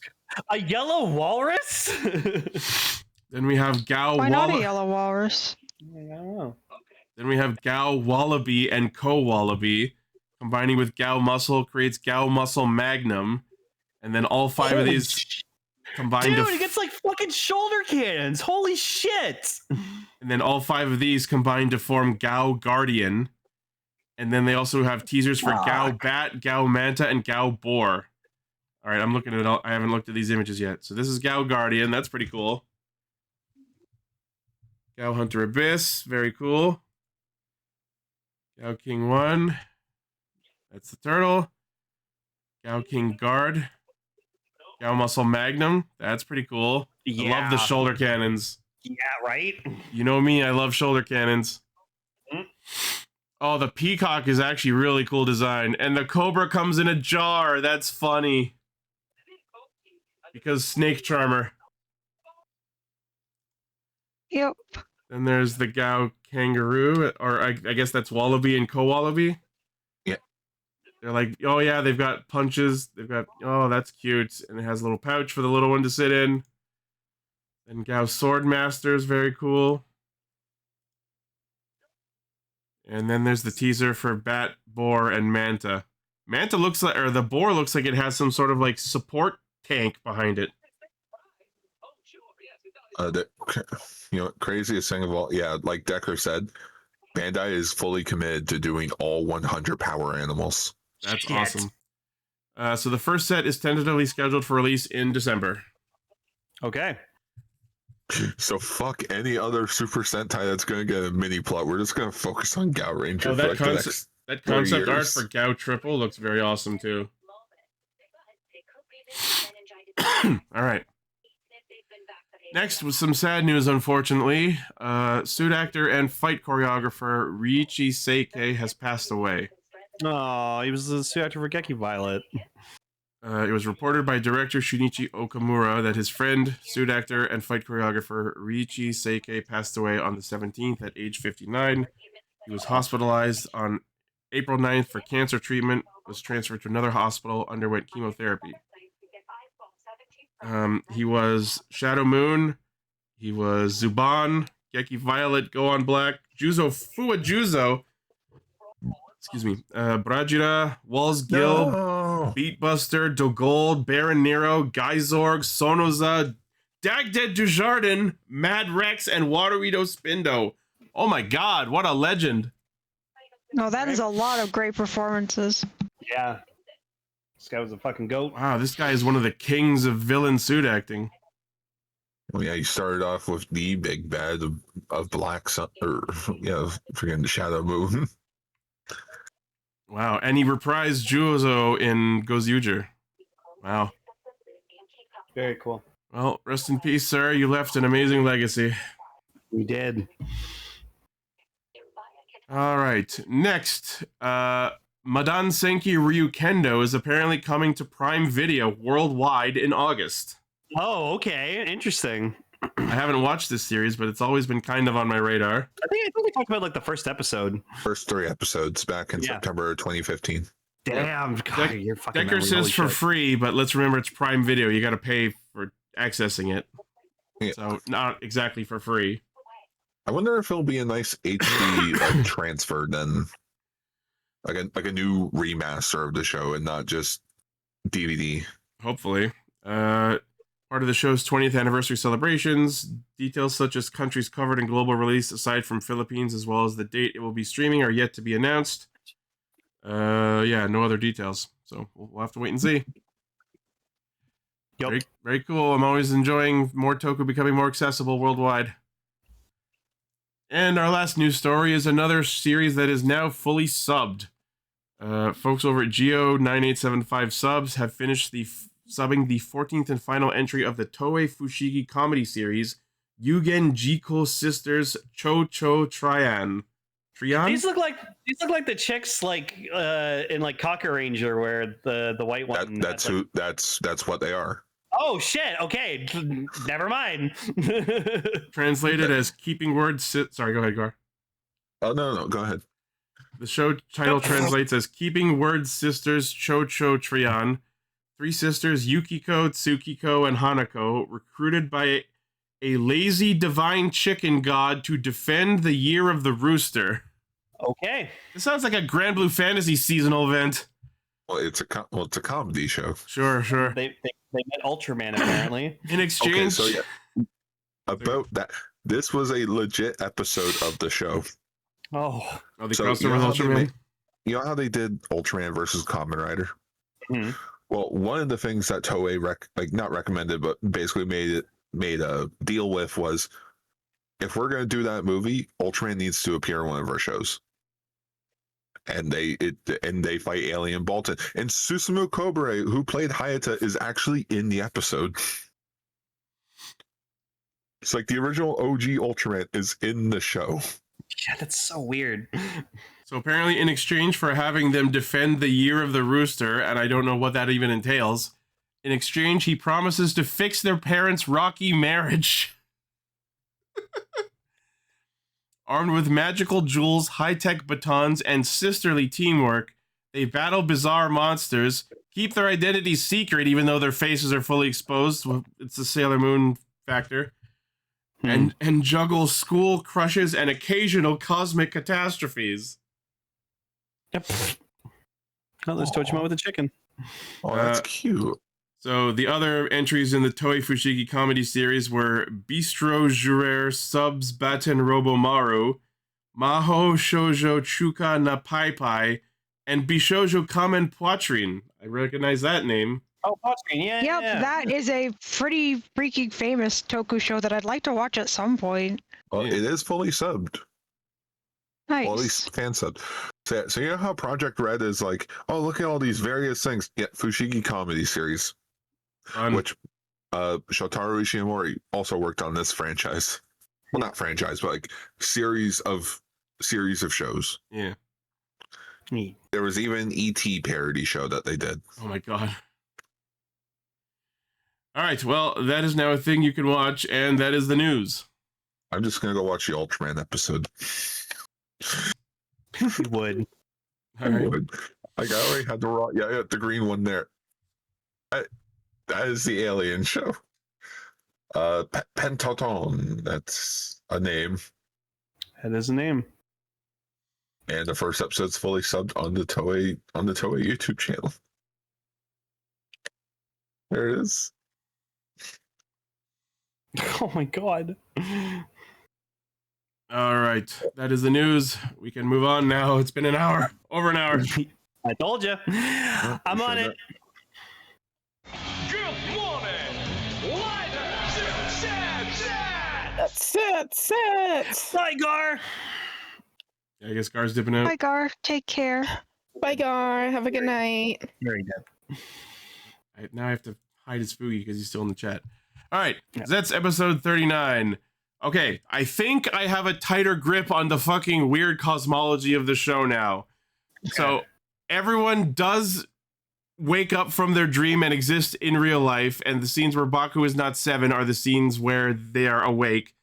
Speaker 2: A yellow walrus?
Speaker 1: Then we have Gao
Speaker 4: Why not a yellow walrus?
Speaker 2: I don't know.
Speaker 1: Then we have Gao Wallaby and Ko Wallaby. Combining with Gao Muscle creates Gao Muscle Magnum. And then all 5 of these combined.
Speaker 2: Dude, he gets like fucking shoulder cannons. Holy shit.
Speaker 1: And then all 5 of these combined to form Gao Guardian. And then they also have teasers for Gao Bat, Gao Manta, and Gao Boar. All right, I'm looking at it all. I haven't looked at these images yet. So this is Gao Guardian. That's pretty cool. Gao Hunter Abyss. Very cool. Gao King 1. That's the turtle. Gao King Guard. Gao Muscle Magnum. That's pretty cool.
Speaker 2: Yeah.
Speaker 1: I love the shoulder cannons.
Speaker 2: Yeah, right?
Speaker 1: You know me, I love shoulder cannons.
Speaker 2: Mm.
Speaker 1: Oh, the peacock is actually really cool design. And the cobra comes in a jar. That's funny. Because Snake Charmer.
Speaker 4: Yep.
Speaker 1: Then there's the Gao Kangaroo, or I guess that's Wallaby and Ko-Wallaby.
Speaker 3: Yeah.
Speaker 1: they're like, oh yeah, they've got punches. They've got, oh, that's cute. And it has a little pouch for the little one to sit in. And Gao's Swordmaster is very cool. And then there's the teaser for Bat, Boar, and Manta. Manta looks like, or the Boar looks like it has some sort of like support tank behind it.
Speaker 3: Craziest thing of all, yeah, like Decker said, Bandai is fully committed to doing all 100 power animals.
Speaker 1: That's awesome. So the first set is tentatively scheduled for release in December.
Speaker 2: Okay.
Speaker 3: So fuck any other Super Sentai that's going to get a mini plot. We're just going to focus on Gao Ranger for like the next
Speaker 1: that concept art for Gao Triple looks very awesome too. All right. Next was some sad news, unfortunately. Suit actor and fight choreographer Riichi Seikei has passed away.
Speaker 2: Oh, he was the suit actor for Geki Violet.
Speaker 1: It was reported by director Shunichi Okamura that his friend, suit actor, and fight choreographer Riichi Seikei passed away on the 17th at age 59. He was hospitalized on April 9th for cancer treatment, was transferred to another hospital, underwent chemotherapy. He was Shadow Moon, he was Zuban, Geki Violet, Go on Black, Juzo Fua Juzo, Brajira, Walls Guild, Beatbuster, Dogold, Baron Nero, Geizorg, Sonoza, Dagdead Dujardin, Mad Rex, and Waterito Spindo. Oh my god, what a legend.
Speaker 4: No, that is a lot of great performances.
Speaker 2: Yeah. This guy was a fucking goat.
Speaker 1: Wow, this guy is one of the kings of villain suit acting.
Speaker 3: Well, yeah, he started off with the big bad of Black Sun, or, forgetting the Shadow Moon.
Speaker 1: Wow, and he reprised Juzo in Gozyuger. Wow.
Speaker 2: Very cool.
Speaker 1: Well, rest in peace, sir. You left an amazing legacy.
Speaker 2: We did.
Speaker 1: All right, next, Madan Senki Ryukendo is apparently coming to Prime Video worldwide in August.
Speaker 2: Oh, okay. Interesting.
Speaker 1: I haven't watched this series, but it's always been kind of on my radar.
Speaker 2: I think we talked about like the first episode.
Speaker 3: First 3 episodes back in September 2015.
Speaker 2: Damn, God, you're fucking
Speaker 1: Decker says for free, but let's remember it's Prime Video. You got to pay for accessing it. Yeah. So not exactly for free.
Speaker 3: I wonder if it'll be a nice HD transfer then. Like a new remaster of the show and not just DVD.
Speaker 1: Hopefully. Part of the show's 20th anniversary celebrations. Details such as countries covered in global release aside from Philippines, as well as the date it will be streaming, are yet to be announced. No other details. So we'll have to wait and see.
Speaker 2: Yep.
Speaker 1: Very, very cool. I'm always enjoying more Toku becoming more accessible worldwide. And our last news story is another series that is now fully subbed. Folks over at Geo9875 Subs have finished subbing the 14th and final entry of the Toei Fushigi comedy series, Yugen Jiko Sisters Chou Trian.
Speaker 2: These look like the chicks like in like Cocker Ranger, where the white one.
Speaker 3: That's what they are.
Speaker 2: Oh shit! Okay, never mind.
Speaker 1: Translated as keeping words. Sorry, go ahead, Gar.
Speaker 3: Oh no, go ahead.
Speaker 1: The show title translates as Keeping Word Sisters Chou Trian. 3 sisters, Yukiko, Tsukiko, and Hanako, recruited by a lazy divine chicken god to defend the Year of the Rooster.
Speaker 2: Okay.
Speaker 1: This sounds like a Grand Blue Fantasy seasonal event.
Speaker 3: Well, it's a comedy show.
Speaker 1: Sure.
Speaker 2: They met Ultraman apparently.
Speaker 1: In exchange.
Speaker 3: Okay, so yeah, about that, this was a legit episode of the show.
Speaker 2: Oh,
Speaker 1: they crossed over with Ultraman.
Speaker 3: You know how they did Ultraman versus Kamen Rider?
Speaker 2: Mm-hmm.
Speaker 3: Well, one of the things that Toei not recommended, but basically made a deal with was, if we're going to do that movie, Ultraman needs to appear in one of our shows. And they fight Alien Bolton, and Susumu Kobure, who played Hayata, is actually in the episode. It's like the original OG Ultraman is in the show.
Speaker 2: Yeah, that's so weird.
Speaker 1: So apparently in exchange for having them defend the Year of the Rooster, and I don't know what that even entails, in exchange he promises to fix their parents' rocky marriage. Armed with magical jewels, high-tech batons, and sisterly teamwork, They battle bizarre monsters, keep their identities secret even though their faces are fully exposed. It's the Sailor Moon factor. And juggle school crushes and occasional cosmic catastrophes.
Speaker 2: Yep. Oh, there's Tojima with a chicken.
Speaker 3: Oh, that's cute.
Speaker 1: So the other entries in the Toei Fushigi comedy series were Bistro Jureur Subs Baten Robomaru, Maho Shoujo Chuka na Pai Pai, and Bishoujo Kamen Poitrine. I recognize that name.
Speaker 2: Oh, Poitrine, yeah.
Speaker 4: Yep,
Speaker 2: yeah.
Speaker 4: that is a pretty freaking famous toku show that I'd like to watch at some point.
Speaker 3: Well, it is fully subbed.
Speaker 4: Nice.
Speaker 3: Well, at least fan subbed. So you know how Project Red is like, oh, look at all these various things. Yeah, Fushigi comedy series, which Shotaro Ishimori also worked on this franchise. Well, not franchise, but like series of shows.
Speaker 1: Yeah.
Speaker 2: Neat.
Speaker 3: There was even E.T. parody show that they did.
Speaker 1: Oh my god. All right, well, that is now a thing you can watch, and that is the news.
Speaker 3: I'm just gonna go watch the Ultraman episode.
Speaker 2: You would.
Speaker 1: All right.
Speaker 3: Like I already had the green one there. That is the Alien show. Pentoton, that's a name.
Speaker 2: That is a name.
Speaker 3: And the first episode's fully subbed on the Toei YouTube channel. There it is.
Speaker 2: Oh my god.
Speaker 1: All right, that is the news. We can move on now. It's been an hour, over an hour.
Speaker 2: I told you. I'm on it.
Speaker 6: Good morning,
Speaker 5: That's it.
Speaker 2: Bye, Gar.
Speaker 1: Yeah, I guess Gar's dipping out.
Speaker 4: Bye, Gar. Take care.
Speaker 5: Bye, Gar. Have a good night.
Speaker 2: Very good.
Speaker 1: Now I have to hide his Spooky because he's still in the chat. All right, that's episode 39. Okay, I think I have a tighter grip on the fucking weird cosmology of the show now. Okay. So everyone does wake up from their dream and exist in real life, and the scenes where Baku is not 7 are the scenes where they are awake.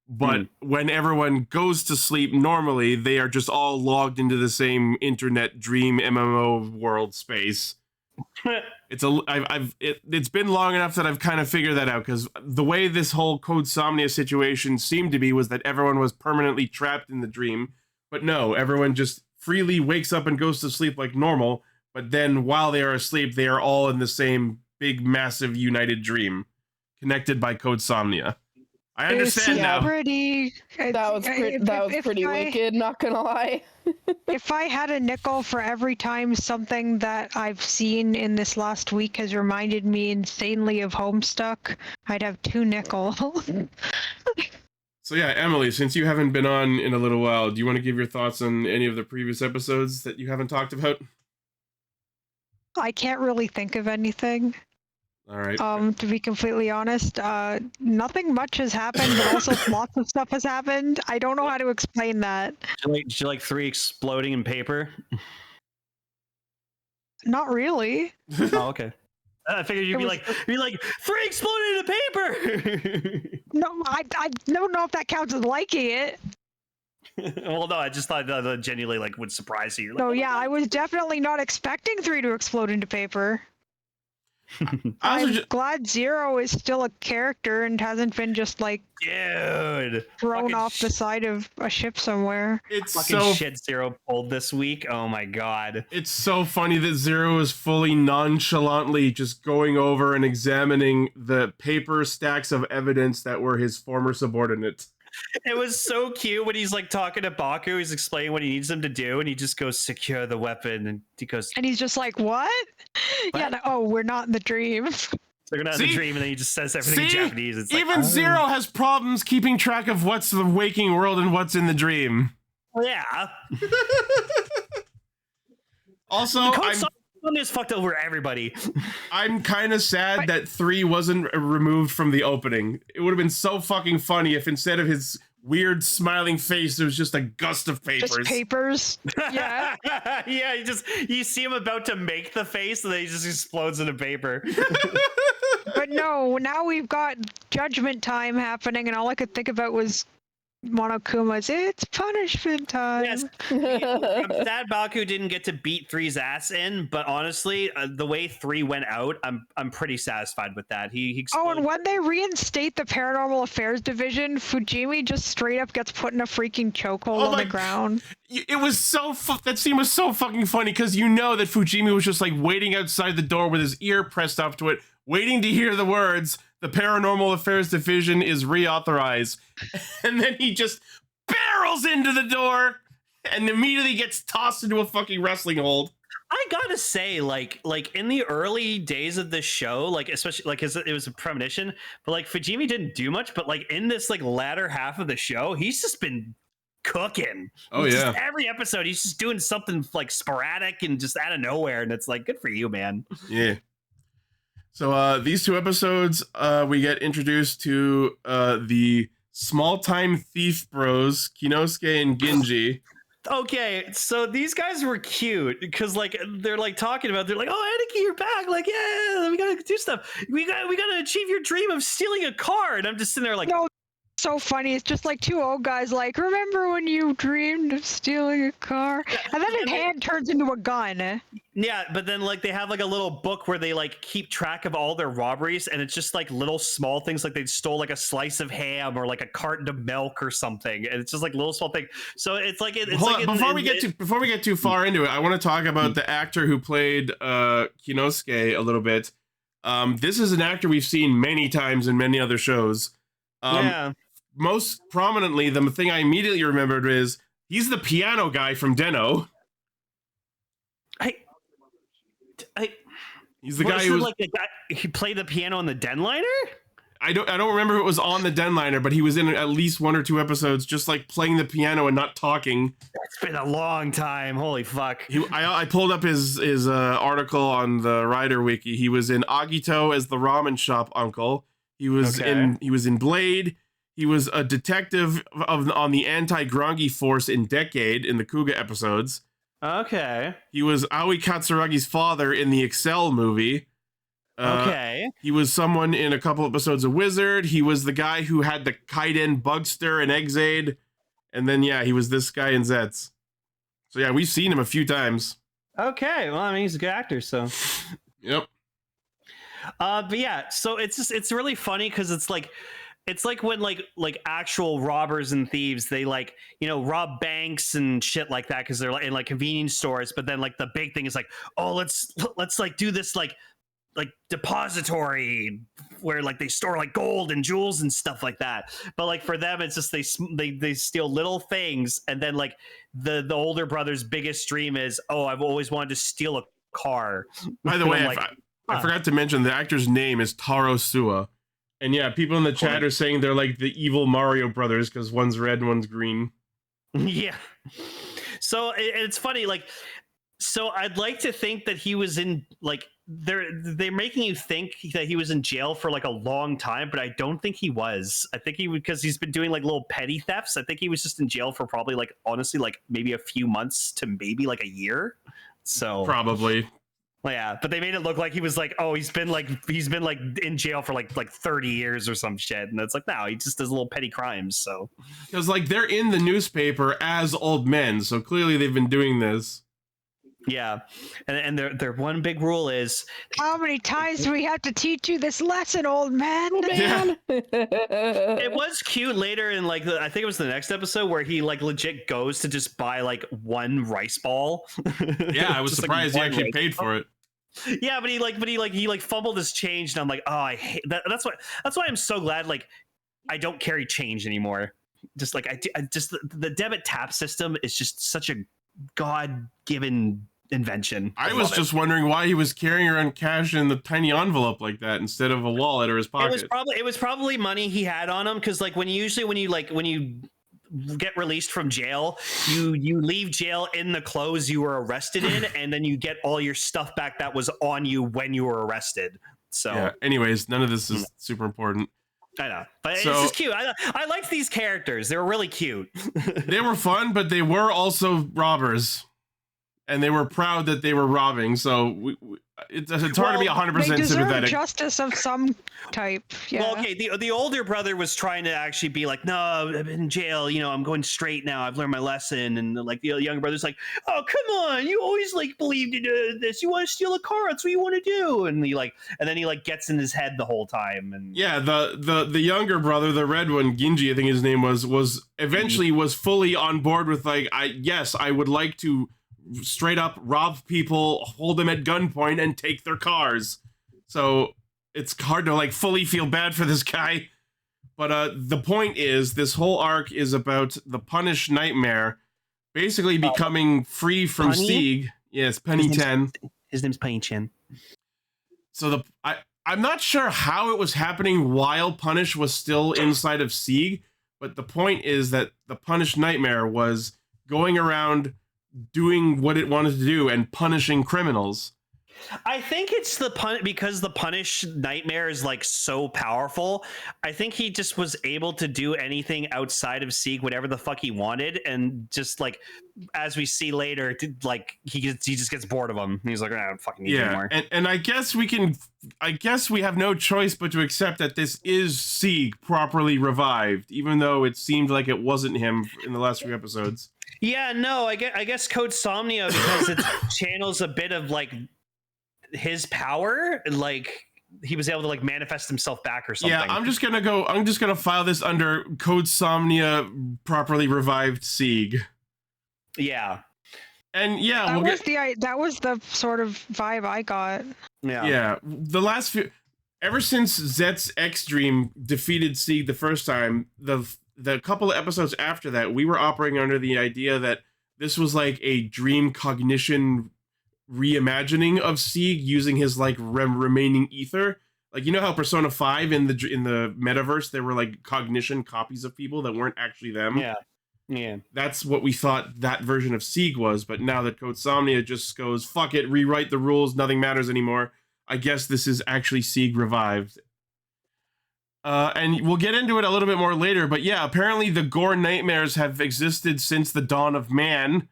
Speaker 1: But when everyone goes to sleep normally, they are just all logged into the same internet dream MMO world space. It's been long enough that I've kind of figured that out, because the way this whole Codesomnia situation seemed to be was that everyone was permanently trapped in the dream, but no, everyone just freely wakes up and goes to sleep like normal, but then while they are asleep, they are all in the same big, massive, united dream, connected by Codesomnia. I understand now.
Speaker 5: That was pretty wicked, not gonna lie.
Speaker 4: If I had a nickel for every time something that I've seen in this last week has reminded me insanely of Homestuck, I'd have 2 nickels.
Speaker 1: So yeah, Emily, since you haven't been on in a little while, do you want to give your thoughts on any of the previous episodes that you haven't talked about?
Speaker 4: I can't really think of anything.
Speaker 1: All right.
Speaker 4: To be completely honest, nothing much has happened, but also lots of stuff has happened. I don't know how to explain that.
Speaker 2: Did you like 3 exploding in paper?
Speaker 4: Not really.
Speaker 2: Oh, okay. I figured you'd be like 3 exploding in paper.
Speaker 4: No, I don't know if that counts as liking it.
Speaker 2: Well, no, I just thought that genuinely would surprise you.
Speaker 4: No, yeah, I was definitely not expecting 3 to explode into paper. I'm glad Zero is still a character and hasn't been just
Speaker 2: dude,
Speaker 4: thrown off the side of a ship somewhere.
Speaker 1: It's
Speaker 2: fucking
Speaker 1: so
Speaker 2: shit Zero pulled this week. Oh my god.
Speaker 1: It's so funny that Zero is fully nonchalantly just going over and examining the paper stacks of evidence that were his former subordinates.
Speaker 2: It was so cute when he's talking to Baku, he's explaining what he needs him to do, and he just goes, secure the weapon, and he goes,
Speaker 4: and he's just like, what? Yeah, we're not in the dream.
Speaker 2: So we're not in the dream, and then he just says everything in Japanese. It's
Speaker 1: even Zero has problems keeping track of what's the waking world and what's in the dream.
Speaker 2: Yeah.
Speaker 1: Also,
Speaker 2: is fucked over everybody.
Speaker 1: I'm kind of sad that 3 wasn't removed from the opening. It would have been so fucking funny if instead of his weird smiling face, there was just a gust of papers.
Speaker 4: Just papers. Yeah.
Speaker 2: Yeah, you see him about to make the face, and then he just explodes into paper.
Speaker 4: But no, now we've got Judgment Time happening, and all I could think about was Monokuma's it's punishment time.
Speaker 2: Yes. I'm sad Baku didn't get to beat 3's ass in, but honestly, the way 3 went out, I'm pretty satisfied with that. He
Speaker 4: Oh, and when they reinstate the Paranormal Affairs division, Fujimi just straight up gets put in a freaking chokehold on the ground.
Speaker 1: It was so that scene was so fucking funny because you know that Fujimi was just like waiting outside the door with his ear pressed up to it, waiting to hear the words, "The Paranormal Affairs division is reauthorized," and then he just barrels into the door and immediately gets tossed into a fucking wrestling hold.
Speaker 2: I gotta say, like in the early days of this show, like especially like it was a premonition, but like Fujimi didn't do much, but like in this like latter half of the show, he's just been cooking.
Speaker 1: Oh yeah,
Speaker 2: every episode he's just doing something like sporadic and just out of nowhere, and it's like good for you, man.
Speaker 1: Yeah. So these 2 episodes, we get introduced to the small-time thief bros, Kinosuke and Ginji.
Speaker 2: Okay, so these guys were cute because like they're like talking about, they're like, "Oh, Aniki, you're back! Like, yeah, we gotta do stuff. We gotta achieve your dream of stealing a car." And I'm just sitting there like,
Speaker 4: no, so funny. It's just like 2 old guys like, "Remember when you dreamed of stealing a car?" And then his hand turns into a gun.
Speaker 2: Yeah, but then like they have like a little book where they like keep track of all their robberies, and it's just like little small things, like they stole like a slice of ham or like a carton of milk or something, and it's just like little small thing. So it's like
Speaker 1: before we get too far into it, I want to talk about the actor who played Kinosuke a little bit. This is an actor we've seen many times in many other shows.
Speaker 2: Yeah.
Speaker 1: Most prominently, the thing I immediately remembered is he's the piano guy from Den-O. He's the guy who was
Speaker 2: like the guy he played the piano on the Denliner.
Speaker 1: I don't remember if it was on the Denliner, but he was in at least 1 or 2 episodes, just like playing the piano and not talking.
Speaker 2: It's been a long time. Holy fuck!
Speaker 1: I pulled up his article on the Rider Wiki. He was in Agito as the ramen shop uncle. He was in Blade. He was a detective on the anti-Grongi force in Decade in the Kuga episodes.
Speaker 2: Okay.
Speaker 1: He was Aoi Katsuragi's father in the Excel movie.
Speaker 2: Okay.
Speaker 1: He was someone in a couple episodes of Wizard. He was the guy who had the Kaiden Bugster in Exade. And then, yeah, he was this guy in Zeztz. So, yeah, we've seen him a few times.
Speaker 2: Okay. Well, I mean, he's a good actor, so.
Speaker 1: Yep.
Speaker 2: But yeah, so it's really funny because it's like when like actual robbers and thieves, they like, you know, rob banks and shit like that because they're like in like convenience stores. But then like the big thing is like, oh, let's like do this like depository where like they store like gold and jewels and stuff like that. But like for them, it's just they steal little things, and then like the older brother's biggest dream is, oh, I've always wanted to steal a car.
Speaker 1: By the way, I forgot to mention the actor's name is Taro Suwa. And yeah, people in the chat are saying they're like the evil Mario brothers because one's red and one's green.
Speaker 2: Yeah. So it's funny, like, so I'd like to think that he was in like they're making you think that he was in jail for like a long time, but I don't think he was. I think because he's been doing like little petty thefts. I think he was just in jail for probably like honestly like maybe a few months to maybe like a year. So
Speaker 1: probably.
Speaker 2: Yeah, but they made it look like he was like, oh, he's been like in jail for like 30 years or some shit, and it's like, no, he just does little petty crimes. So
Speaker 1: because like they're in the newspaper as old men, so clearly they've been doing this.
Speaker 2: Yeah, and their one big rule is,
Speaker 4: how many times do we have to teach you this lesson, old man?
Speaker 1: Yeah.
Speaker 2: It was cute later in like I think it was the next episode where he like legit goes to just buy like one rice ball.
Speaker 1: Yeah, I was surprised he actually paid for it.
Speaker 2: Yeah, but he fumbled his change, and I'm like, oh, I hate that. That's why I'm so glad like I don't carry change anymore. Just like I just the debit tap system is just such a God-given invention.
Speaker 1: I was just wondering why he was carrying around cash in the tiny envelope like that instead of a wallet or his pocket.
Speaker 2: It was probably money he had on him, because like when you get released from jail, you leave jail in the clothes you were arrested in, and then you get all your stuff back that was on you when you were arrested. So
Speaker 1: yeah, anyways, none of this is super important.
Speaker 2: I know, but it's just cute. I liked these characters. They were really cute.
Speaker 1: They were fun, but they were also robbers. and they were proud that they were robbing. So it's hard to be 100%
Speaker 4: they deserve
Speaker 1: sympathetic.
Speaker 4: justice of some type. Yeah.
Speaker 2: Well, okay, the older brother was trying to actually be like, no, I've been in jail, you know, I'm going straight now, I've learned my lesson. And like the younger brother's like, oh, come on, you always like believed in this, you want to steal a car, that's what you want to do. And then he like gets in his head the whole time. And
Speaker 1: yeah, the younger brother, the red one, Ginji, I think his name was eventually was fully on board with like, I would like to straight up rob people, hold them at gunpoint, and take their cars. So it's hard to like fully feel bad for this guy. But the point is, this whole arc is about the Punish Nightmare basically becoming free from
Speaker 2: Punny?
Speaker 1: Sieg. Yes, Penny 10.
Speaker 2: His name's Penny Chin.
Speaker 1: So I'm not sure how it was happening while Punish was still inside of Sieg, but the point is that the Punish Nightmare was going around doing what it wanted to do and punishing criminals.
Speaker 2: I think it's because the Punish Nightmare is like so powerful. I think he just was able to do anything outside of Sieg, whatever the fuck he wanted, and just like as we see later, like he just gets bored of him. He's like, I don't fucking need you anymore.
Speaker 1: And I guess we have no choice but to accept that this is Sieg properly revived, even though it seemed like it wasn't him in the last few episodes.
Speaker 2: Yeah, no, I guess Code Somnia, because it channels a bit of like his power, like he was able to like manifest himself back or something.
Speaker 1: Yeah, I'm just gonna file this under Code Somnia properly revived Sieg.
Speaker 2: Yeah.
Speaker 1: And yeah,
Speaker 4: that was the sort of vibe I got.
Speaker 1: Yeah. The last few, ever since Zeztz X Dream defeated Sieg the first time, the couple of episodes after that, we were operating under the idea that this was like a dream cognition reimagining of Sieg using his like remaining ether. Like, you know how Persona 5 in the metaverse, there were like cognition copies of people that weren't actually them?
Speaker 2: Yeah.
Speaker 1: That's what we thought that version of Sieg was, but now that Code Somnia just goes, fuck it, rewrite the rules, nothing matters anymore, I guess this is actually Sieg revived. And we'll get into it a little bit more later, but yeah, apparently the gore nightmares have existed since the dawn of man.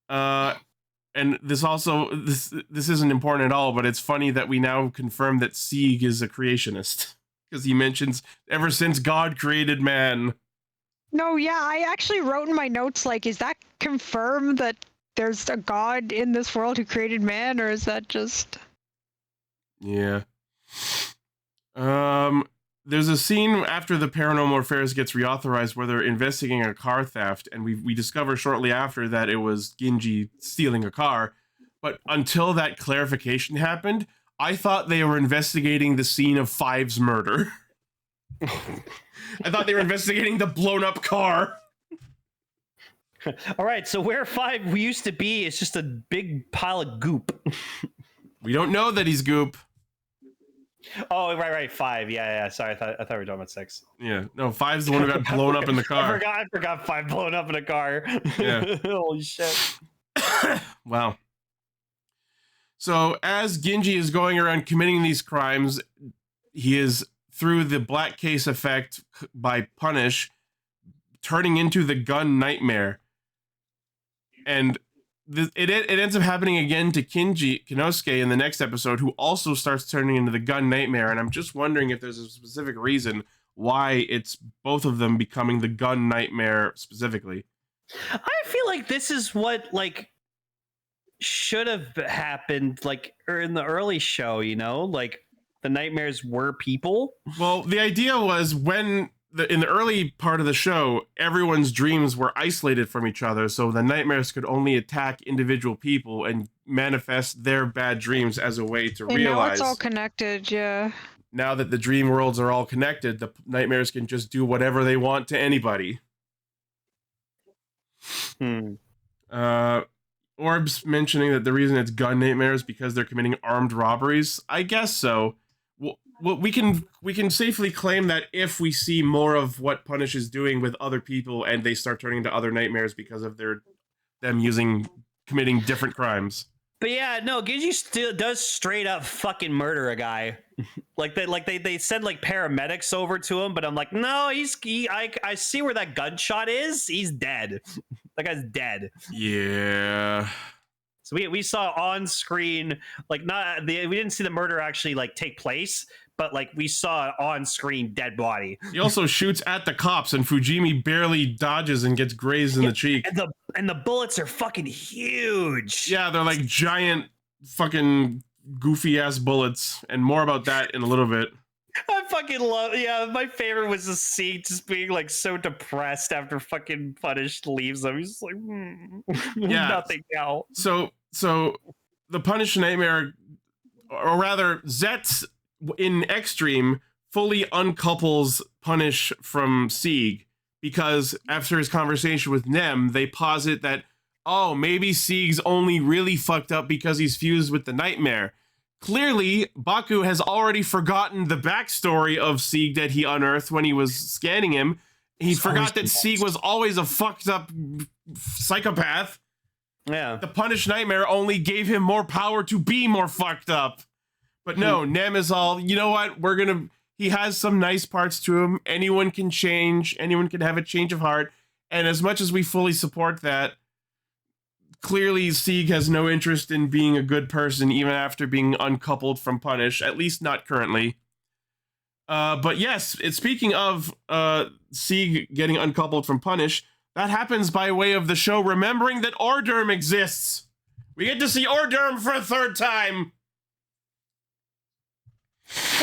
Speaker 1: And this isn't important at all, but it's funny that we now confirm that Sieg is a creationist, because he mentions ever since God created man.
Speaker 4: No, yeah, I actually wrote in my notes, like, is that confirmed that there's a God in this world who created man, or is that just...
Speaker 1: Yeah. There's a scene after the Paranormal Affairs gets reauthorized where they're investigating a car theft, and we discover shortly after that it was Ginji stealing a car. But until that clarification happened, I thought they were investigating the scene of Five's murder. I thought they were investigating the blown up car.
Speaker 2: All right, so where 5 used to be is just a big pile of goop.
Speaker 1: We don't know that he's goop.
Speaker 2: Oh, right, 5. Yeah. Sorry, I thought we were talking about 6.
Speaker 1: Yeah, no, 5's the one who got blown up in the car.
Speaker 2: I forgot 5 blown up in a car.
Speaker 1: Yeah.
Speaker 2: Holy shit.
Speaker 1: Wow. So as Ginji is going around committing these crimes, he is, through the black case effect by Punish, turning into the gun nightmare. And it ends up happening again to Kinosuke in the next episode, who also starts turning into the gun nightmare. And I'm just wondering if there's a specific reason why it's both of them becoming the gun nightmare specifically.
Speaker 2: I feel like this is what like should have happened, like, or in the early show, you know, like the nightmares were people.
Speaker 1: Well, the idea was when in the early part of the show, everyone's dreams were isolated from each other, so the nightmares could only attack individual people and manifest their bad dreams as a way to realize.
Speaker 4: Now it's all connected, yeah.
Speaker 1: Now that the dream worlds are all connected, the nightmares can just do whatever they want to anybody. Orb's mentioning that the reason it's gun nightmares because they're committing armed robberies. I guess so. Well, we can safely claim that if we see more of what Punish is doing with other people and they start turning into other nightmares because of them committing different crimes.
Speaker 2: But yeah, no, Ginji still does straight up fucking murder a guy. they send like paramedics over to him, but I'm like, no, I see where that gunshot is. He's dead. That guy's dead.
Speaker 1: Yeah.
Speaker 2: So we saw on screen, like we didn't see the murder actually like take place, but like we saw an on screen dead body.
Speaker 1: He also shoots at the cops, and Fujimi barely dodges and gets grazed in the cheek.
Speaker 2: And the bullets are fucking huge.
Speaker 1: Yeah, they're like giant fucking goofy ass bullets, and more about that in a little bit.
Speaker 2: I fucking love. Yeah, my favorite was the Sieg just being like so depressed after fucking Punish leaves him. He's just like,
Speaker 1: yeah,
Speaker 2: nothing now.
Speaker 1: So the Punish nightmare, or rather, Zeztz in Extreme fully uncouples Punish from Sieg, because after his conversation with Nem, they posit that, oh, maybe Sieg's only really fucked up because he's fused with the nightmare. Clearly, Baku has already forgotten the backstory of Sieg that he unearthed when he was scanning him. He forgot that Sieg was always a fucked up psychopath.
Speaker 2: Yeah.
Speaker 1: The Punish nightmare only gave him more power to be more fucked up. But no, Nem is all, you know what, he has some nice parts to him. Anyone can change. Anyone can have a change of heart. And as much as we fully support that, clearly Sieg has no interest in being a good person, even after being uncoupled from Punish, at least not currently. But yes, speaking of Sieg getting uncoupled from Punish, that happens by way of the show remembering that Orderm exists. We get to see Orderm for a third time.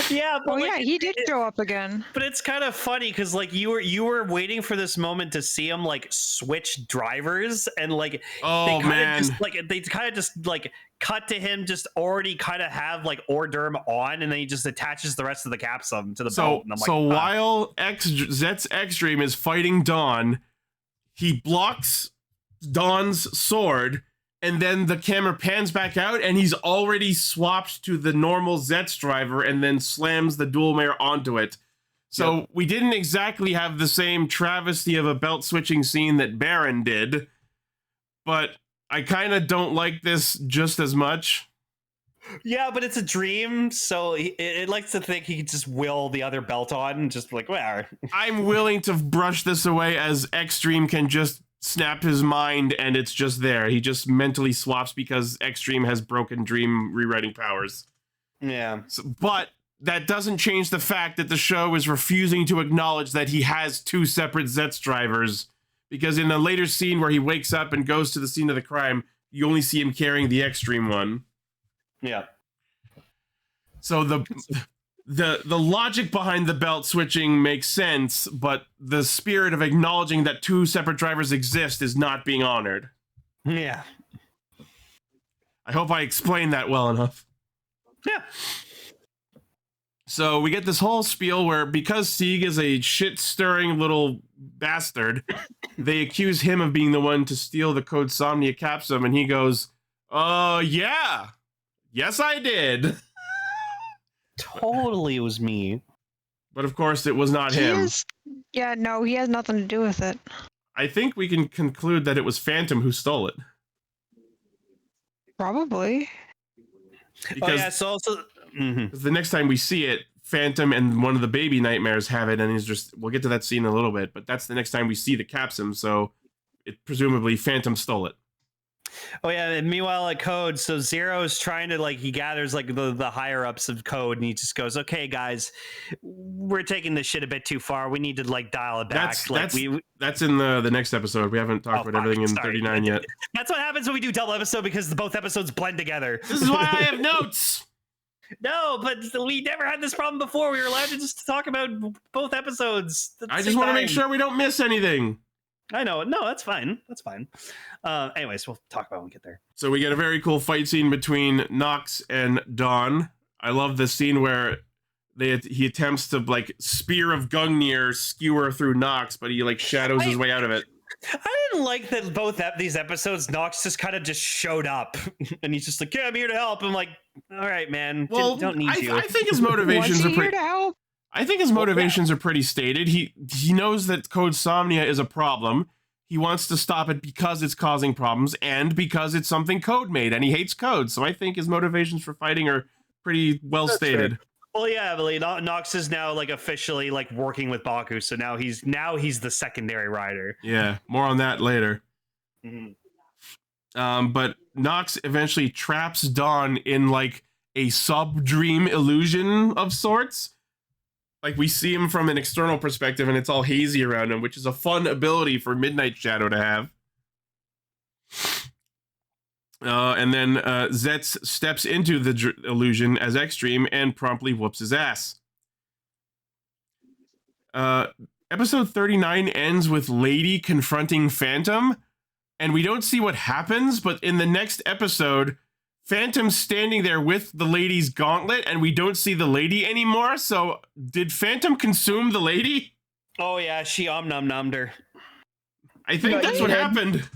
Speaker 2: Yeah, but
Speaker 4: he did show up again.
Speaker 2: But it's kind of funny because like you were waiting for this moment to see him like switch drivers, and like they kind of just like cut to him just already kind of have like Orderm on, and then he just attaches the rest of the capsum to the belt. And I'm like,
Speaker 1: while Zeztz Extreme is fighting Dawn, he blocks Dawn's sword. And then the camera pans back out, and he's already swapped to the normal Zeztz driver and then slams the dual mare onto it. So we didn't exactly have the same travesty of a belt switching scene that Baron did, but I kind of don't like this just as much.
Speaker 2: Yeah, but it's a dream, so it likes to think he can just will the other belt on and just be like, whatever.
Speaker 1: I'm willing to brush this away, as Extreme can just snap his mind and it's just there. He just mentally swaps because Extreme has broken dream rewriting powers.
Speaker 2: Yeah.
Speaker 1: But that doesn't change the fact that the show is refusing to acknowledge that he has two separate Zeztz drivers, because in a later scene where he wakes up and goes to the scene of the crime, you only see him carrying the Extreme one.
Speaker 2: Yeah.
Speaker 1: So the logic behind the belt switching makes sense, but the spirit of acknowledging that two separate drivers exist is not being honored.
Speaker 2: Yeah.
Speaker 1: I hope I explained that well enough.
Speaker 2: Yeah.
Speaker 1: So we get this whole spiel where, because Sieg is a shit-stirring little bastard, they accuse him of being the one to steal the Code Somnia capsum, and he goes, yeah. Yes, I did.
Speaker 2: Totally, it was me.
Speaker 1: But of course, it was not him.
Speaker 4: He has nothing to do with it.
Speaker 1: I think we can conclude that it was Phantom who stole it.
Speaker 4: Probably.
Speaker 1: Because
Speaker 2: so also...
Speaker 1: the next time we see it, Phantom and one of the baby nightmares have it, and he's just... We'll get to that scene in a little bit, but that's the next time we see the capsum, so presumably Phantom stole it.
Speaker 2: Oh yeah, and meanwhile at Code, so Zero's trying to he gathers the higher ups of Code, and he just goes, "Okay, guys, we're taking this shit a bit too far. We need to dial it back."
Speaker 1: That's in the next episode. We haven't talked about everything in 39 yet.
Speaker 2: That's what happens when we do double episode, because both episodes blend together.
Speaker 1: This is why I have notes.
Speaker 2: No, but we never had this problem before. We were allowed to just talk about both episodes.
Speaker 1: I just want to make sure we don't miss anything.
Speaker 2: I know. No, that's fine. That's fine. Anyways, we'll talk about it when we get there.
Speaker 1: So we get a very cool fight scene between Nox and Dawn. I love the scene where he attempts to Spear of Gungnir skewer through Nox, but he shadows his way out of it.
Speaker 2: I didn't like that both these episodes, Nox just kind of just showed up, and he's just like, "Yeah, I'm here to help." I'm like, "All right, man.
Speaker 1: Well,
Speaker 2: don't need you."
Speaker 1: I think his motivations are pretty. I think his motivations are pretty stated. He knows that Code Somnia is a problem. He wants to stop it because it's causing problems and because it's something Code made, and he hates Code. So I think his motivations for fighting are pretty well stated.
Speaker 2: Fair. Well, yeah, but Nox is now officially working with Baku, so now he's the secondary rider.
Speaker 1: Yeah, more on that later.
Speaker 2: Mm-hmm.
Speaker 1: But Nox eventually traps Dawn in like a sub-dream illusion of sorts. Like we see him from an external perspective and it's all hazy around him, which is a fun ability for Midnight Shadow to have. And then Zeztz steps into the illusion as Extreme and promptly whoops his ass. Episode 39 ends with Lady confronting Phantom, and we don't see what happens, but in the next episode, Phantom's standing there with the lady's gauntlet, and we don't see the lady anymore, so did Phantom consume the lady?
Speaker 2: Oh yeah, she om-nom-nommed her.
Speaker 1: I think that's what happened.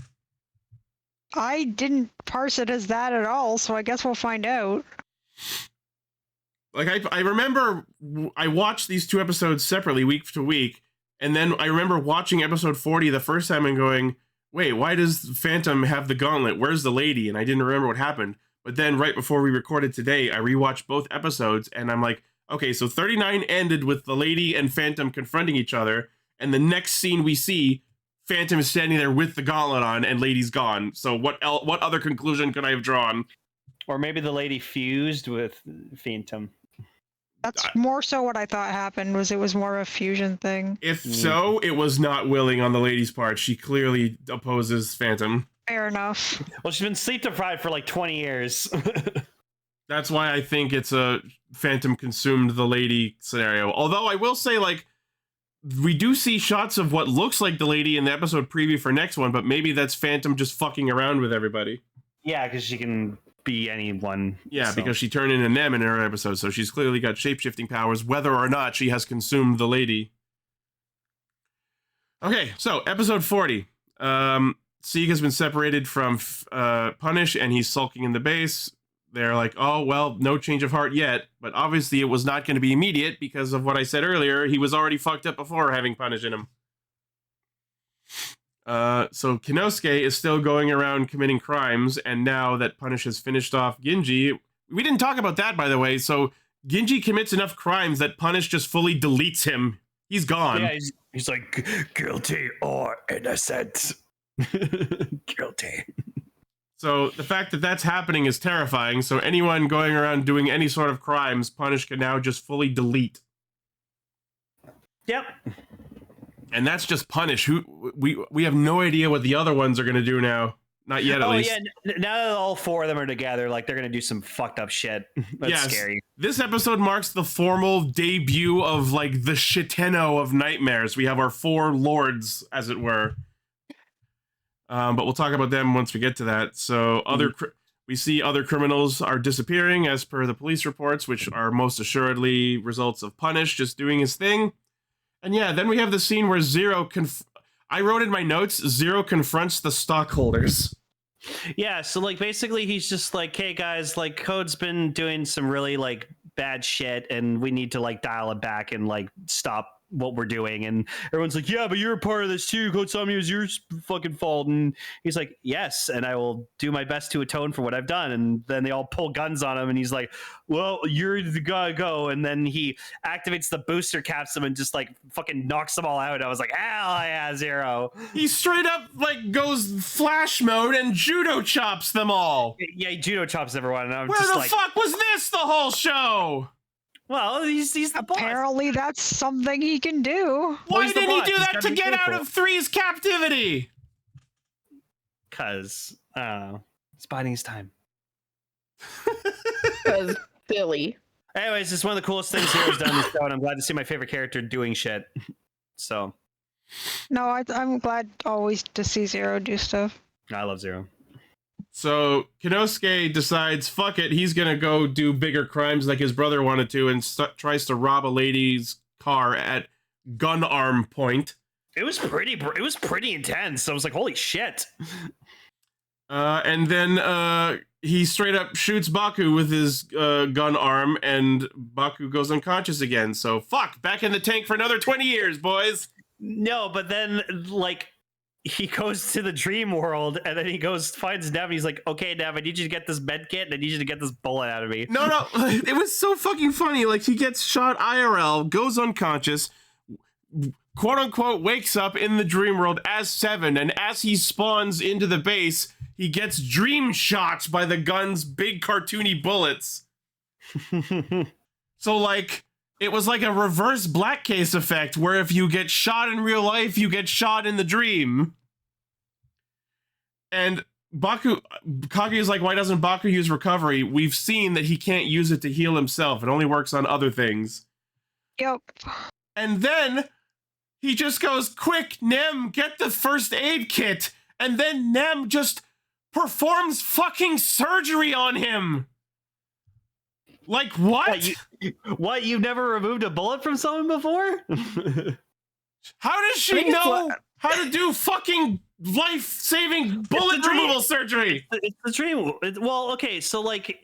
Speaker 4: I didn't parse it as that at all, so I guess we'll find out.
Speaker 1: Like, I remember I watched these two episodes separately, week to week, and then I remember watching episode 40 the first time and going, wait, why does Phantom have the gauntlet? Where's the lady? And I didn't remember what happened. But then right before we recorded today, I rewatched both episodes, and I'm like, okay, so 39 ended with the lady and Phantom confronting each other, and the next scene we see, Phantom is standing there with the gauntlet on, and lady's gone. So what other conclusion could I have drawn?
Speaker 2: Or maybe the lady fused with Phantom.
Speaker 4: That's more so what I thought happened, was it was more of a fusion thing.
Speaker 1: If so, it was not willing on the lady's part. She clearly opposes Phantom.
Speaker 4: Fair enough.
Speaker 2: Well, she's been sleep deprived for like 20 years.
Speaker 1: That's why I think it's a Phantom consumed the lady scenario. Although I will say, like, we do see shots of what looks like the lady in the episode preview for next one, but maybe that's Phantom just fucking around with everybody.
Speaker 2: Yeah, because she can be anyone.
Speaker 1: Yeah,
Speaker 2: so.
Speaker 1: because she turned into Nem in her episode, so she's clearly got shape-shifting powers, whether or not she has consumed the lady. Okay, so episode 40. Sieg has been separated from Punish, and he's sulking in the base. They're like, oh, well, no change of heart yet, but obviously it was not going to be immediate because of what I said earlier. He was already fucked up before having Punish in him. So Kinosuke is still going around committing crimes, and now that Punish has finished off Ginji, we didn't talk about that, by the way, so Ginji commits enough crimes that Punish just fully deletes him. He's gone.
Speaker 2: Yeah, he's like, guilty or innocent. Guilty.
Speaker 1: So the fact that that's happening is terrifying, so anyone going around doing any sort of crimes, Punish can now just fully delete.
Speaker 2: Yep.
Speaker 1: And that's just Punish. We have no idea what the other ones are going to do now. Not yet, at least.
Speaker 2: Yeah. Now that all four of them are together, like, they're going to do some fucked up shit. That's scary. This
Speaker 1: episode marks the formal debut of, like, the Shiteno of nightmares. We have our four lords, as it were. But we'll talk about them once we get to that. So we see other criminals are disappearing, as per the police reports, which are most assuredly results of Punish just doing his thing. And yeah, then we have the scene where Zero I wrote in my notes, Zero confronts the stockholders.
Speaker 2: Yeah, so, like, basically he's just like, hey guys, like, Code's been doing some really, like, bad shit, and we need to, like, dial it back and, like, stop what we're doing. And everyone's like, yeah, but you're a part of this too. Code Sammy, is your fucking fault. And he's like, yes, and I will do my best to atone for what I've done. And then they all pull guns on him, and he's like, well, you're the guy, go. And then he activates the booster capsule and just, like, fucking knocks them all out. I was like, hell yeah, Zero.
Speaker 1: He straight up, like, goes flash mode and judo chops them all.
Speaker 2: Yeah, he judo chops everyone. And I'm
Speaker 1: Where
Speaker 2: just
Speaker 1: the
Speaker 2: like,
Speaker 1: fuck was this the whole show?
Speaker 2: Well, he's the
Speaker 4: Apparently
Speaker 2: boss.
Speaker 4: That's something he can do.
Speaker 1: Why did he do that to get out of Three's captivity?
Speaker 2: Because, he's biding his time.
Speaker 5: Because Billy.
Speaker 2: Anyways, it's one of the coolest things Zero's done in the show, and I'm glad to see my favorite character doing shit. So.
Speaker 4: No, I'm glad always to see Zero do stuff.
Speaker 2: I love Zero.
Speaker 1: So Kinosuke decides, fuck it, he's gonna go do bigger crimes like his brother wanted to, and tries to rob a lady's car at gun arm point.
Speaker 2: It was pretty intense. I was like, holy shit.
Speaker 1: And then he straight up shoots Baku with his gun arm, and Baku goes unconscious again. So fuck, back in the tank for another 20 years, boys.
Speaker 2: No, but then, like, he goes to the dream world, and then he finds Nev, and he's like, okay, Nev, I need you to get this med kit, and I need you to get this bullet out of me.
Speaker 1: No, it was so fucking funny. Like, he gets shot IRL, goes unconscious, quote unquote wakes up in the dream world as Seven, and as he spawns into the base, he gets dream shot by the gun's big cartoony bullets. So like, it was like a reverse black case effect, where if you get shot in real life, you get shot in the dream. And Kage is like, why doesn't Baku use recovery? We've seen that he can't use it to heal himself. It only works on other things.
Speaker 4: Yep.
Speaker 1: And then he just goes, quick, Nem, get the first aid kit. And then Nem just performs fucking surgery on him. Like, what?
Speaker 2: What, you've never removed a bullet from someone before?
Speaker 1: How does she know how to do fucking life-saving bullet removal surgery?
Speaker 2: It's the dream. Well, okay, so like,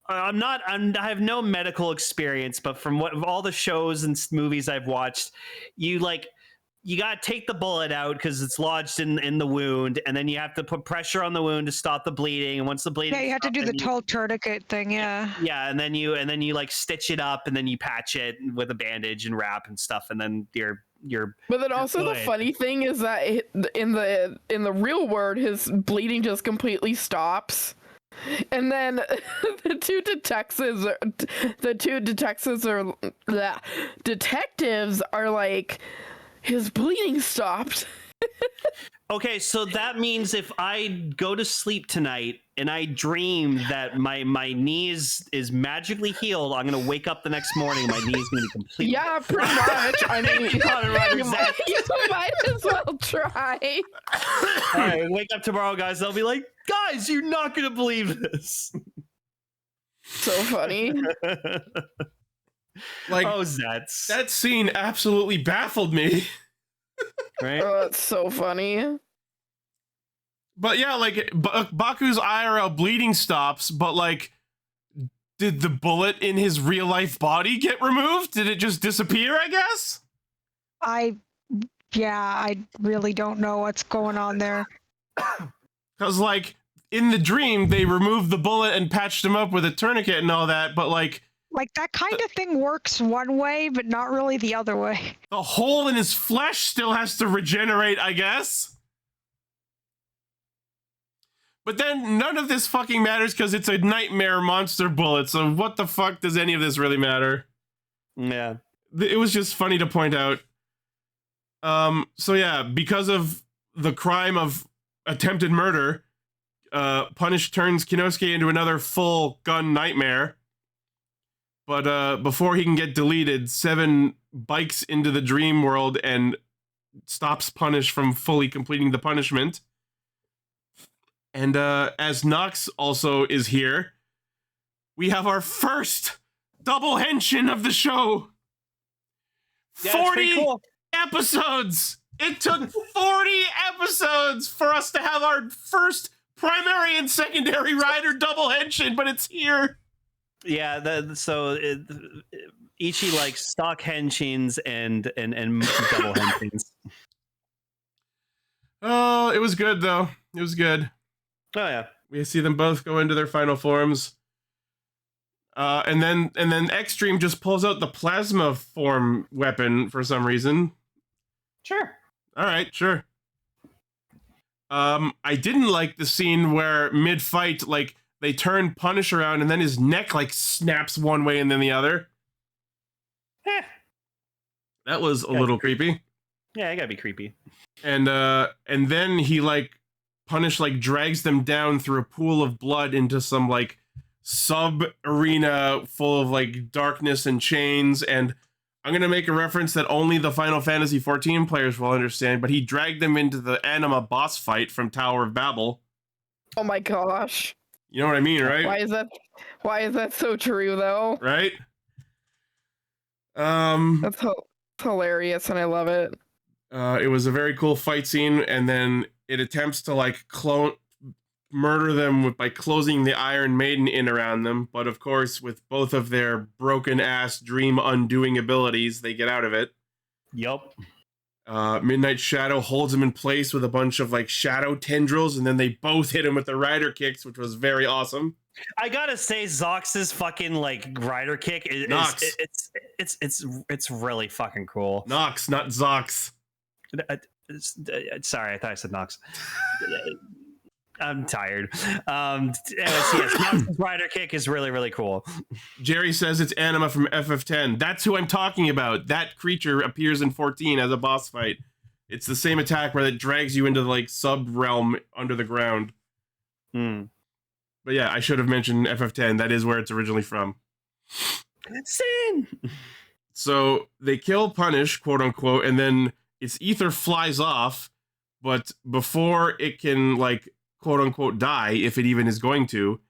Speaker 2: I have no medical experience, but from what all the shows and movies I've watched, you gotta take the bullet out because it's lodged in the wound, and then you have to put pressure on the wound to stop the bleeding. And once the bleeding,
Speaker 4: you have to do the whole tourniquet thing, yeah.
Speaker 2: Yeah, and then you like stitch it up, and then you patch it with a bandage and wrap and stuff, and then you're.
Speaker 5: But then also the funny thing is that in the real world, his bleeding just completely stops. And then the two detectives are like, his bleeding stopped.
Speaker 2: Okay, so that means if I go to sleep tonight and I dream that my knee is magically healed, I'm gonna wake up the next morning and my knee is gonna be completely.
Speaker 5: Yeah, pretty much. I mean, you might as well try.
Speaker 2: All right, wake up tomorrow, guys. They'll be like, guys, you're not gonna believe this.
Speaker 5: So funny.
Speaker 1: Like,
Speaker 2: oh, Zeztz.
Speaker 1: That scene absolutely baffled me.
Speaker 2: Right?
Speaker 5: Oh, that's so funny.
Speaker 1: But yeah, like, Baku's IRL bleeding stops, but like, did the bullet in his real life body get removed? Did it just disappear, I guess?
Speaker 4: I really don't know what's going on there.
Speaker 1: Because like, in the dream, they removed the bullet and patched him up with a tourniquet and all that, but like that kind of thing works one way, but not really the other way. The hole in his flesh still has to regenerate, I guess. But then none of this fucking matters because it's a nightmare monster bullet, so what the fuck does any of this really matter?
Speaker 2: Yeah.
Speaker 1: It was just funny to point out. So yeah, because of the crime of attempted murder, Punish turns Kinosuke into another full gun nightmare. But before he can get deleted, Seven bikes into the dream world and stops Punish from fully completing the punishment. And as Nox also is here, we have our first double henshin of the show.
Speaker 2: Yeah,
Speaker 1: 40
Speaker 2: cool.
Speaker 1: episodes! It took 40 episodes for us to have our first primary and secondary rider double henshin, but it's here.
Speaker 2: Yeah, Ichi likes stock henshins and double henshins.
Speaker 1: Oh, it was good though. It was good.
Speaker 2: Oh yeah.
Speaker 1: We see them both go into their final forms. And then Extreme just pulls out the plasma form weapon for some reason.
Speaker 2: Sure.
Speaker 1: All right, sure. I didn't like the scene where mid-fight, like, they turn Punish around and then his neck, like, snaps one way and then the other. That was a little creepy.
Speaker 2: Yeah, it gotta be creepy.
Speaker 1: And then he, like, Punish, like, drags them down through a pool of blood into some, like, sub-arena full of, like, darkness and chains. And I'm going to make a reference that only the Final Fantasy XIV players will understand, but he dragged them into the Anima boss fight from Tower of Babel.
Speaker 5: Oh my gosh.
Speaker 1: You know what I mean, right?
Speaker 5: Why is that so true, though?
Speaker 1: Right?
Speaker 5: That's hilarious, and I love it.
Speaker 1: It was a very cool fight scene, and then it attempts to, like, murder them by closing the Iron Maiden in around them, but of course, with both of their broken-ass dream undoing abilities, they get out of it.
Speaker 2: Yup.
Speaker 1: Midnight Shadow holds him in place with a bunch of like shadow tendrils, and then they both hit him with the rider kicks, which was very awesome.
Speaker 2: I gotta say, Zox's fucking like rider kick is it's really fucking cool.
Speaker 1: Nox, not Zox.
Speaker 2: Sorry, I thought I said Nox. I'm tired. Yes, Nox's rider kick is really, really cool.
Speaker 1: Jerry says it's Anima from FF10. That's who I'm talking about. That creature appears in 14 as a boss fight. It's the same attack where it drags you into the like sub realm under the ground. But yeah, I should have mentioned FF10. That is where it's originally from.
Speaker 2: Sin.
Speaker 1: So they kill Punish, quote unquote, and then its ether flies off. But before it can like quote unquote die, if it even is going to,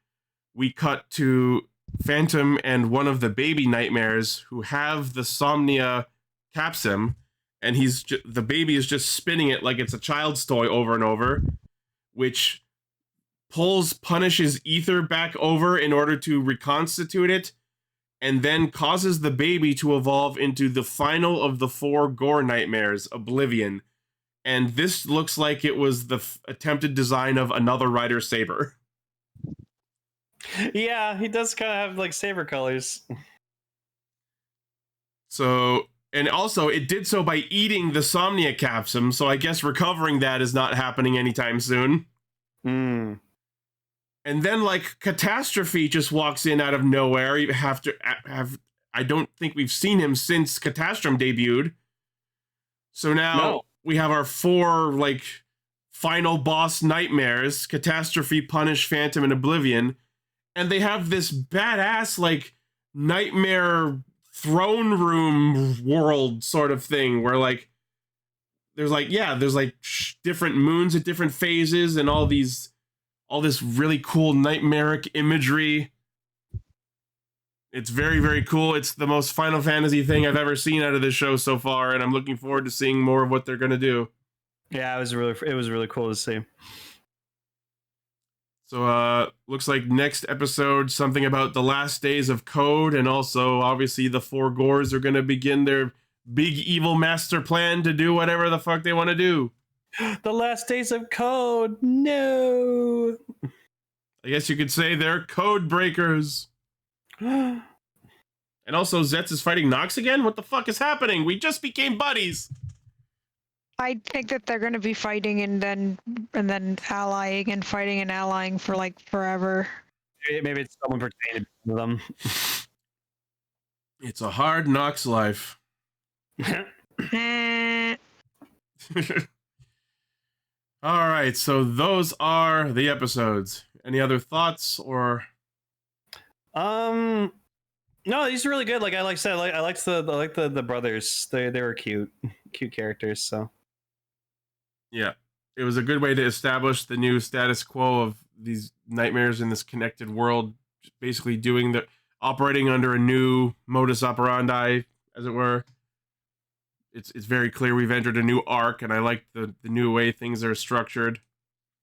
Speaker 1: we cut to Phantom and one of the baby nightmares who have the Somnia capsum, and the baby is just spinning it like it's a child's toy over and over, which pulls Punish's ether back over in order to reconstitute it, and then causes the baby to evolve into the final of the 4 gore nightmares, Oblivion. And this looks like it was the attempted design of another Rider Saber.
Speaker 2: Yeah, he does kind of have like saber colors.
Speaker 1: So, and also it did so by eating the Somnia capsum, so I guess recovering that is not happening anytime soon. And then like Catastrophe just walks in out of nowhere. You have I don't think we've seen him since Catastrum debuted. So now we have our 4 like final boss nightmares, Catastrophe, Punish, Phantom, and Oblivion. And they have this badass like nightmare throne room world sort of thing where like there's like different moons at different phases and all this really cool nightmaric imagery. It's very, very cool. It's the most Final Fantasy thing I've ever seen out of this show so far, and I'm looking forward to seeing more of what they're going to do.
Speaker 2: Yeah, it was really cool to see.
Speaker 1: So, looks like next episode, something about the last days of Code, and also, obviously, the 4 Gores are going to begin their big evil master plan to do whatever the fuck they want to do.
Speaker 2: The last days of Code, no!
Speaker 1: I guess you could say they're code breakers. And also, Zeztz is fighting Nox again? What the fuck is happening? We just became buddies!
Speaker 4: I think that they're going to be fighting and then allying and fighting and allying for like forever.
Speaker 2: Maybe it's someone pertaining to them.
Speaker 1: It's a hard Nox life. All right, so those are the episodes. Any other thoughts or?
Speaker 2: No, these are really good. Like I liked the brothers. They were cute characters. So
Speaker 1: yeah, it was a good way to establish the new status quo of these nightmares in this connected world. Basically, operating under a new modus operandi, as it were. It's very clear we've entered a new arc, and I like the new way things are structured.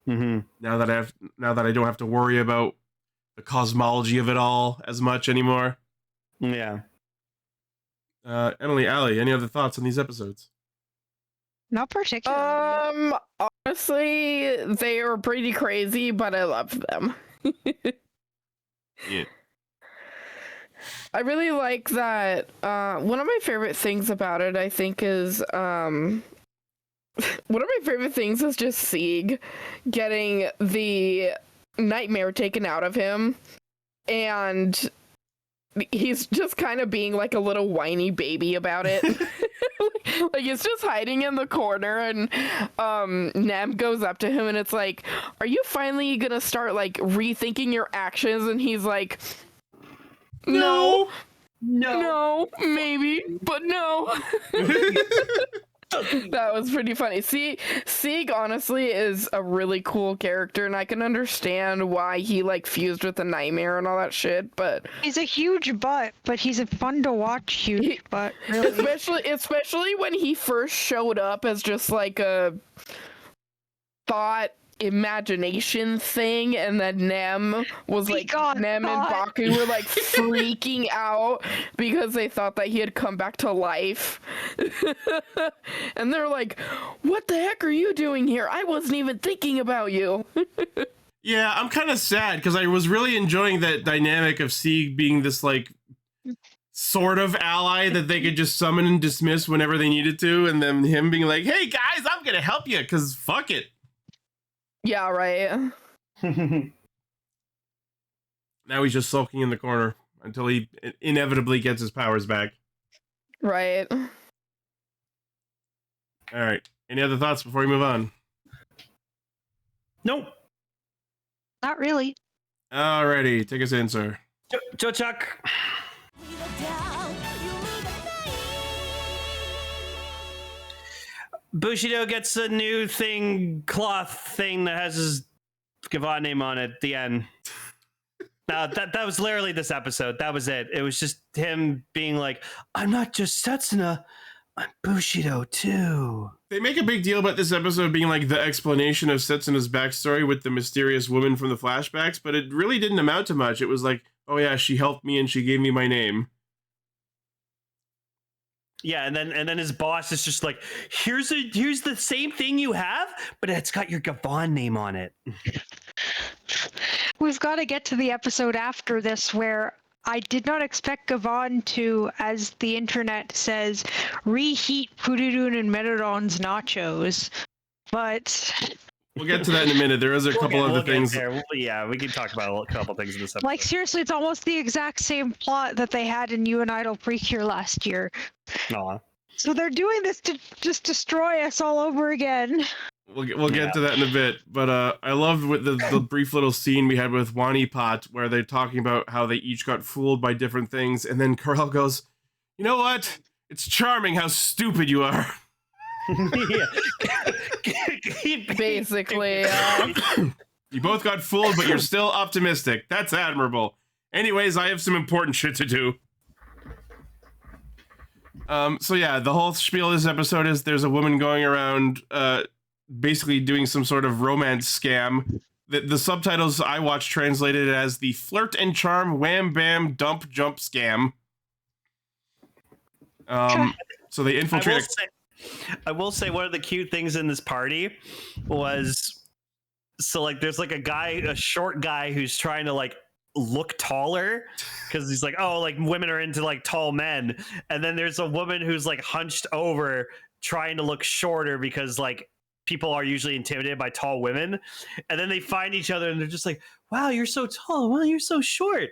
Speaker 2: Mm-hmm.
Speaker 1: Now that I don't have to worry about the cosmology of it all as much anymore.
Speaker 2: Yeah.
Speaker 1: Emily, Allie, any other thoughts on these episodes?
Speaker 4: Not particularly.
Speaker 5: Honestly, they were pretty crazy, but I loved them.
Speaker 1: Yeah.
Speaker 5: I really like that. One of my favorite things about it, I think, is one of my favorite things is just Sieg getting the nightmare taken out of him, and he's just kind of being like a little whiny baby about it. Like he's just hiding in the corner, and Nam goes up to him and it's like, are you finally gonna start like rethinking your actions? And he's like, no, maybe, but no. That was pretty funny. Sieg honestly is a really cool character, and I can understand why he like fused with the nightmare and all that shit, but
Speaker 4: He's a huge butt, but he's a fun to watch huge butt, really.
Speaker 5: especially when he first showed up as just like a thought imagination thing, and then Nem was like, Nem and Baku were like freaking out because they thought that he had come back to life. And they're like, what the heck are you doing here? I wasn't even thinking about you.
Speaker 1: Yeah, I'm kind of sad because I was really enjoying that dynamic of Sieg being this like sort of ally that they could just summon and dismiss whenever they needed to, and then him being like, hey guys, I'm gonna help you because fuck it.
Speaker 5: Yeah, right.
Speaker 1: Now he's just sulking in the corner until he inevitably gets his powers back.
Speaker 5: Right.
Speaker 1: All right. Any other thoughts before we move on?
Speaker 2: Nope.
Speaker 4: Not really.
Speaker 1: Alrighty, take us in, sir.
Speaker 2: Joe Chuck. Bushido gets a new cloth thing that has his Gavan name on it at the end. Now that was literally this episode. That was it. It was just him being like, I'm not just Setsuna, I'm Bushido too.
Speaker 1: They make a big deal about this episode being like the explanation of Setsuna's backstory with the mysterious woman from the flashbacks, but it really didn't amount to much. It was like, oh yeah, she helped me and she gave me my name.
Speaker 2: Yeah, and then his boss is just like, here's the same thing you have, but it's got your Gavan name on it.
Speaker 4: We've got to get to the episode after this where I did not expect Gavan to, as the internet says, reheat Pururun and Merodon's nachos. But
Speaker 1: we'll get to that in a minute. There is a couple other things.
Speaker 2: Yeah, we can talk about a couple things in this episode.
Speaker 4: like seriously, it's almost the exact same plot that they had in You and Idol Precure last year.
Speaker 2: Aw.
Speaker 4: So they're doing this to just destroy us all over again.
Speaker 1: We'll get to that in a bit, but I loved with the brief little scene we had with Wanipat where they're talking about how they each got fooled by different things, and then Carl goes, you know what? It's charming how stupid you are.
Speaker 5: Basically,
Speaker 1: You both got fooled, but you're still optimistic. That's admirable. Anyways, I have some important shit to do. So yeah, the whole spiel of this episode is there's a woman going around basically doing some sort of romance scam. The subtitles I watched translated as the flirt and charm wham bam dump jump scam. So they infiltrate.
Speaker 2: I will say one of the cute things in this party was, so like there's like a short guy who's trying to like look taller because he's like, oh, like women are into like tall men, and then there's a woman who's like hunched over trying to look shorter because like people are usually intimidated by tall women, and then they find each other and they're just like, wow, you're so tall, wow, you're so short,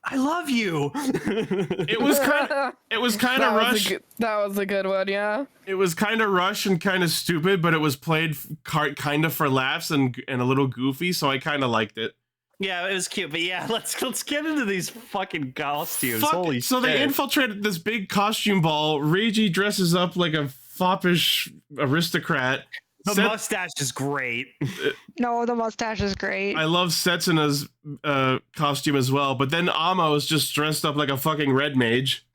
Speaker 2: I love you. It was kind of rushed.
Speaker 5: That was a good one, yeah.
Speaker 1: It was kind of rushed and kind of stupid, but it was played kind of for laughs and a little goofy, so I kind of liked it.
Speaker 2: Yeah, it was cute, but yeah, let's get into these fucking costumes. Holy
Speaker 1: so
Speaker 2: shit.
Speaker 1: They infiltrated this big costume ball. Reiji dresses up like a foppish aristocrat.
Speaker 2: The mustache is great.
Speaker 4: No, the mustache is great.
Speaker 1: I love Setsuna's costume as well, but then Amo is just dressed up like a fucking red mage.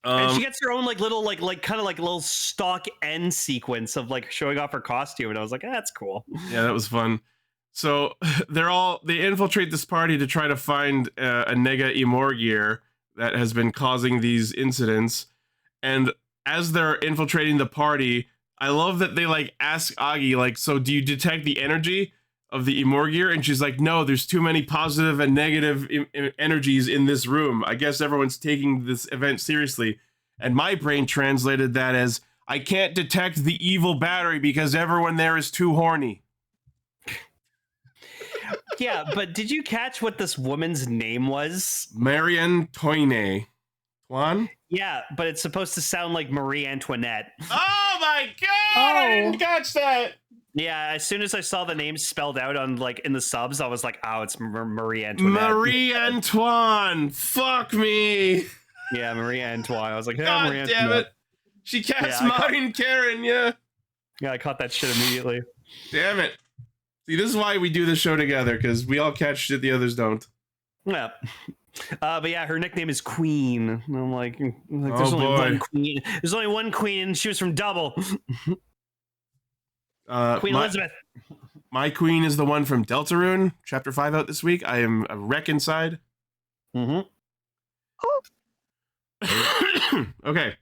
Speaker 2: And she gets her own like little like kind of like little stock end sequence of like showing off her costume, and I was like, that's cool.
Speaker 1: Yeah, that was fun. So they infiltrate this party to try to find a Nega Imorgir that has been causing these incidents, and as they're infiltrating the party, I love that they like ask Agi like, so do you detect the energy of the Imorgir? And she's like, no, there's too many positive and negative energies in this room. I guess everyone's taking this event seriously. And my brain translated that as, I can't detect the evil battery because everyone there is too horny.
Speaker 2: Yeah, but did you catch what this woman's name was?
Speaker 1: Marianne Toine. Juan?
Speaker 2: Yeah, but it's supposed to sound like Marie Antoinette.
Speaker 1: Oh my god! I didn't catch that!
Speaker 2: Yeah, as soon as I saw the name spelled out on like in the subs, I was like, oh, it's Marie Antoinette.
Speaker 1: Marie Antoine! Fuck me!
Speaker 2: Yeah, Marie Antoine. I was like, hey,
Speaker 1: god
Speaker 2: Marie
Speaker 1: damn
Speaker 2: Antoinette.
Speaker 1: it! She cast Martin Karen, yeah.
Speaker 2: Yeah, I caught that shit immediately.
Speaker 1: Damn it. See, this is why we do the show together, because we all catch shit the others don't.
Speaker 2: Yeah. But yeah, her nickname is Queen. And I'm like there's
Speaker 1: Oh,
Speaker 2: only
Speaker 1: boy.
Speaker 2: one queen. There's only one queen, and she was from Double. Queen Elizabeth.
Speaker 1: My queen is the one from Deltarune, Chapter 5 out this week. I am a wreck inside.
Speaker 2: Mm-hmm.
Speaker 1: Okay.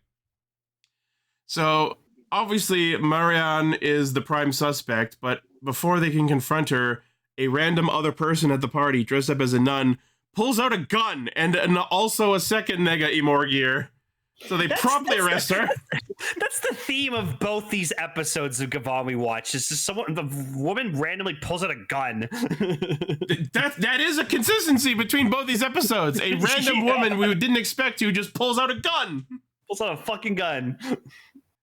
Speaker 1: So, obviously, Marianne is the prime suspect, but before they can confront her, a random other person at the party, dressed up as a nun, pulls out a gun and also a second Mega Imorgir. So they promptly arrest her.
Speaker 2: That's the theme of both these episodes of Gavan we watched. It's just the woman randomly pulls out a gun.
Speaker 1: That is a consistency between both these episodes. A random woman we didn't expect to just pulls out a gun.
Speaker 2: Pulls out a fucking gun.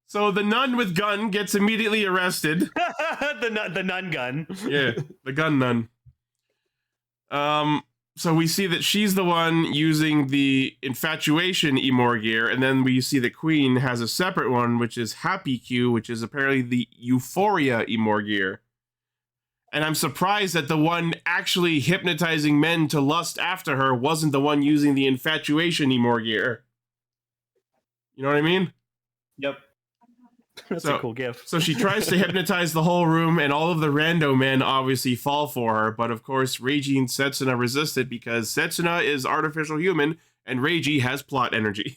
Speaker 1: So the nun with gun gets immediately arrested.
Speaker 2: the nun gun.
Speaker 1: Yeah, the gun nun. So we see that she's the one using the infatuation Imorgir, and then we see the queen has a separate one, which is Happy Q, which is apparently the Euphoria Imorgir. And I'm surprised that the one actually hypnotizing men to lust after her wasn't the one using the infatuation Imorgir. You know what I mean?
Speaker 2: Yep. That's a cool gift.
Speaker 1: So she tries to hypnotize the whole room, and all of the rando men obviously fall for her. But of course, Reiji and Setsuna resist it because Setsuna is artificial human, and Reiji has plot energy.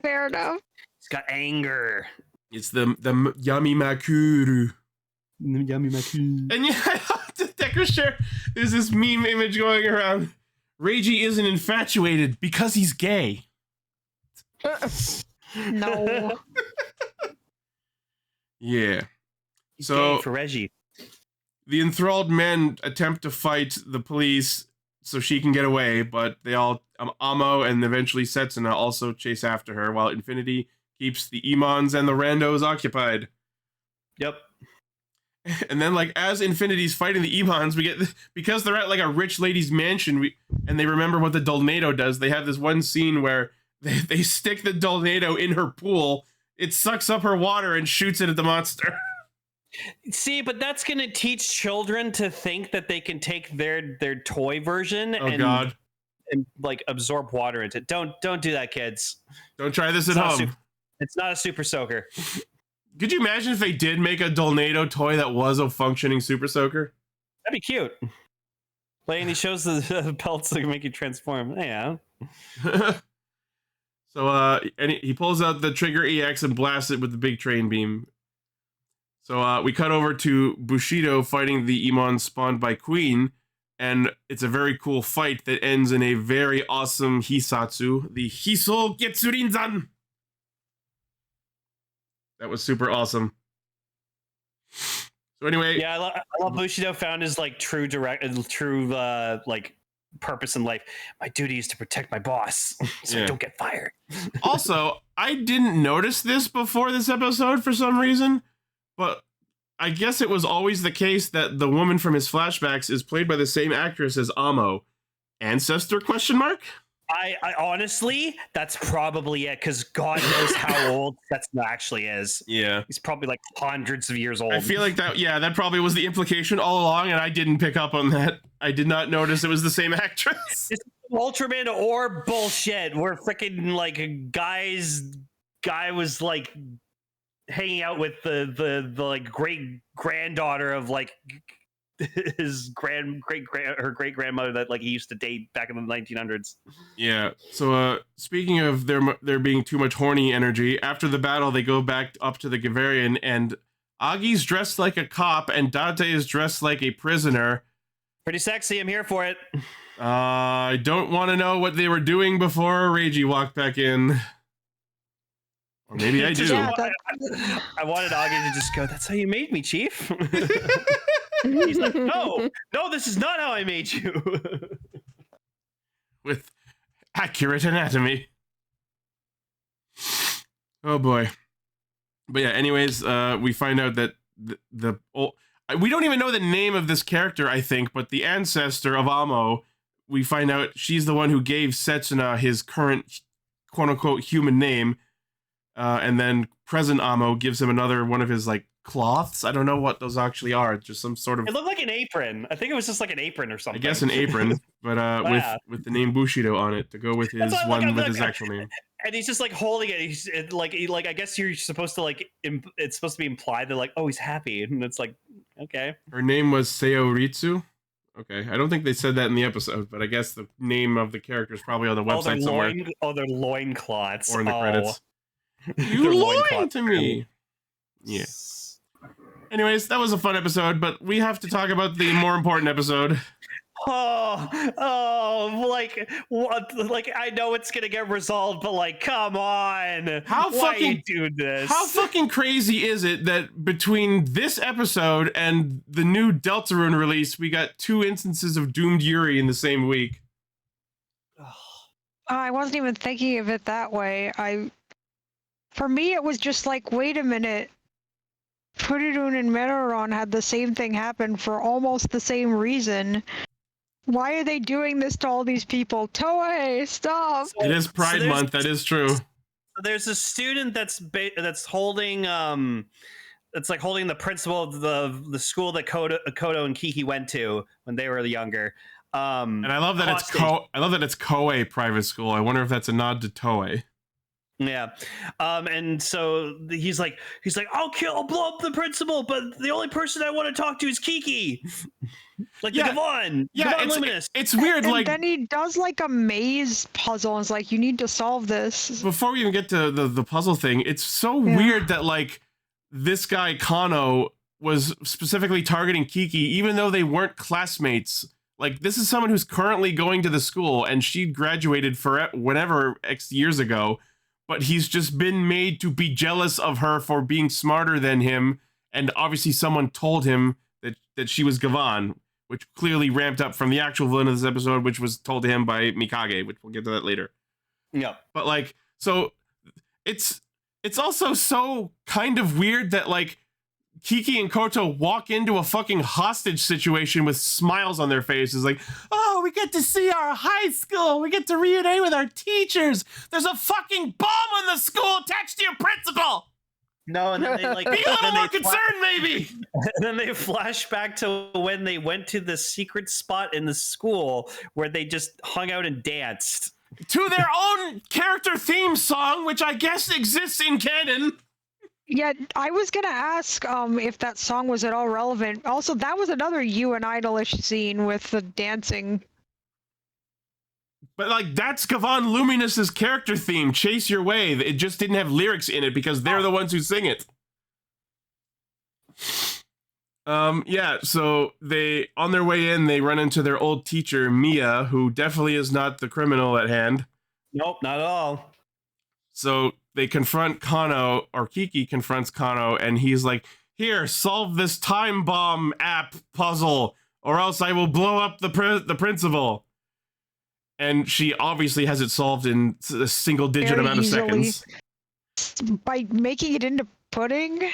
Speaker 4: Fair enough.
Speaker 2: It's got anger.
Speaker 1: It's the Yami Makuru.
Speaker 2: Yami Makuru.
Speaker 1: And yeah, Decker share. There's this meme image going around. Reiji isn't infatuated because he's gay.
Speaker 4: No.
Speaker 1: Yeah.
Speaker 2: He's
Speaker 1: So
Speaker 2: gay for Reggie.
Speaker 1: the enthralled men attempt to fight the police so she can get away, but they all, Amo and eventually Setsuna also chase after her, while Infinity keeps the Imons and the randos occupied.
Speaker 2: Yep.
Speaker 1: And then, like, as Infinity's fighting the Imons, we get, because they're at, like, a rich lady's mansion, and they remember what the Dolnado does, they have this one scene where they stick the Dolnado in her pool, it sucks up her water and shoots it at the monster.
Speaker 2: See, but that's going to teach children to think that they can take their toy version and like absorb water into it. Don't do that, kids.
Speaker 1: Don't try this at home.
Speaker 2: It's not a super soaker.
Speaker 1: Could you imagine if they did make a Dolnado toy that was a functioning super soaker?
Speaker 2: That'd be cute. Like, and he shows the pelts that can make you transform. Yeah.
Speaker 1: So and he pulls out the Trigger EX and blasts it with the big train beam. So we cut over to Bushido fighting the Imon spawned by Queen, and it's a very cool fight that ends in a very awesome Hisatsu, the Hiso Getsurinzan. That was super awesome. So anyway,
Speaker 2: yeah, I love Bushido found his like true like purpose in life. My duty is to protect my boss, so I don't get fired.
Speaker 1: Also, I didn't notice this before this episode for some reason, but I guess it was always the case that the woman from his flashbacks is played by the same actress as Amo. Ancestor ?
Speaker 2: I honestly, that's probably it, because God knows how old Setsuna actually is.
Speaker 1: Yeah.
Speaker 2: He's probably like hundreds of years old.
Speaker 1: I feel like that probably was the implication all along, and I didn't pick up on that. I did not notice it was the same actress.
Speaker 2: It's Ultraman or bullshit, where freaking like guy was like hanging out with the like great granddaughter of like his great grandmother that like he used to date back in the 1900s. Yeah.
Speaker 1: So speaking of there being too much horny energy, after the battle they go back up to the Gavarian, and Agi's dressed like a cop and Dante is dressed like a prisoner.
Speaker 2: Pretty sexy. I'm here for it.
Speaker 1: I don't want to know what they were doing before Reiji walked back in. Or maybe I do.
Speaker 2: I wanted Agi to just go, "That's how you made me, Chief." He's like, no, this is not how I made you.
Speaker 1: With accurate anatomy. Oh boy. But yeah, anyways, we find out that we don't even know the name of this character, I think, but the ancestor of Amo, we find out she's the one who gave Setsuna his current quote-unquote human name. And then present Amo gives him another one of his like cloths. I don't know what those actually are. Just some sort of.
Speaker 2: It looked like an apron. I think it was just like an apron or something.
Speaker 1: I guess an apron, but with the name Bushido on it to go with his one with his actual name.
Speaker 2: And he's just like holding it. He's like I guess you're supposed to like it's supposed to be implied that like, oh, he's happy, and it's like, okay.
Speaker 1: Her name was Seoritsu. Okay, I don't think they said that in the episode, but I guess the name of the character is probably on the website somewhere.
Speaker 2: They're loincloths.
Speaker 1: Or in the credits. You lied to me. Yeah. Anyways, that was a fun episode, but we have to talk about the more important episode.
Speaker 2: Like what? Like I know it's gonna get resolved, but like, come on! Why you do this?
Speaker 1: How fucking crazy is it that between this episode and the new Deltarune release, we got 2 instances of doomed Yuri in the same week?
Speaker 4: I wasn't even thinking of it that way. For me, it was just like, wait a minute. Furudun and Meroron had the same thing happen for almost the same reason. Why are they doing this to all these people? Toei, stop!
Speaker 1: It is Pride Month. That is true.
Speaker 2: There's a student that's holding it's like holding the principal of the school that Koto and Kiki went to when they were younger.
Speaker 1: And I love that it's Koei private school. I wonder if that's a nod to Toei.
Speaker 2: Yeah. And so he's like, I'll blow up the principal, but the only person I want to talk to is Kiki. Like the Gavan.
Speaker 1: Yeah,
Speaker 2: Gavan Luminous.
Speaker 1: It's weird.
Speaker 4: And
Speaker 1: like
Speaker 4: then he does like a maze puzzle and it's like, you need to solve this.
Speaker 1: Before we even get to the puzzle thing, it's so weird that like this guy Kano was specifically targeting Kiki, even though they weren't classmates. Like, this is someone who's currently going to the school, and she graduated for whatever X years ago, but he's just been made to be jealous of her for being smarter than him, and obviously someone told him that she was Gavan, which clearly ramped up from the actual villain of this episode, which was told to him by Mikage, which we'll get to that later.
Speaker 2: Yeah.
Speaker 1: But, like, so, it's also so kind of weird that, like, Kiki and Koto walk into a fucking hostage situation with smiles on their faces, like, oh, we get to see our high school, we get to reunite with our teachers, there's a fucking bomb on the school attached to your principal!
Speaker 2: No, and then they like
Speaker 1: be a little more concerned, maybe!
Speaker 2: And then they flash back to when they went to the secret spot in the school where they just hung out and danced.
Speaker 1: To their own character theme song, which I guess exists in canon.
Speaker 4: Yeah, I was gonna ask if that song was at all relevant. Also, that was another you and Idolish scene with the dancing.
Speaker 1: But like, that's Gavan Luminous's character theme, Chase Your Way. It just didn't have lyrics in it because they're the ones who sing it. Yeah, so they, on their way in, they run into their old teacher, Mia, who definitely is not the criminal at hand.
Speaker 2: Nope, not at all.
Speaker 1: So they confront Kano, or Kiki confronts Kano, and he's like, here, solve this time bomb app puzzle, or else I will blow up the principal. And she obviously has it solved in a single-digit amount of seconds.
Speaker 4: By making it into pudding?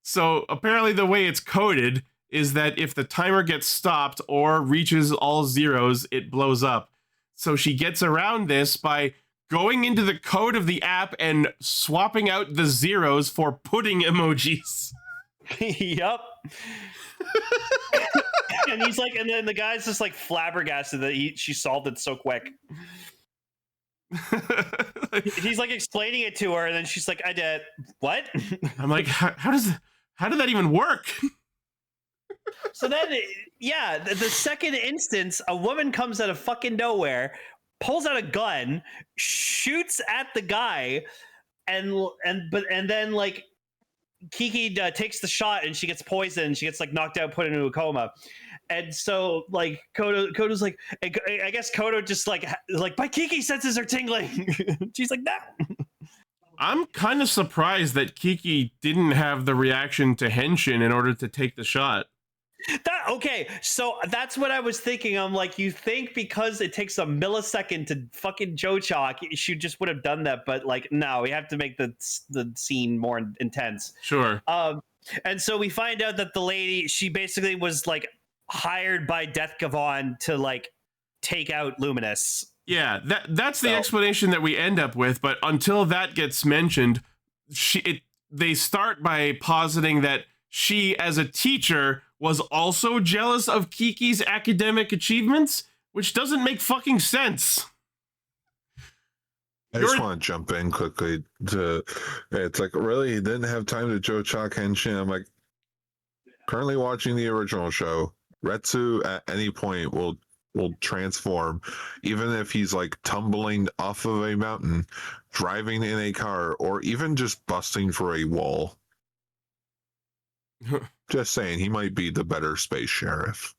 Speaker 1: So apparently the way it's coded is that if the timer gets stopped or reaches all zeros, it blows up. So she gets around this by going into the code of the app and swapping out the zeros for pudding emojis.
Speaker 2: Yup. And he's like, and then the guy's just like flabbergasted that she solved it so quick. He's like explaining it to her, and then she's like, I did. What?
Speaker 1: I'm like, how did that even work?
Speaker 2: So then, yeah, the second instance, a woman comes out of fucking nowhere, pulls out a gun, shoots at the guy, and then like Kiki takes the shot and she gets poisoned. She gets like knocked out, put into a coma. And so like Koto's like, I guess Koto just like my Kiki senses are tingling. She's like, no.
Speaker 1: I'm kind of surprised that Kiki didn't have the reaction to henshin in order to take the shot.
Speaker 2: Okay, so that's what I was thinking. I'm like, you think because it takes a millisecond to fucking Jochok, she just would have done that, but like, no, we have to make the scene more intense.
Speaker 1: Sure.
Speaker 2: And so we find out that the lady, she basically was like hired by Death Gavan to like take out Luminous.
Speaker 1: Yeah, that's the explanation that we end up with, but until that gets mentioned, they start by positing that she, as a teacher, was also jealous of Kiki's academic achievements, which doesn't make fucking sense.
Speaker 3: I just want to jump in quickly it's like, really, he didn't have time to Joe Chalk Henshin. I'm like, currently watching the original show. Retsu at any point will transform, even if he's like tumbling off of a mountain, driving in a car, or even just busting for a wall. Just saying, he might be the better space sheriff.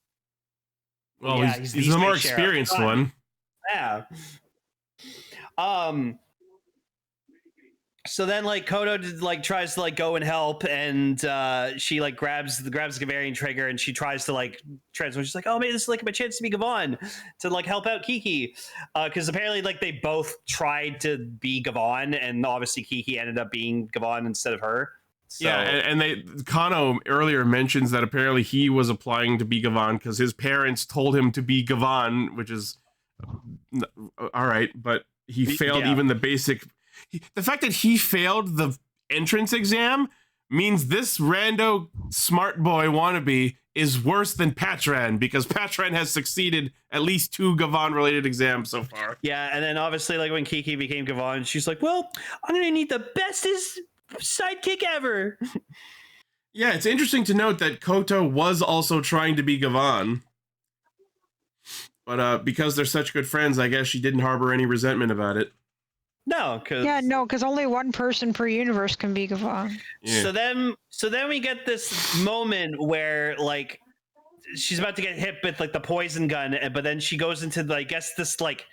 Speaker 1: Well, yeah, he's the more experienced one.
Speaker 2: Yeah. So then, like, Koto like tries to like go and help, and she like grabs the Gavarian trigger, and she tries to like transform. She's like, "Oh man, this is like my chance to be Gavan, to like help out Kiki," because apparently like they both tried to be Gavan, and obviously Kiki ended up being Gavan instead of her. So.
Speaker 1: Yeah, and Kano earlier mentions that apparently he was applying to be Gavan because his parents told him to be Gavan, which is all right, but he failed even the basic. The fact that he failed the entrance exam means this rando smart boy wannabe is worse than Patran, because Patran has succeeded at least 2 Gavan-related exams so far.
Speaker 2: Yeah, and then obviously, like, when Kiki became Gavan, she's like, well, I'm going to need the bestest sidekick ever.
Speaker 1: Yeah, it's interesting to note that Koto was also trying to be Gavan. But because they're such good friends, I guess she didn't harbor any resentment about it.
Speaker 2: No, because
Speaker 4: only one person per universe can be Gavan.
Speaker 1: Yeah.
Speaker 2: So then we get this moment where like she's about to get hit with like the poison gun, but then she goes into I guess this like.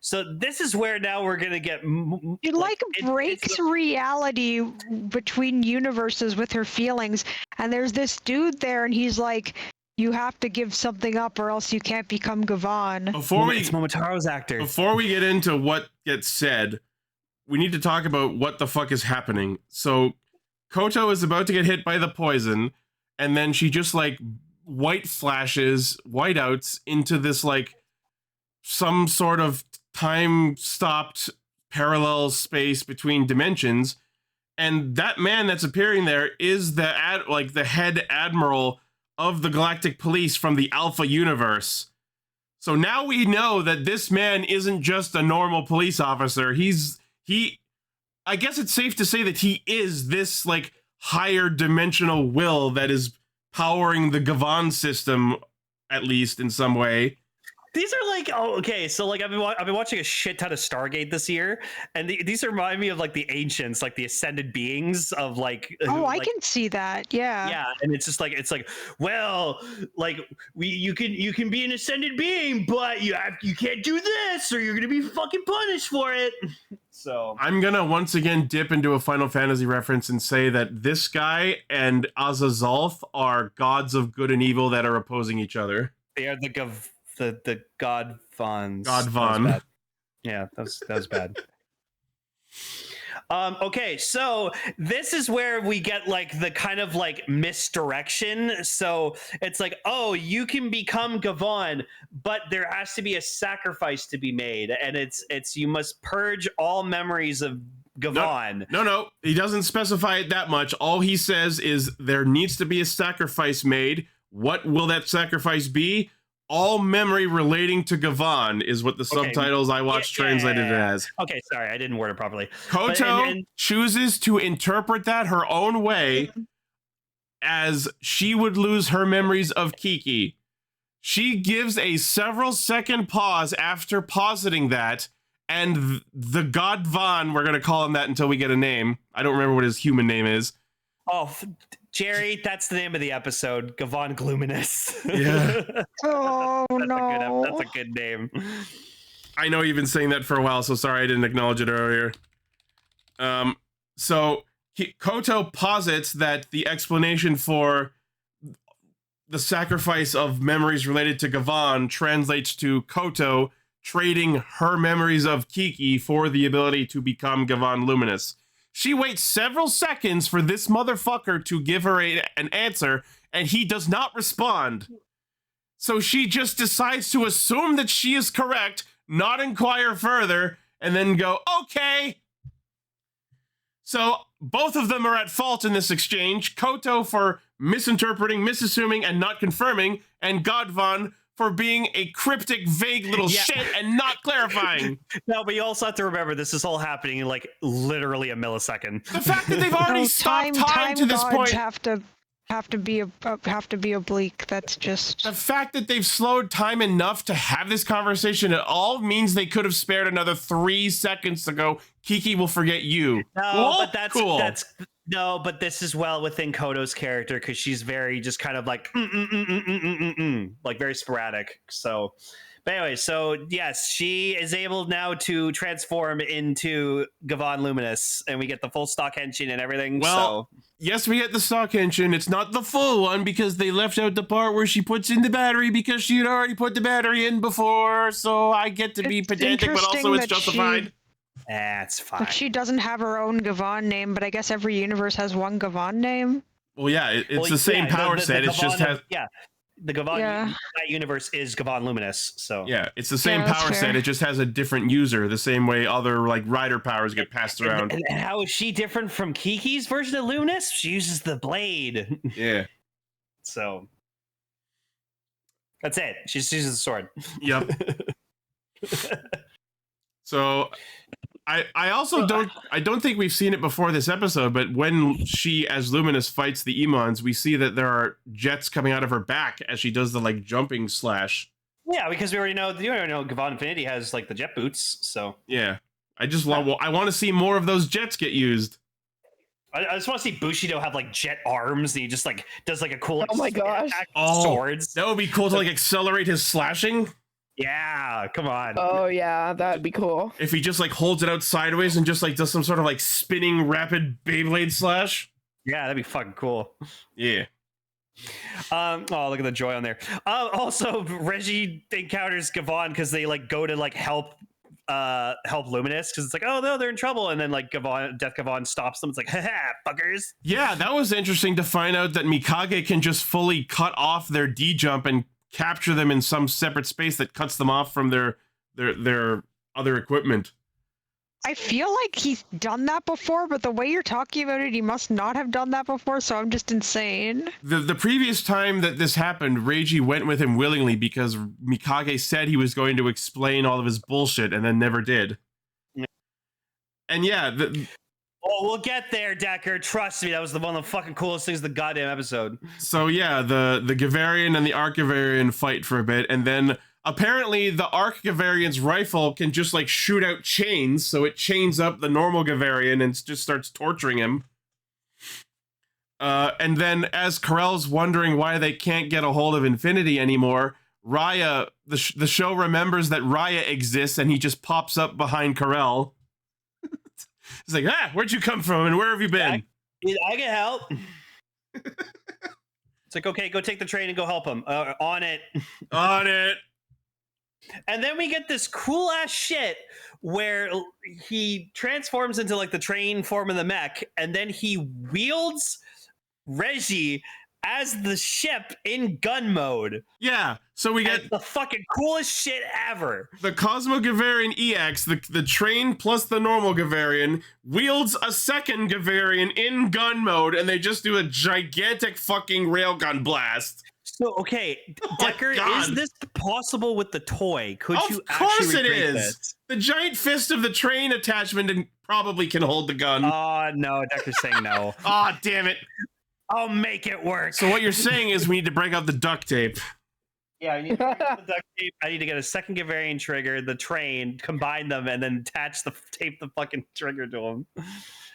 Speaker 2: So this is where now we're gonna get.
Speaker 4: It like breaks reality between universes with her feelings, and there's this dude there, and he's like, "You have to give something up, or else you can't become Gavan."
Speaker 2: It's Momotaro's actor.
Speaker 1: Before we get into what gets said, we need to talk about what the fuck is happening. So Koto is about to get hit by the poison, and then she just like whiteouts into this like some sort of time stopped parallel space between dimensions, and that man that's appearing there is the head admiral of the Galactic Police from the Alpha universe. So now we know that this man isn't just a normal police officer. I guess it's safe to say that he is this like higher dimensional will that is powering the Gavan system, at least in some way.
Speaker 2: These are like, so like I've been watching a shit ton of Stargate this year, and these remind me of like the ancients, like the ascended beings of like.
Speaker 4: I can see that, yeah.
Speaker 2: Yeah, and it's like, well, like you can be an ascended being, but you can't do this, or you're gonna be fucking punished for it. So
Speaker 1: I'm gonna once again dip into a Final Fantasy reference and say that this guy and Azazalth are gods of good and evil that are opposing each other.
Speaker 2: They are the Godvans.
Speaker 1: Godvan.
Speaker 2: Yeah, that was bad. Okay, so this is where we get like the kind of like misdirection. So it's like, oh, you can become Gavan, but there has to be a sacrifice to be made, and it's you must purge all memories of Gavan.
Speaker 1: No, he doesn't specify it that much. All he says is there needs to be a sacrifice made. What will that sacrifice be? All memory relating to Gavan is what the subtitles I watched translated it as.
Speaker 2: Okay, sorry, I didn't word it properly.
Speaker 1: Koto chooses to interpret that her own way, as she would lose her memories of Kiki. She gives a several second pause after positing that, and the Godvan, we're going to call him that until we get a name. I don't remember what his human name is.
Speaker 2: Oh, Jerry, that's the name of the episode. Gavan Gloominous.
Speaker 1: Yeah.
Speaker 4: Oh, no.
Speaker 2: That's a good name.
Speaker 1: I know you've been saying that for a while, so sorry I didn't acknowledge it earlier. So Koto posits that the explanation for the sacrifice of memories related to Gavan translates to Koto trading her memories of Kiki for the ability to become Gavan Luminous. She waits several seconds for this motherfucker to give her an answer, and he does not respond. So she just decides to assume that she is correct, not inquire further, and then go, okay. So both of them are at fault in this exchange. Koto for misinterpreting, misassuming, and not confirming, and Gavan for being a cryptic, vague little shit and not clarifying.
Speaker 2: No, but you also have to remember this is all happening in like literally a millisecond.
Speaker 1: The fact that they've already stopped time to this point.
Speaker 4: Have to be oblique. That's just
Speaker 1: the fact that they've slowed time enough to have this conversation at all means they could have spared another 3 seconds to go. Kiki will forget you.
Speaker 2: No, but that's
Speaker 1: cool.
Speaker 2: No, but this is well within Koto's character because she's very just kind of like like very sporadic. So, but anyway, so yes, she is able now to transform into Gavan Luminous, and we get the full stock henshin and everything.
Speaker 1: Well, yes, we get the stock henshin. It's not the full one because they left out the part where she puts in the battery because she had already put the battery in before. So I get to be pedantic, but also it's justified.
Speaker 2: That's fine.
Speaker 4: But she doesn't have her own Gavan name, but I guess every universe has one Gavan name.
Speaker 1: Well, yeah, it's the same power set. It just has
Speaker 2: the Gavan universe is Gavan Luminous. So
Speaker 1: yeah, it's the same power set. It just has a different user. The same way other like rider powers get passed around.
Speaker 2: And how is she different from Kiki's version of Luminous? She uses the blade.
Speaker 1: Yeah.
Speaker 2: So that's it. She uses the sword.
Speaker 1: Yep. So I also don't think we've seen it before this episode, but when she as Luminous fights the Emons, we see that there are jets coming out of her back as she does the like jumping slash.
Speaker 2: Yeah, because we already know Gavan Infinity has like the jet boots, so
Speaker 1: yeah. I want to see more of those jets get used.
Speaker 2: I just want to see Bushido have like jet arms and he just like does like a cool
Speaker 5: oh my gosh
Speaker 2: swords.
Speaker 1: That would be cool to like accelerate his slashing.
Speaker 2: Yeah, come on.
Speaker 5: Oh yeah, that'd be cool.
Speaker 1: If he just like holds it out sideways and just like does some sort of like spinning rapid Beyblade slash.
Speaker 2: Yeah, that'd be fucking cool.
Speaker 1: Yeah.
Speaker 2: Oh, look at the joy on there. Also, Reggie encounters Gavan because they like go to like help Luminous because it's like, oh no, they're in trouble, and then like Death Gavan stops them. It's like, haha, fuckers.
Speaker 1: Yeah, that was interesting to find out that Mikage can just fully cut off their D jump and capture them in some separate space that cuts them off from their other equipment.
Speaker 4: I feel like he's done that before, but the way you're talking about it, he must not have done that before, so I'm just insane.
Speaker 1: The previous time that this happened, Reiji went with him willingly because Mikage said he was going to explain all of his bullshit and then never did. Yeah. And yeah,
Speaker 2: we'll get there, Decker. Trust me, that was one of the fucking coolest things of the goddamn episode.
Speaker 1: So yeah, the Gavarian and the Arc-Gavarian fight for a bit, and then apparently the Arc-Gavarian's rifle can just like shoot out chains, so it chains up the normal Gavarian and just starts torturing him. And then as Karel's wondering why they can't get a hold of Infinity anymore, Raya, the show remembers that Raya exists, and he just pops up behind Karel. He's like, where'd you come from and where have you been?
Speaker 2: I can help. It's like, okay, go take the train and go help him. On it.
Speaker 1: On it.
Speaker 2: And then we get this cool ass shit where he transforms into like the train form of the mech, and then he wields Reggie as the ship in gun mode.
Speaker 1: Yeah, so we get
Speaker 2: the fucking coolest shit ever.
Speaker 1: The Cosmo Gavarian EX, the train plus the normal Gavarian, wields a second Gavarian in gun mode, and they just do a gigantic fucking railgun blast.
Speaker 2: So, okay, Decker, is this possible with the toy? Could you
Speaker 1: actually Of course it
Speaker 2: recreate
Speaker 1: is.
Speaker 2: This?
Speaker 1: The giant fist of the train attachment and probably can hold the gun.
Speaker 2: Oh, no, Decker's saying no.
Speaker 1: Oh, damn it.
Speaker 2: I'll make it work.
Speaker 1: So what you're saying is we need to break out the duct tape.
Speaker 2: Yeah, I need to break out the duct tape. I need to get a second Gavarian trigger, the train, combine them, and then tape the fucking trigger to them.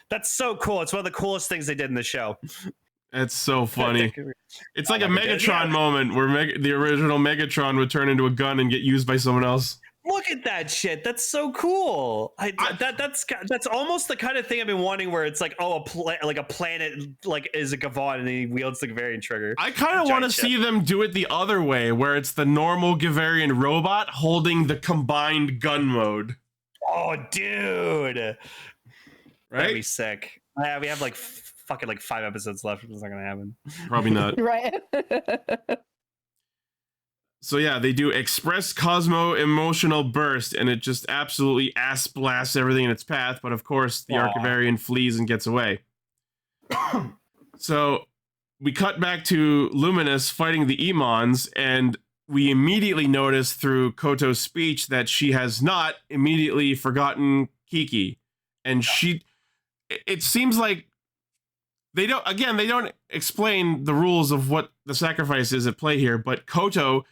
Speaker 2: That's so cool. It's one of the coolest things they did in the show.
Speaker 1: That's so funny. It's like a Megatron moment where the original Megatron would turn into a gun and get used by someone else.
Speaker 2: Look at that shit. That's so cool. That's almost the kind of thing I've been wanting, where it's like, oh, a planet like is a Gavan and he wields the Gavarian trigger.
Speaker 1: I kind of want to see them do it the other way, where it's the normal Gavarian robot holding the combined gun mode.
Speaker 2: Oh, dude.
Speaker 1: Right?
Speaker 2: That'd be sick. Yeah, we have like fucking like 5 episodes left. It's not gonna happen.
Speaker 1: Probably not.
Speaker 5: Right.
Speaker 1: So yeah, they do Express Cosmo Emotional Burst, and it just absolutely ass blasts everything in its path. But of course, the Arc-Gavarian flees and gets away. So we cut back to Luminous fighting the Emons, and we immediately notice through Koto's speech that she has not immediately forgotten Kiki. And it seems like they don't explain the rules of what the sacrifice is at play here, but Koto,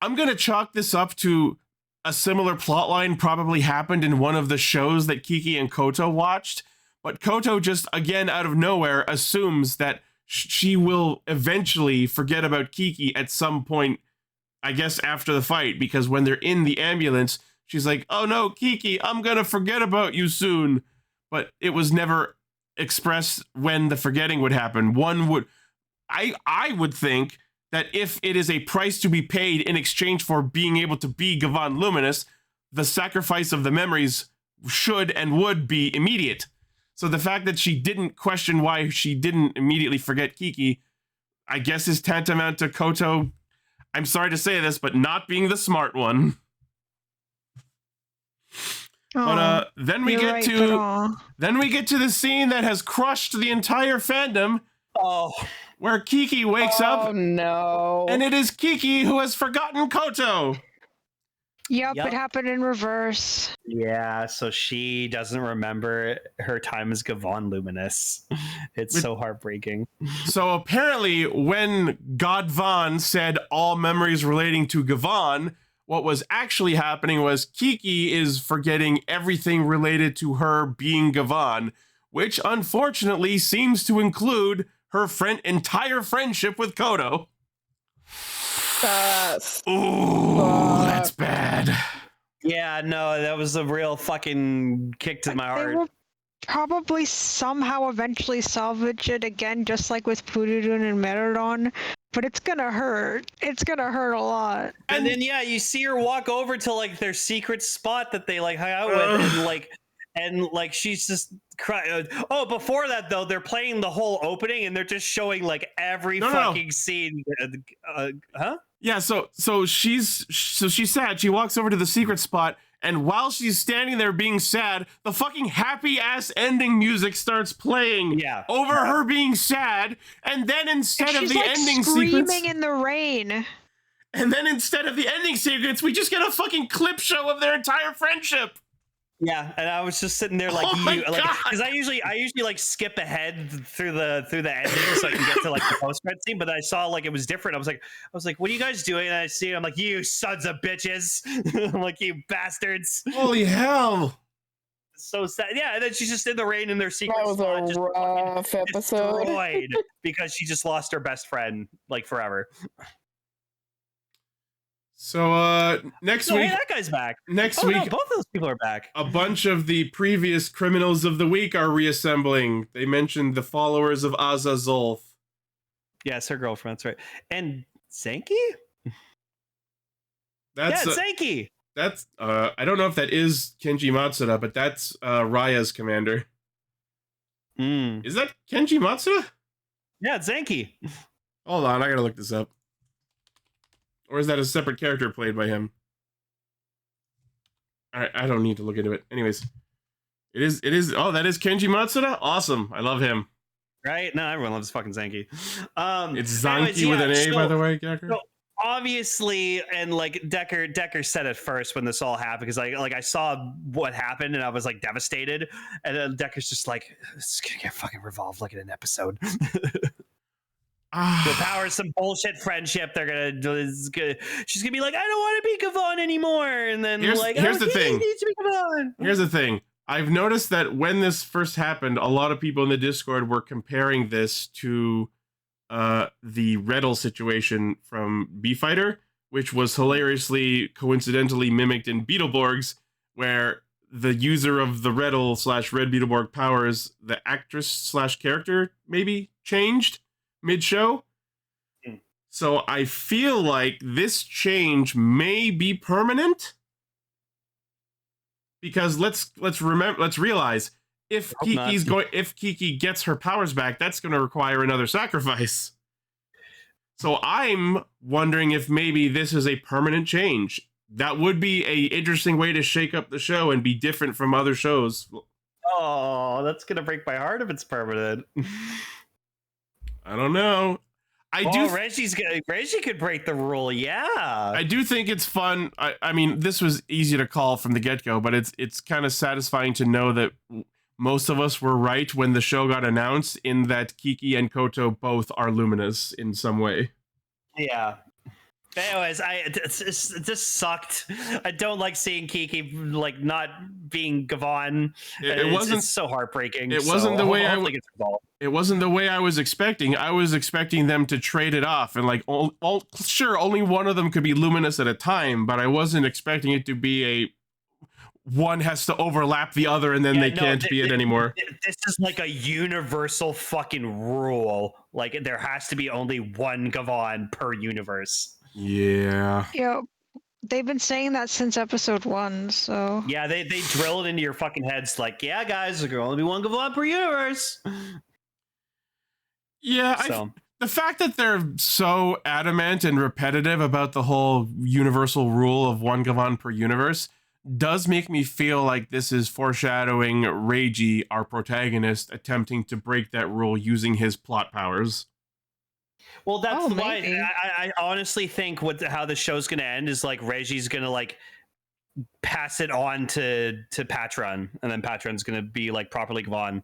Speaker 1: I'm going to chalk this up to a similar plotline probably happened in one of the shows that Kiki and Koto watched, but Koto just, again, out of nowhere, assumes that she will eventually forget about Kiki at some point, I guess after the fight, because when they're in the ambulance, she's like, oh no, Kiki, I'm going to forget about you soon. But it was never expressed when the forgetting would happen. I would think that if it is a price to be paid in exchange for being able to be Gavan Luminous, the sacrifice of the memories should and would be immediate. So the fact that she didn't question why she didn't immediately forget Kiki, I guess is tantamount to Koto, I'm sorry to say this, but not being the smart one. But then we get to the scene that has crushed the entire fandom.
Speaker 2: Oh,
Speaker 1: where Kiki wakes up.
Speaker 5: Oh no!
Speaker 1: And it is Kiki who has forgotten Koto.
Speaker 4: Yep, it happened in reverse.
Speaker 2: Yeah, so she doesn't remember her time as Gavan Luminous. It's so heartbreaking.
Speaker 1: So apparently, when Gavan said all memories relating to Gavan, what was actually happening was Kiki is forgetting everything related to her being Gavan, which unfortunately seems to include her entire friendship with Koto. That's bad.
Speaker 2: Yeah, no, that was a real fucking kick to my heart.
Speaker 4: They will probably somehow eventually salvage it again, just like with Pururun and Merodon, but it's gonna hurt. It's gonna hurt a lot.
Speaker 2: And then, yeah, you see her walk over to, like, their secret spot that they, like, hang out with, and she's just crying. Oh, before that, though, they're playing the whole opening, and they're just showing, like, every fucking scene. Huh?
Speaker 1: Yeah, so she's sad. She walks over to the secret spot, and while she's standing there being sad, the fucking happy-ass ending music starts playing over her being sad, and then instead of the ending sequence...
Speaker 4: screaming in the rain.
Speaker 1: And then instead of the ending sequence, we just get a fucking clip show of their entire friendship.
Speaker 2: Yeah, and I was just sitting there because I usually like skip ahead through the ending so I can get to like the post-credit scene, but I saw like it was different. I was like, what are you guys doing? And I see it, I'm like, you sons of bitches. I'm like, you bastards.
Speaker 1: Holy hell.
Speaker 2: So sad. Yeah, and then she's just in the rain in their secret
Speaker 5: spot, just rough episode.
Speaker 2: Destroyed because she just lost her best friend like forever.
Speaker 1: So next week,
Speaker 2: hey, that guy's back.
Speaker 1: Next week,
Speaker 2: no, both of those people are back.
Speaker 1: A bunch of the previous criminals of the week are reassembling. They mentioned the followers of Azazolf.
Speaker 2: Yes, her girlfriend. That's right. And Zenki? Zenki.
Speaker 1: That's I don't know if that is Kenji Matsuda, but that's Raya's commander. Is that Kenji Matsuda?
Speaker 2: Yeah, it's Zenki.
Speaker 1: Hold on, I gotta look this up. Or is that a separate character played by him? Alright, I don't need to look into it. Anyways. It is oh, that is Kenji Matsuda? Awesome. I love him.
Speaker 2: Right? No, everyone loves fucking Zenki.
Speaker 1: It's Zanki with an A, by the way, Decker.
Speaker 2: So obviously, and like Decker said it first when this all happened, because I saw what happened and I was like devastated. And then Decker's just like, it's gonna get fucking revolved like in an episode. The power of some bullshit friendship. She's gonna be like, I don't want to be Gavan anymore, and then
Speaker 1: here's the thing.
Speaker 2: Needs to be Gavan.
Speaker 1: Here's the thing. I've noticed that when this first happened, a lot of people in the Discord were comparing this to the Redl situation from B-Fighter, which was hilariously coincidentally mimicked in Beetleborgs, where the user of the Redl/Red Beetleborg powers, the actress/character maybe changed mid-show. So I feel like this change may be permanent, because let's realize if Kiki gets her powers back, that's going to require another sacrifice. So I'm wondering if maybe this is a permanent change. That would be a interesting way to shake up the show and be different from other shows.
Speaker 2: Oh, that's gonna break my heart if it's permanent.
Speaker 1: I don't know.
Speaker 2: Reggie could break the rule. Yeah.
Speaker 1: I do think it's fun. I mean, this was easy to call from the get-go, but it's kind of satisfying to know that most of us were right when the show got announced, in that Kiki and Koto both are Luminous in some way.
Speaker 2: Yeah. Anyways, it just sucked. I don't like seeing Kiki like not being Gavan. It's so heartbreaking.
Speaker 1: It wasn't the way It wasn't the way I was expecting. I was expecting them to trade it off, and like, sure, only one of them could be Luminous at a time, but I wasn't expecting it to be one has to overlap the other, and then they can't be it anymore.
Speaker 2: This is like a universal fucking rule. Like, there has to be only one Gavan per universe.
Speaker 1: Yeah.
Speaker 4: Yeah. They've been saying that since episode 1, so.
Speaker 2: Yeah, they drill it into your fucking heads like, yeah, guys, there can only be one Gavan per universe.
Speaker 1: Yeah, the fact that they're so adamant and repetitive about the whole universal rule of one Gavan per universe does make me feel like this is foreshadowing Reiji, our protagonist, attempting to break that rule using his plot powers.
Speaker 2: Well, that's why I honestly think how the show's going to end is like Reiji's going to like pass it on to Patron, and then Patron's going to be like properly Gavan.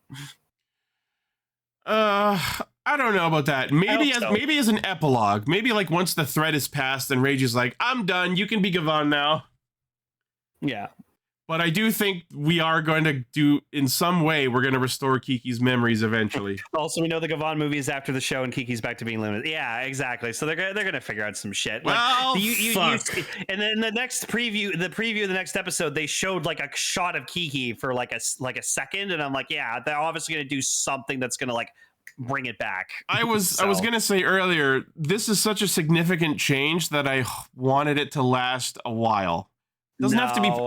Speaker 1: I don't know about that. Maybe as an epilogue. Maybe like once the threat is passed and Reiji's like, I'm done, you can be Gavan now.
Speaker 2: Yeah.
Speaker 1: But I do think we are going to do, in some way, we're going to restore Kiki's memories eventually.
Speaker 2: Also, we know the Gavan movie is after the show and Kiki's back to being Luminous. Yeah, exactly. So they're gonna figure out some shit.
Speaker 1: Well,
Speaker 2: fuck. And then the next preview of the next episode, they showed like a shot of Kiki for like a second, and I'm like, yeah, they're obviously gonna do something that's gonna like bring it back.
Speaker 1: I was gonna say earlier, this is such a significant change that I wanted it to last a while. It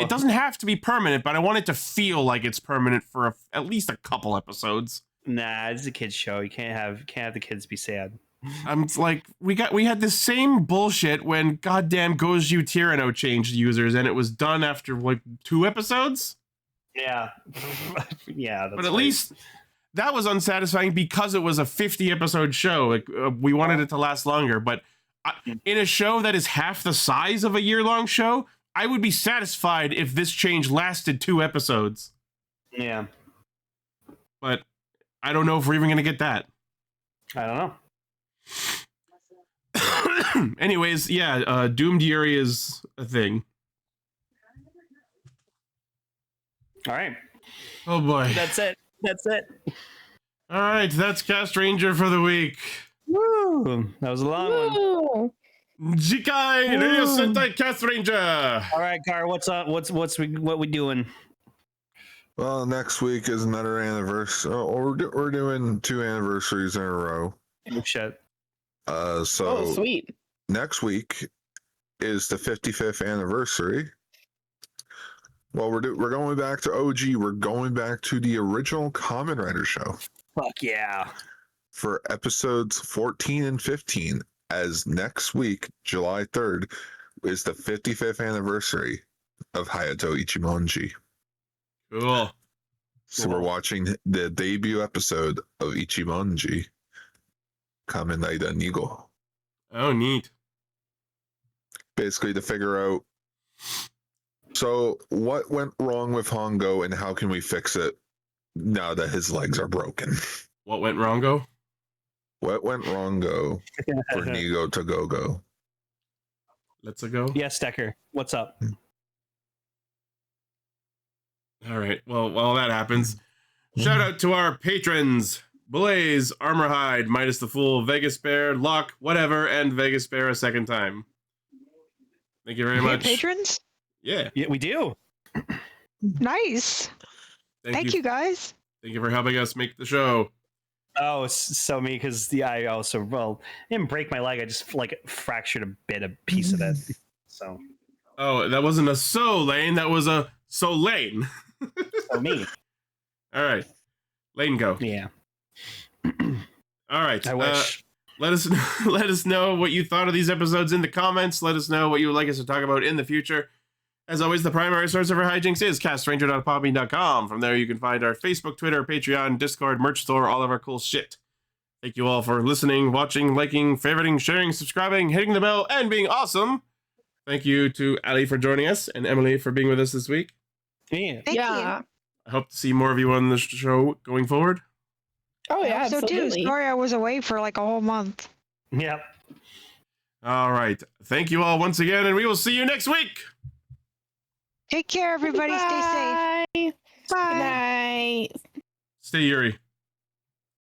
Speaker 1: doesn't have to be permanent, but I want it to feel like it's permanent for at least a couple episodes.
Speaker 2: Nah, it's a kids show. You can't have the kids be sad.
Speaker 1: I'm like, we had the same bullshit when goddamn Goju Tirano changed users, and it was done after like 2 episodes.
Speaker 2: Yeah, yeah.
Speaker 1: But at least that was unsatisfying because it was a 50 episode show. Like we wanted it to last longer, but in a show that is half the size of a year-long show, I would be satisfied if this change lasted 2 episodes.
Speaker 2: Yeah.
Speaker 1: But I don't know if we're even going to get that.
Speaker 2: I don't
Speaker 1: know. Anyways, yeah, Doomed Yuri is a thing.
Speaker 2: All right.
Speaker 1: Oh boy.
Speaker 2: That's it.
Speaker 1: All right, that's Castranger for the week.
Speaker 2: Woo! That was a long one.
Speaker 1: Jikai Ryo Sentai Castranger.
Speaker 2: All right, Car, what's up? What we doing?
Speaker 3: Well, next week is another anniversary. We're doing 2 anniversaries in a row.
Speaker 2: Oh shit.
Speaker 3: So
Speaker 5: sweet.
Speaker 3: Next week is the 55th anniversary. Well, we're going back to OG. We're going back to the original Kamen Rider show.
Speaker 2: Fuck yeah.
Speaker 3: For episodes 14 and 15. As next week, July 3rd, is the 55th anniversary of Hayato Ichimonji.
Speaker 1: Cool.
Speaker 3: So we're watching the debut episode of Ichimonji, Kamen Rider Nigo.
Speaker 1: Oh, neat.
Speaker 3: Basically to figure out, so what went wrong with Hongo and how can we fix it now that his legs are broken?
Speaker 1: What went wrongo?
Speaker 3: What went wrongo for Nigo to go?
Speaker 1: Let's go.
Speaker 2: Yes, Decker. What's up?
Speaker 1: All right. Well, while that happens, shout out to our patrons: Blaze, Armorhide, Midas the Fool, Vegas Bear, Locke, whatever, and Vegas Bear a second time. Thank you very much.
Speaker 4: Patrons?
Speaker 1: Yeah.
Speaker 2: Yeah, we do.
Speaker 4: Nice. Thank you guys.
Speaker 1: Thank you for helping us make the show.
Speaker 2: Oh, so me, because I also, didn't break my leg. I just like fractured a piece of it. So.
Speaker 1: Oh, that wasn't a so lane. That was a so lane.
Speaker 2: So me.
Speaker 1: All right. Lane go.
Speaker 2: Yeah.
Speaker 1: All right.
Speaker 2: I wish.
Speaker 1: Let us know what you thought of these episodes in the comments. Let us know what you would like us to talk about in the future. As always, the primary source of our hijinks is castranger.podbean.com. From there, you can find our Facebook, Twitter, Patreon, Discord, merch store, all of our cool shit. Thank you all for listening, watching, liking, favoriting, sharing, subscribing, hitting the bell, and being awesome. Thank you to Ali for joining us and Emily for being with us this week.
Speaker 2: Yeah.
Speaker 4: Thank you.
Speaker 5: Yeah.
Speaker 1: I hope to see more of you on the show going forward.
Speaker 5: Oh yeah,
Speaker 4: So too.
Speaker 5: absolutely.
Speaker 4: Sorry I was away for like a whole month.
Speaker 2: Yep.
Speaker 1: All right. Thank you all once again, and we will see you next week.
Speaker 4: Take care, everybody. Stay safe.
Speaker 5: Bye.
Speaker 4: Bye.
Speaker 5: Good night.
Speaker 1: Stay Yuri.